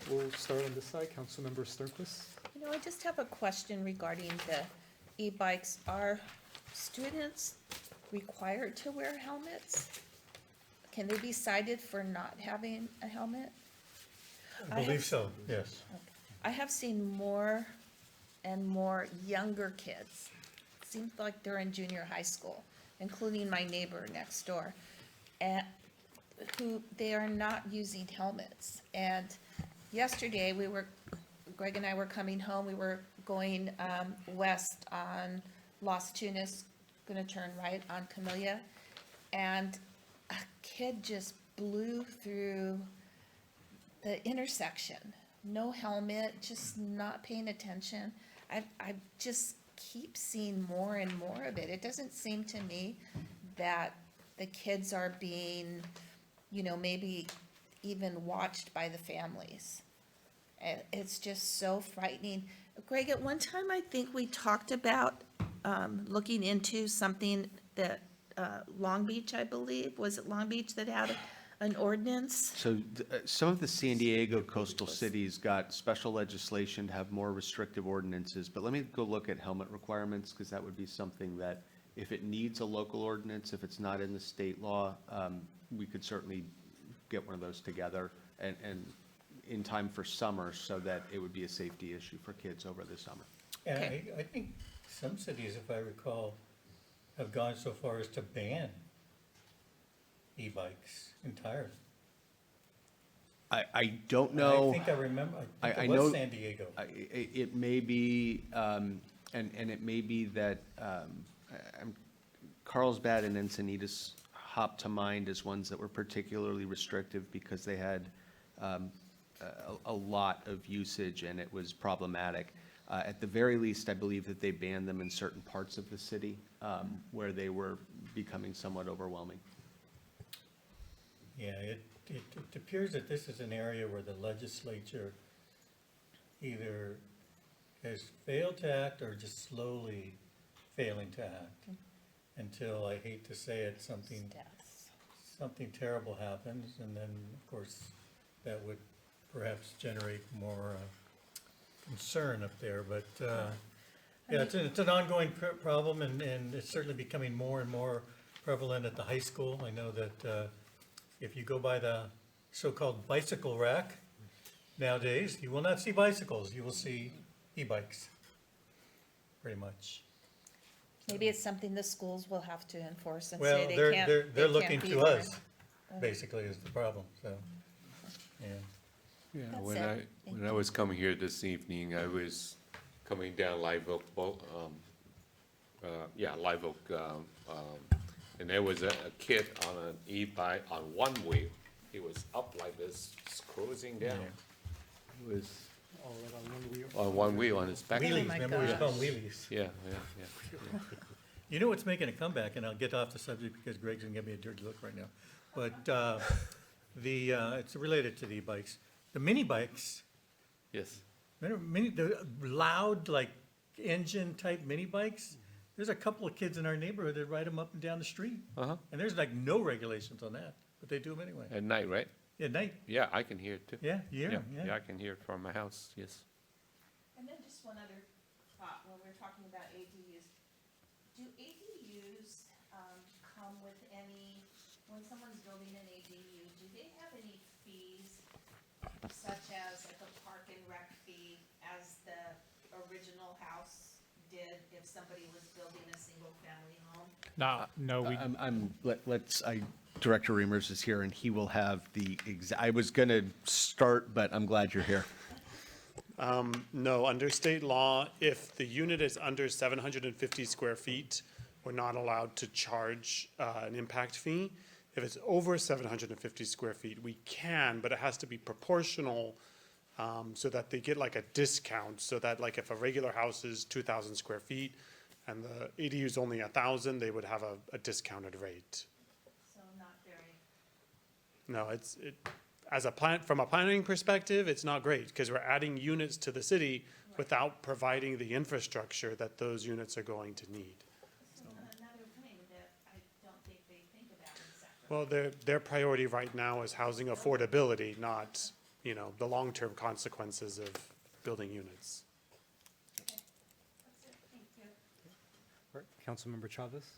We'll start on this side. Councilmember Sternquist. I just have a question regarding the e-bikes. Are students required to wear helmets? Can they be cited for not having a helmet? I believe so, yes. I have seen more and more younger kids. Seems like they're in junior high school, including my neighbor next door. who, they are not using helmets. And yesterday, Greg and I were coming home, we were going west on Las Tunas, gonna turn right on Camellia, and a kid just blew through the intersection. No helmet, just not paying attention. I just keep seeing more and more of it. It doesn't seem to me that the kids are being, maybe even watched by the families. It's just so frightening. Greg, at one time, I think we talked about looking into something that Long Beach, I believe, was it Long Beach that had an ordinance? So some of the San Diego coastal cities got special legislation to have more restrictive ordinances, but let me go look at helmet requirements, because that would be something that, if it needs a local ordinance, if it's not in the state law, we could certainly get one of those together and in time for summer, so that it would be a safety issue for kids over the summer. And Okay. I think some cities, if I recall, have gone so far as to ban e-bikes entirely. I don't know. I think I remember, I I think it know- was San Diego. It may be, and it may be that, Carlsbad and Encinitas hop to mind as ones that were particularly restrictive because they had a lot of usage and it was problematic. At the very least, I believe that they banned them in certain parts of the city where they were becoming somewhat overwhelming. Yeah, it appears that this is an area where the legislature either has failed to act or just slowly failing to act. Until, I hate to say it, something terrible happens, and then, of course, that would perhaps generate more concern up there, but, yeah, it's an ongoing problem, and it's certainly becoming more and more prevalent at the high school. I know that if you go by the so-called bicycle rack nowadays, you will not see bicycles, you will see e-bikes, pretty much. Maybe it's something the schools will have to enforce and Well, say they they're, can't. they're, they they're can't looking be to there. us, basically, is the problem, so, yeah. Yeah, That's when it. when I was coming here this evening, I was coming down Live Oak, Live Oak, and there was a kid on an e-bike on one wheel. He was up like this, just cruising down. It was on one wheel on his back. Wheelies, my remember we used to call them gosh. wheelies. Yeah. You know what's making a comeback, and I'll get off the subject because Greg's gonna give me a dirty look right now. But, it's related to the e-bikes. The mini bikes, Yes. remember the loud, like, engine-type mini bikes? There's a couple of kids in our neighborhood that ride them up and down the street. Uh-huh. And there's like no regulations on that, but they do them anyway. At night, right? At night, Yeah, I can hear it too. yeah, you hear 'em, Yeah, yeah. I can hear it from my house, yes. And then just one other thought, when we're talking about ADUs, do ADUs come with any, when someone's building an ADU, do they have any fees such as like a park and rec fee as the original house did if somebody was building a single-family home? No, Director Reimers is here and he will have I was gonna start, but I'm glad you're here. No, under state law, if the unit is under 750 square feet, we're not allowed to charge an impact fee. If it's over 750 square feet, we can, but it has to be proportional so that they get like a discount, so that like if a regular house is 2,000 square feet and the ADU is only 1,000, they would have a discounted rate. So not very, No, from a planning perspective, it's not great, because we're adding units to the city without providing the infrastructure that those units are going to need. so another thing that I don't think they think about in Sacramento. Well, their priority right now is housing affordability, not, the long-term consequences of building units. That's it, thank you. Right, Councilmember Chavez?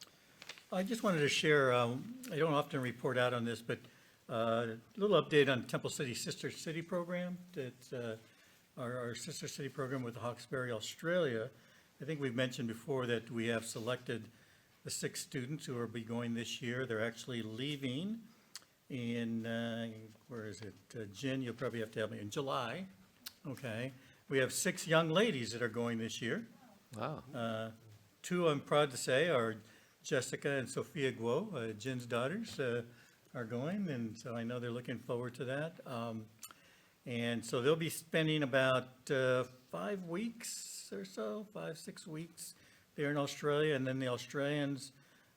I just wanted to share, I don't often report out on this, but a little update on Temple City Sister City program. That's our sister city program with Hawkesbury, Australia. I think we've mentioned before that we have selected the 6 students who will be going this year. They're actually leaving in, where is it? Jen, you'll probably have to help me, in July, okay? We have 6 young ladies that are going this year. Wow. 2, I'm proud to say, are Jessica and Sophia Guo, Jen's daughters, are going, and so I know they're looking forward to that. And so they'll be spending about 5 weeks or so, 5, 6 weeks there in Australia, and then the Australians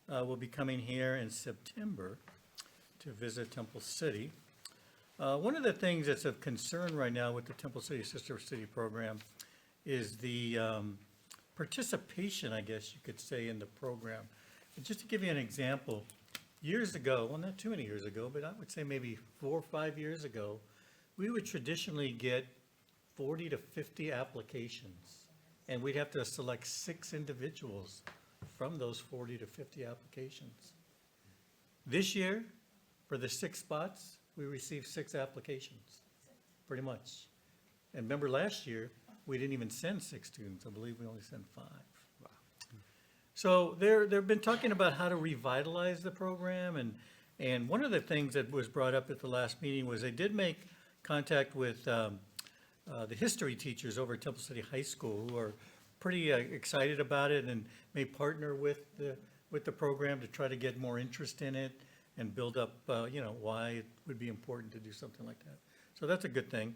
will be coming here in September to visit Temple City. One of the things that's of concern right now with the Temple City Sister City program is the participation, I guess you could say, in the program. And just to give you an example, years ago, well, not too many years ago, but I would say maybe 4 or 5 years ago, we would traditionally get 40 to 50 applications, and we'd have to select 6 individuals from those 40 to 50 applications. This year, for the 6 spots, we received 6 applications, pretty much. And remember last year, we didn't even send 6 students. I believe we only sent 5. So they've been talking about how to revitalize the program, and one of the things that was brought up at the last meeting was they did make contact with the history teachers over at Temple City High School, who are pretty excited about it and may partner with the program to try to get more interest in it and build up, why it would be important to do something like that. So that's a good thing.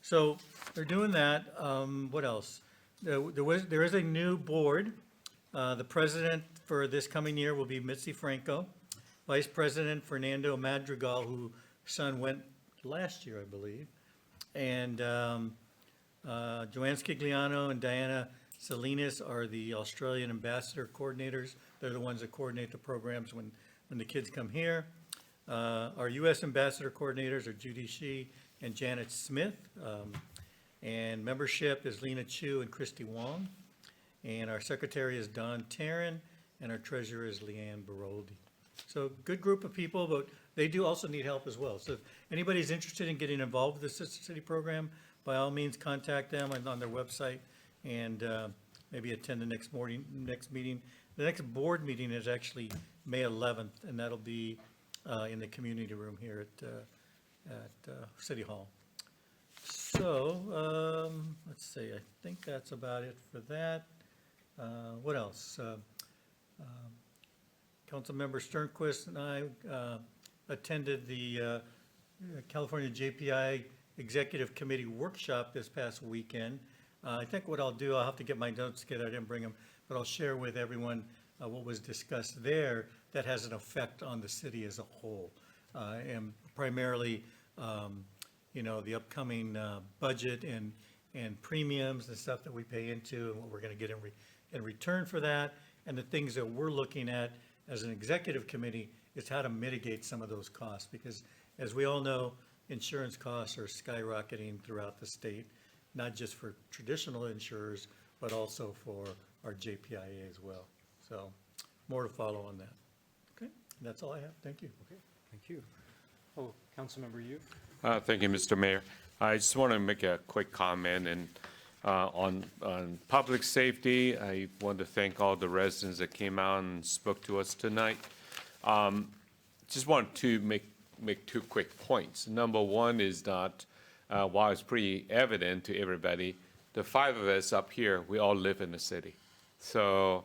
So they're doing that. What else? There is a new board. The president for this coming year will be Mitzi Franco. Vice President Fernando Madrigal, whose son went last year, I believe. And Joanne Scigliano and Diana Salinas are the Australian ambassador coordinators. They're the ones that coordinate the programs when the kids come here. Our U.S. ambassador coordinators are Judy Shee and Janet Smith. And membership is Lena Chu and Christy Wong. And our secretary is Don Taryn, and our treasurer is Leanne Baroldi. So good group of people, but they do also need help as well. So if anybody's interested in getting involved with the Sister City program, by all means, contact them on their website and maybe attend the next meeting. The next board meeting is actually May 11th, and that'll be in the community room here at City Hall. So, let's see, I think that's about it for that. What else? Councilmember Sternquist and I attended the California JPI Executive Committee Workshop this past weekend. I think what I'll do, I'll have to get my notes together, I didn't bring them, but I'll share with everyone what was discussed there that has an effect on the city as a whole. And primarily, the upcoming budget and premiums and stuff that we pay into and what we're going to get in return for that. And the things that we're looking at as an executive committee is how to mitigate some of those costs. Because as we all know, insurance costs are skyrocketing throughout the state, not just for traditional insurers, but also for our JPIA as well. So more to follow on that. Okay, that's all I have. Thank you. Okay, thank you. Oh, Councilmember Yu. Thank you, Mr. Mayor. I just want to make a quick comment and on public safety. I want to thank all the residents that came out and spoke to us tonight. Just want to make 2 quick points. Number one is that while it's pretty evident to everybody, the 5 of us up here, we all live in the city. So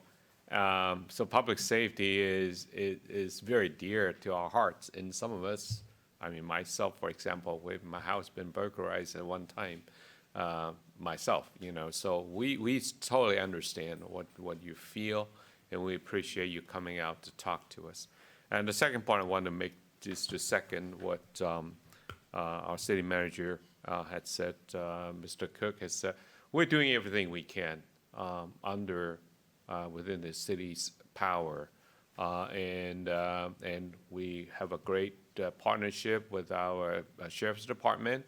public safety is very dear to our hearts, and some of us, I mean, myself, for example, with my house been burglarized at one time, myself, so we totally understand what you feel, and we appreciate you coming out to talk to us. And the second point I want to make is to second what our city manager had said, Mr. Cook has said. We're doing everything we can within the city's power, and we have a great partnership with our sheriff's department.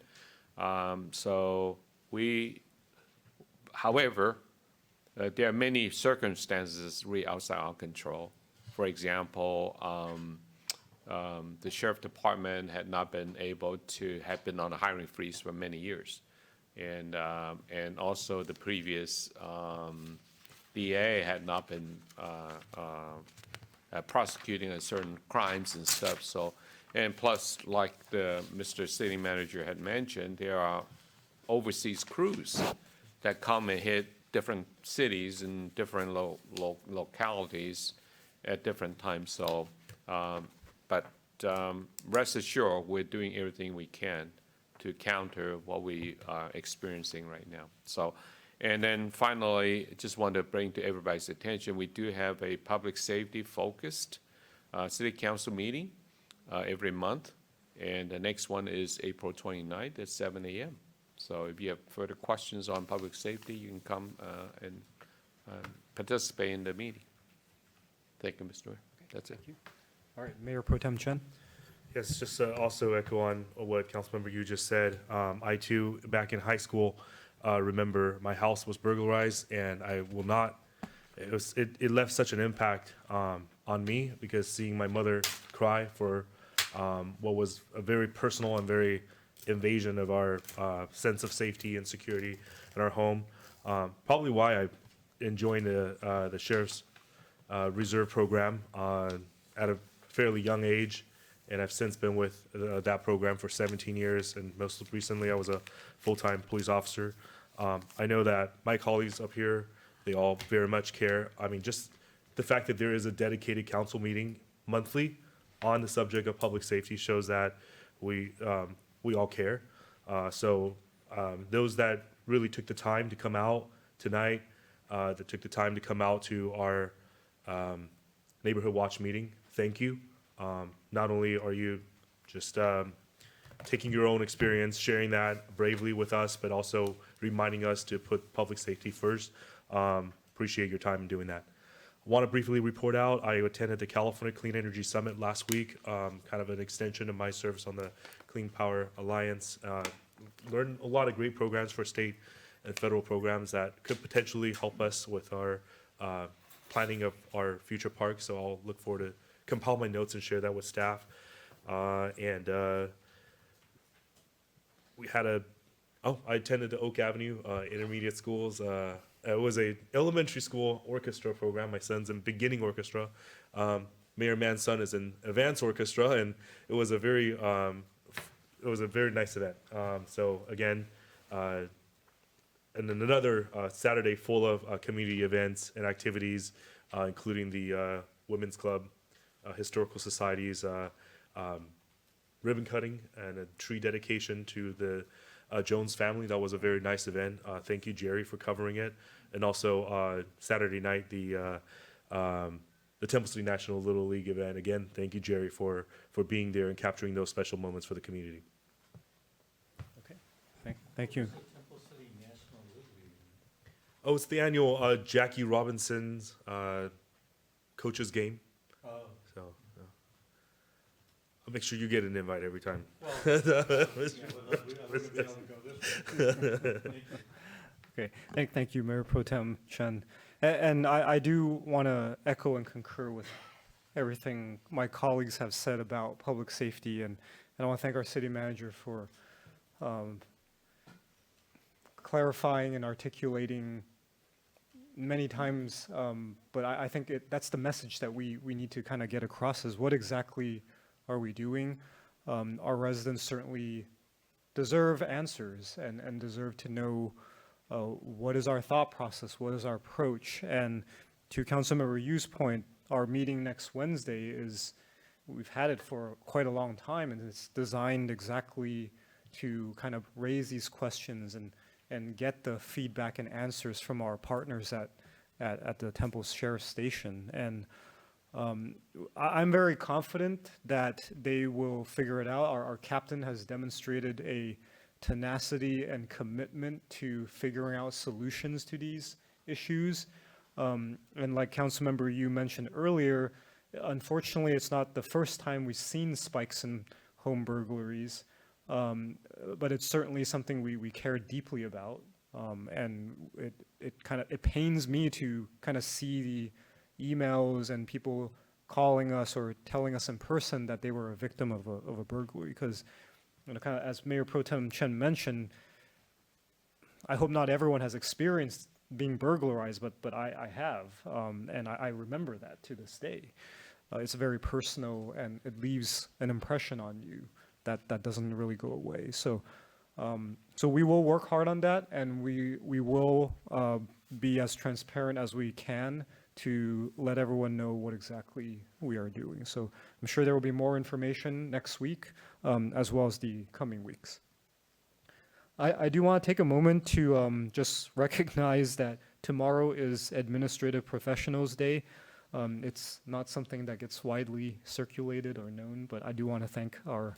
However, there are many circumstances really outside our control. For example, the sheriff department had not been able to have been on a hiring freeze for many years, and also the previous DA had not been prosecuting certain crimes and stuff. So, and plus, like Mr. City Manager had mentioned, there are overseas crews that come and hit different cities and different localities at different times. So, but rest assured, we're doing everything we can to counter what we are experiencing right now. So, and then finally, just want to bring to everybody's attention, we do have a public safety focused city council meeting every month. And the next one is April 29th at 7 a.m. So if you have further questions on public safety, you can come and participate in the meeting. Thank you, Mr. Mayor. That's it. All right, Mayor Pro Tem Chen. Yes, just also echo on what Councilmember Yu just said. I too, back in high school, remember my house was burglarized, and I will not. It left such an impact on me, because seeing my mother cry for what was a very personal and very invasion of our sense of safety and security in our home. Probably why I joined the Sheriff's Reserve Program at a fairly young age. And I've since been with that program for 17 years, and most recently I was a full-time police officer. I know that my colleagues up here, they all very much care. I mean, just the fact that there is a dedicated council meeting monthly on the subject of public safety shows that we all care. So those that really took the time to come out tonight, that took the time to come out to our neighborhood watch meeting, thank you. Not only are you just taking your own experience, sharing that bravely with us, but also reminding us to put public safety first. Appreciate your time in doing that. I want to briefly report out, I attended the California Clean Energy Summit last week, kind of an extension of my service on the Clean Power Alliance. Learned a lot of great programs for state and federal programs that could potentially help us with our planning of our future parks. So I'll look forward to compile my notes and share that with staff. We had I attended the Oak Avenue Intermediate Schools. It was a elementary school orchestra program. My son's in beginning orchestra. Mayor Mann's son is in advanced orchestra, and it was a very nice event. So again, and then another Saturday full of community events and activities, including the Women's Club, Historical Societies, ribbon cutting, and a tree dedication to the Jones family. That was a very nice event. Thank you, Jerry, for covering it. And also Saturday night, the Temple City National Little League event. Again, thank you, Jerry, for being there and capturing those special moments for the community. Okay, thank you. Oh, it's the annual Jackie Robinson's coaches game. Oh. So I'll make sure you get an invite every time. Okay, thank you, Mayor Pro Tem Chen. And I do want to echo and concur with everything my colleagues have said about public safety, and I want to thank our city manager for clarifying and articulating many times, but I think that's the message that we need to kind of get across, is what exactly are we doing? Our residents certainly deserve answers and deserve to know what is our thought process, what is our approach. And to Councilmember Yu's point, our meeting next Wednesday we've had it for quite a long time, and it's designed exactly to kind of raise these questions and get the feedback and answers from our partners at the Temple Sheriff Station. And I'm very confident that they will figure it out. Our captain has demonstrated a tenacity and commitment to figuring out solutions to these issues. And like Councilmember Yu mentioned earlier, unfortunately, it's not the first time we've seen spikes in home burglaries. But it's certainly something we care deeply about, and it pains me to kind of see the emails and people calling us or telling us in person that they were a victim of a burglary. Because, kind of as Mayor Pro Tem Chen mentioned, I hope not everyone has experienced being burglarized, but I have, and I remember that to this day. it's very personal and it leaves an impression on you that doesn't really go away. So we will work hard on that, and we will be as transparent as we can to let everyone know what exactly we are doing. So I'm sure there will be more information next week, as well as the coming weeks. I do want to take a moment to just recognize that tomorrow is Administrative Professionals Day. It's not something that gets widely circulated or known, but I do want to thank our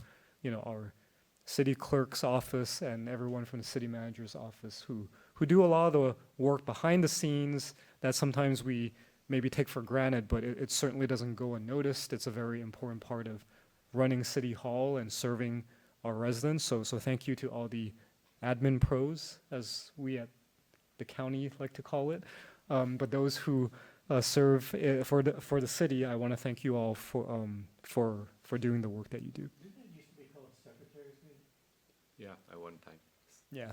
city clerk's office and everyone from the city manager's office who do a lot of the work behind the scenes that sometimes we maybe take for granted, but it certainly doesn't go unnoticed. It's a very important part of running City Hall and serving our residents. So thank you to all the admin pros, as we at the county like to call it. But those who serve for the city, I want to thank you all for doing the work that you do. Didn't it used to be called Secretary's Day? Yeah, at one time. Yeah,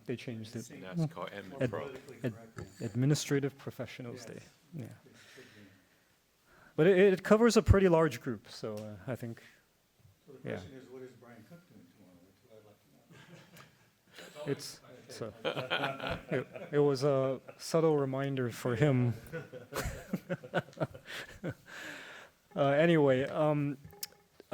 they changed it. Now it's called admin pro. Administrative Professionals Day. Yeah. But it covers a pretty large group, so I think. So the question is, what is Brian Cook doing tomorrow? That's what I'd like to know. It was a subtle reminder for him. Anyway,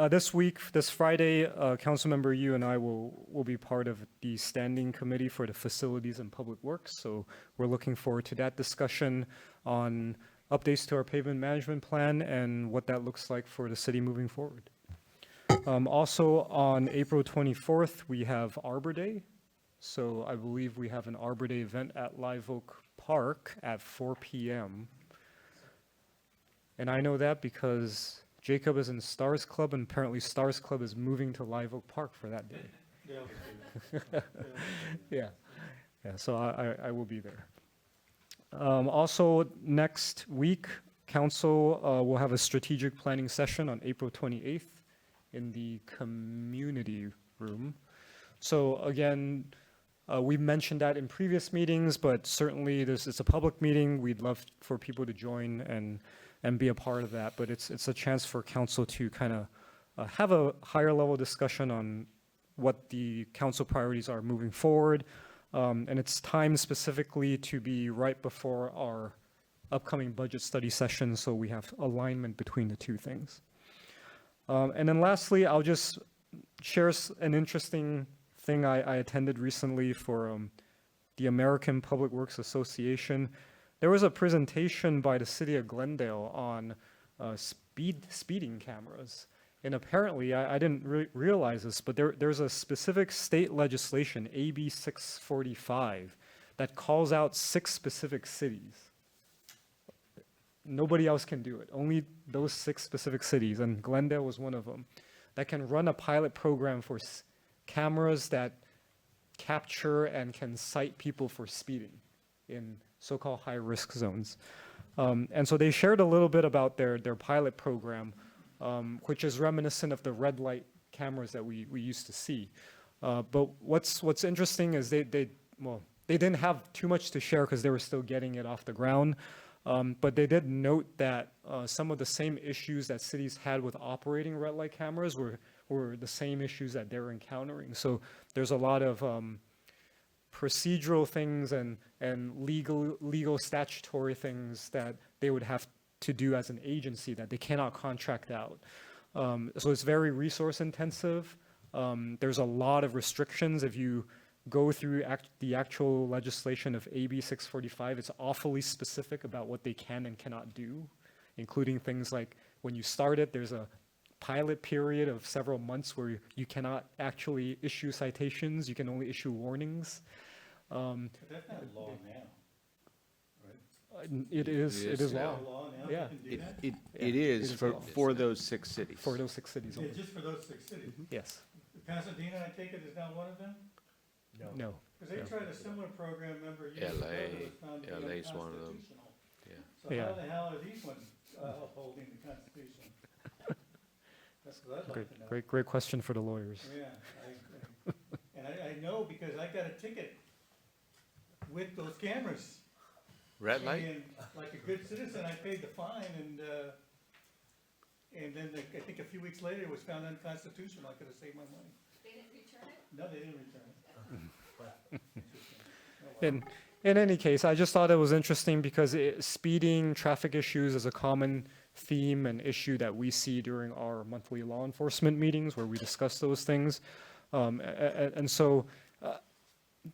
this week, this Friday, Councilmember Yu and I will be part of the standing committee for the Facilities and Public Works. So we're looking forward to that discussion on updates to our pavement management plan and what that looks like for the city moving forward. Also on April 24th, we have Arbor Day. So I believe we have an Arbor Day event at Live Oak Park at 4 p.m. And I know that because Jacob is in Stars Club, and apparently Stars Club is moving to Live Oak Park for that day. Yeah. So I will be there. Also, next week, Council will have a strategic planning session on April 28th in the community room. So again, we mentioned that in previous meetings, but certainly it's a public meeting. We'd love for people to join and be a part of that. But it's a chance for council to kind of have a higher level discussion on what the council priorities are moving forward. And it's timed specifically to be right before our upcoming budget study session, so we have alignment between the two things. And then lastly, I'll just share an interesting thing I attended recently for the American Public Works Association. There was a presentation by the city of Glendale on speeding cameras. And apparently, I didn't realize this, but there's a specific state legislation, AB 645, that calls out 6 specific cities. Nobody else can do it, only those 6 specific cities, and Glendale was one of them, that can run a pilot program for cameras that capture and can cite people for speeding in so-called high-risk zones. And so they shared a little bit about their pilot program, which is reminiscent of the red light cameras that we used to see. But what's interesting is they didn't have too much to share because they were still getting it off the ground. But they did note that some of the same issues that cities had with operating red light cameras were the same issues that they're encountering. So there's a lot of procedural things and legal statutory things that they would have to do as an agency that they cannot contract out. So it's very resource intensive. There's a lot of restrictions. If you go through the actual legislation of AB 645, it's awfully specific about what they can and cannot do, including things like when you start it, there's a pilot period of several months where you cannot actually issue citations, you can only issue warnings. But that's not law now, right? It is law. Yeah. It is for those 6 cities. For those 6 cities only. Yeah, just for those 6 cities? Yes. Pasadena, I take it, is not one of them? No. Because they tried a similar program, remember, years ago, that was found to be LA is one of them. unconstitutional. Yeah. So how the hell are these ones upholding the Constitution? That's what I'd like to know. Great question for the lawyers. Yeah, and I know because I got a ticket with those cameras. Red light? And like a good citizen, I paid the fine, and And then I think a few weeks later, it was found unconstitutional. I could have saved my money. They didn't return it? No, they didn't return it. In any case, I just thought it was interesting because speeding, traffic issues is a common theme and issue that we see during our monthly law enforcement meetings where we discuss those things. And so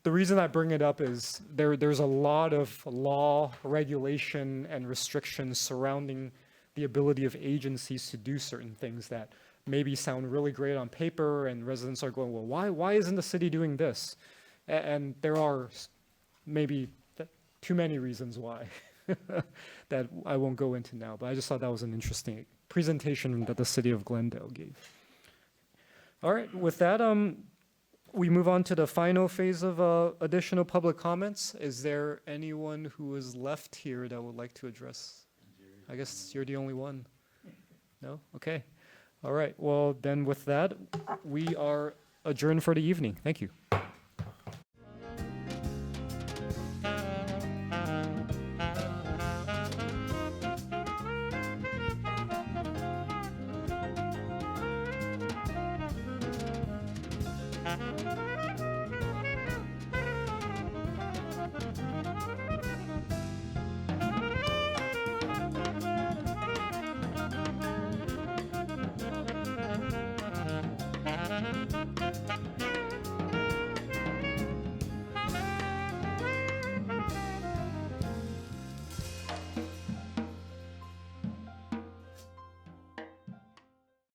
the reason I bring it up is there's a lot of law, regulation, and restrictions surrounding the ability of agencies to do certain things that maybe sound really great on paper, and residents are going, well, why isn't the city doing this? And there are maybe too many reasons why that I won't go into now, but I just thought that was an interesting presentation that the city of Glendale gave. All right, with that, we move on to the final phase of additional public comments. Is there anyone who is left here that would like to address? I guess you're the only one. No? Okay. All right. Well, then with that, we are adjourned for the evening. Thank you. Thank you.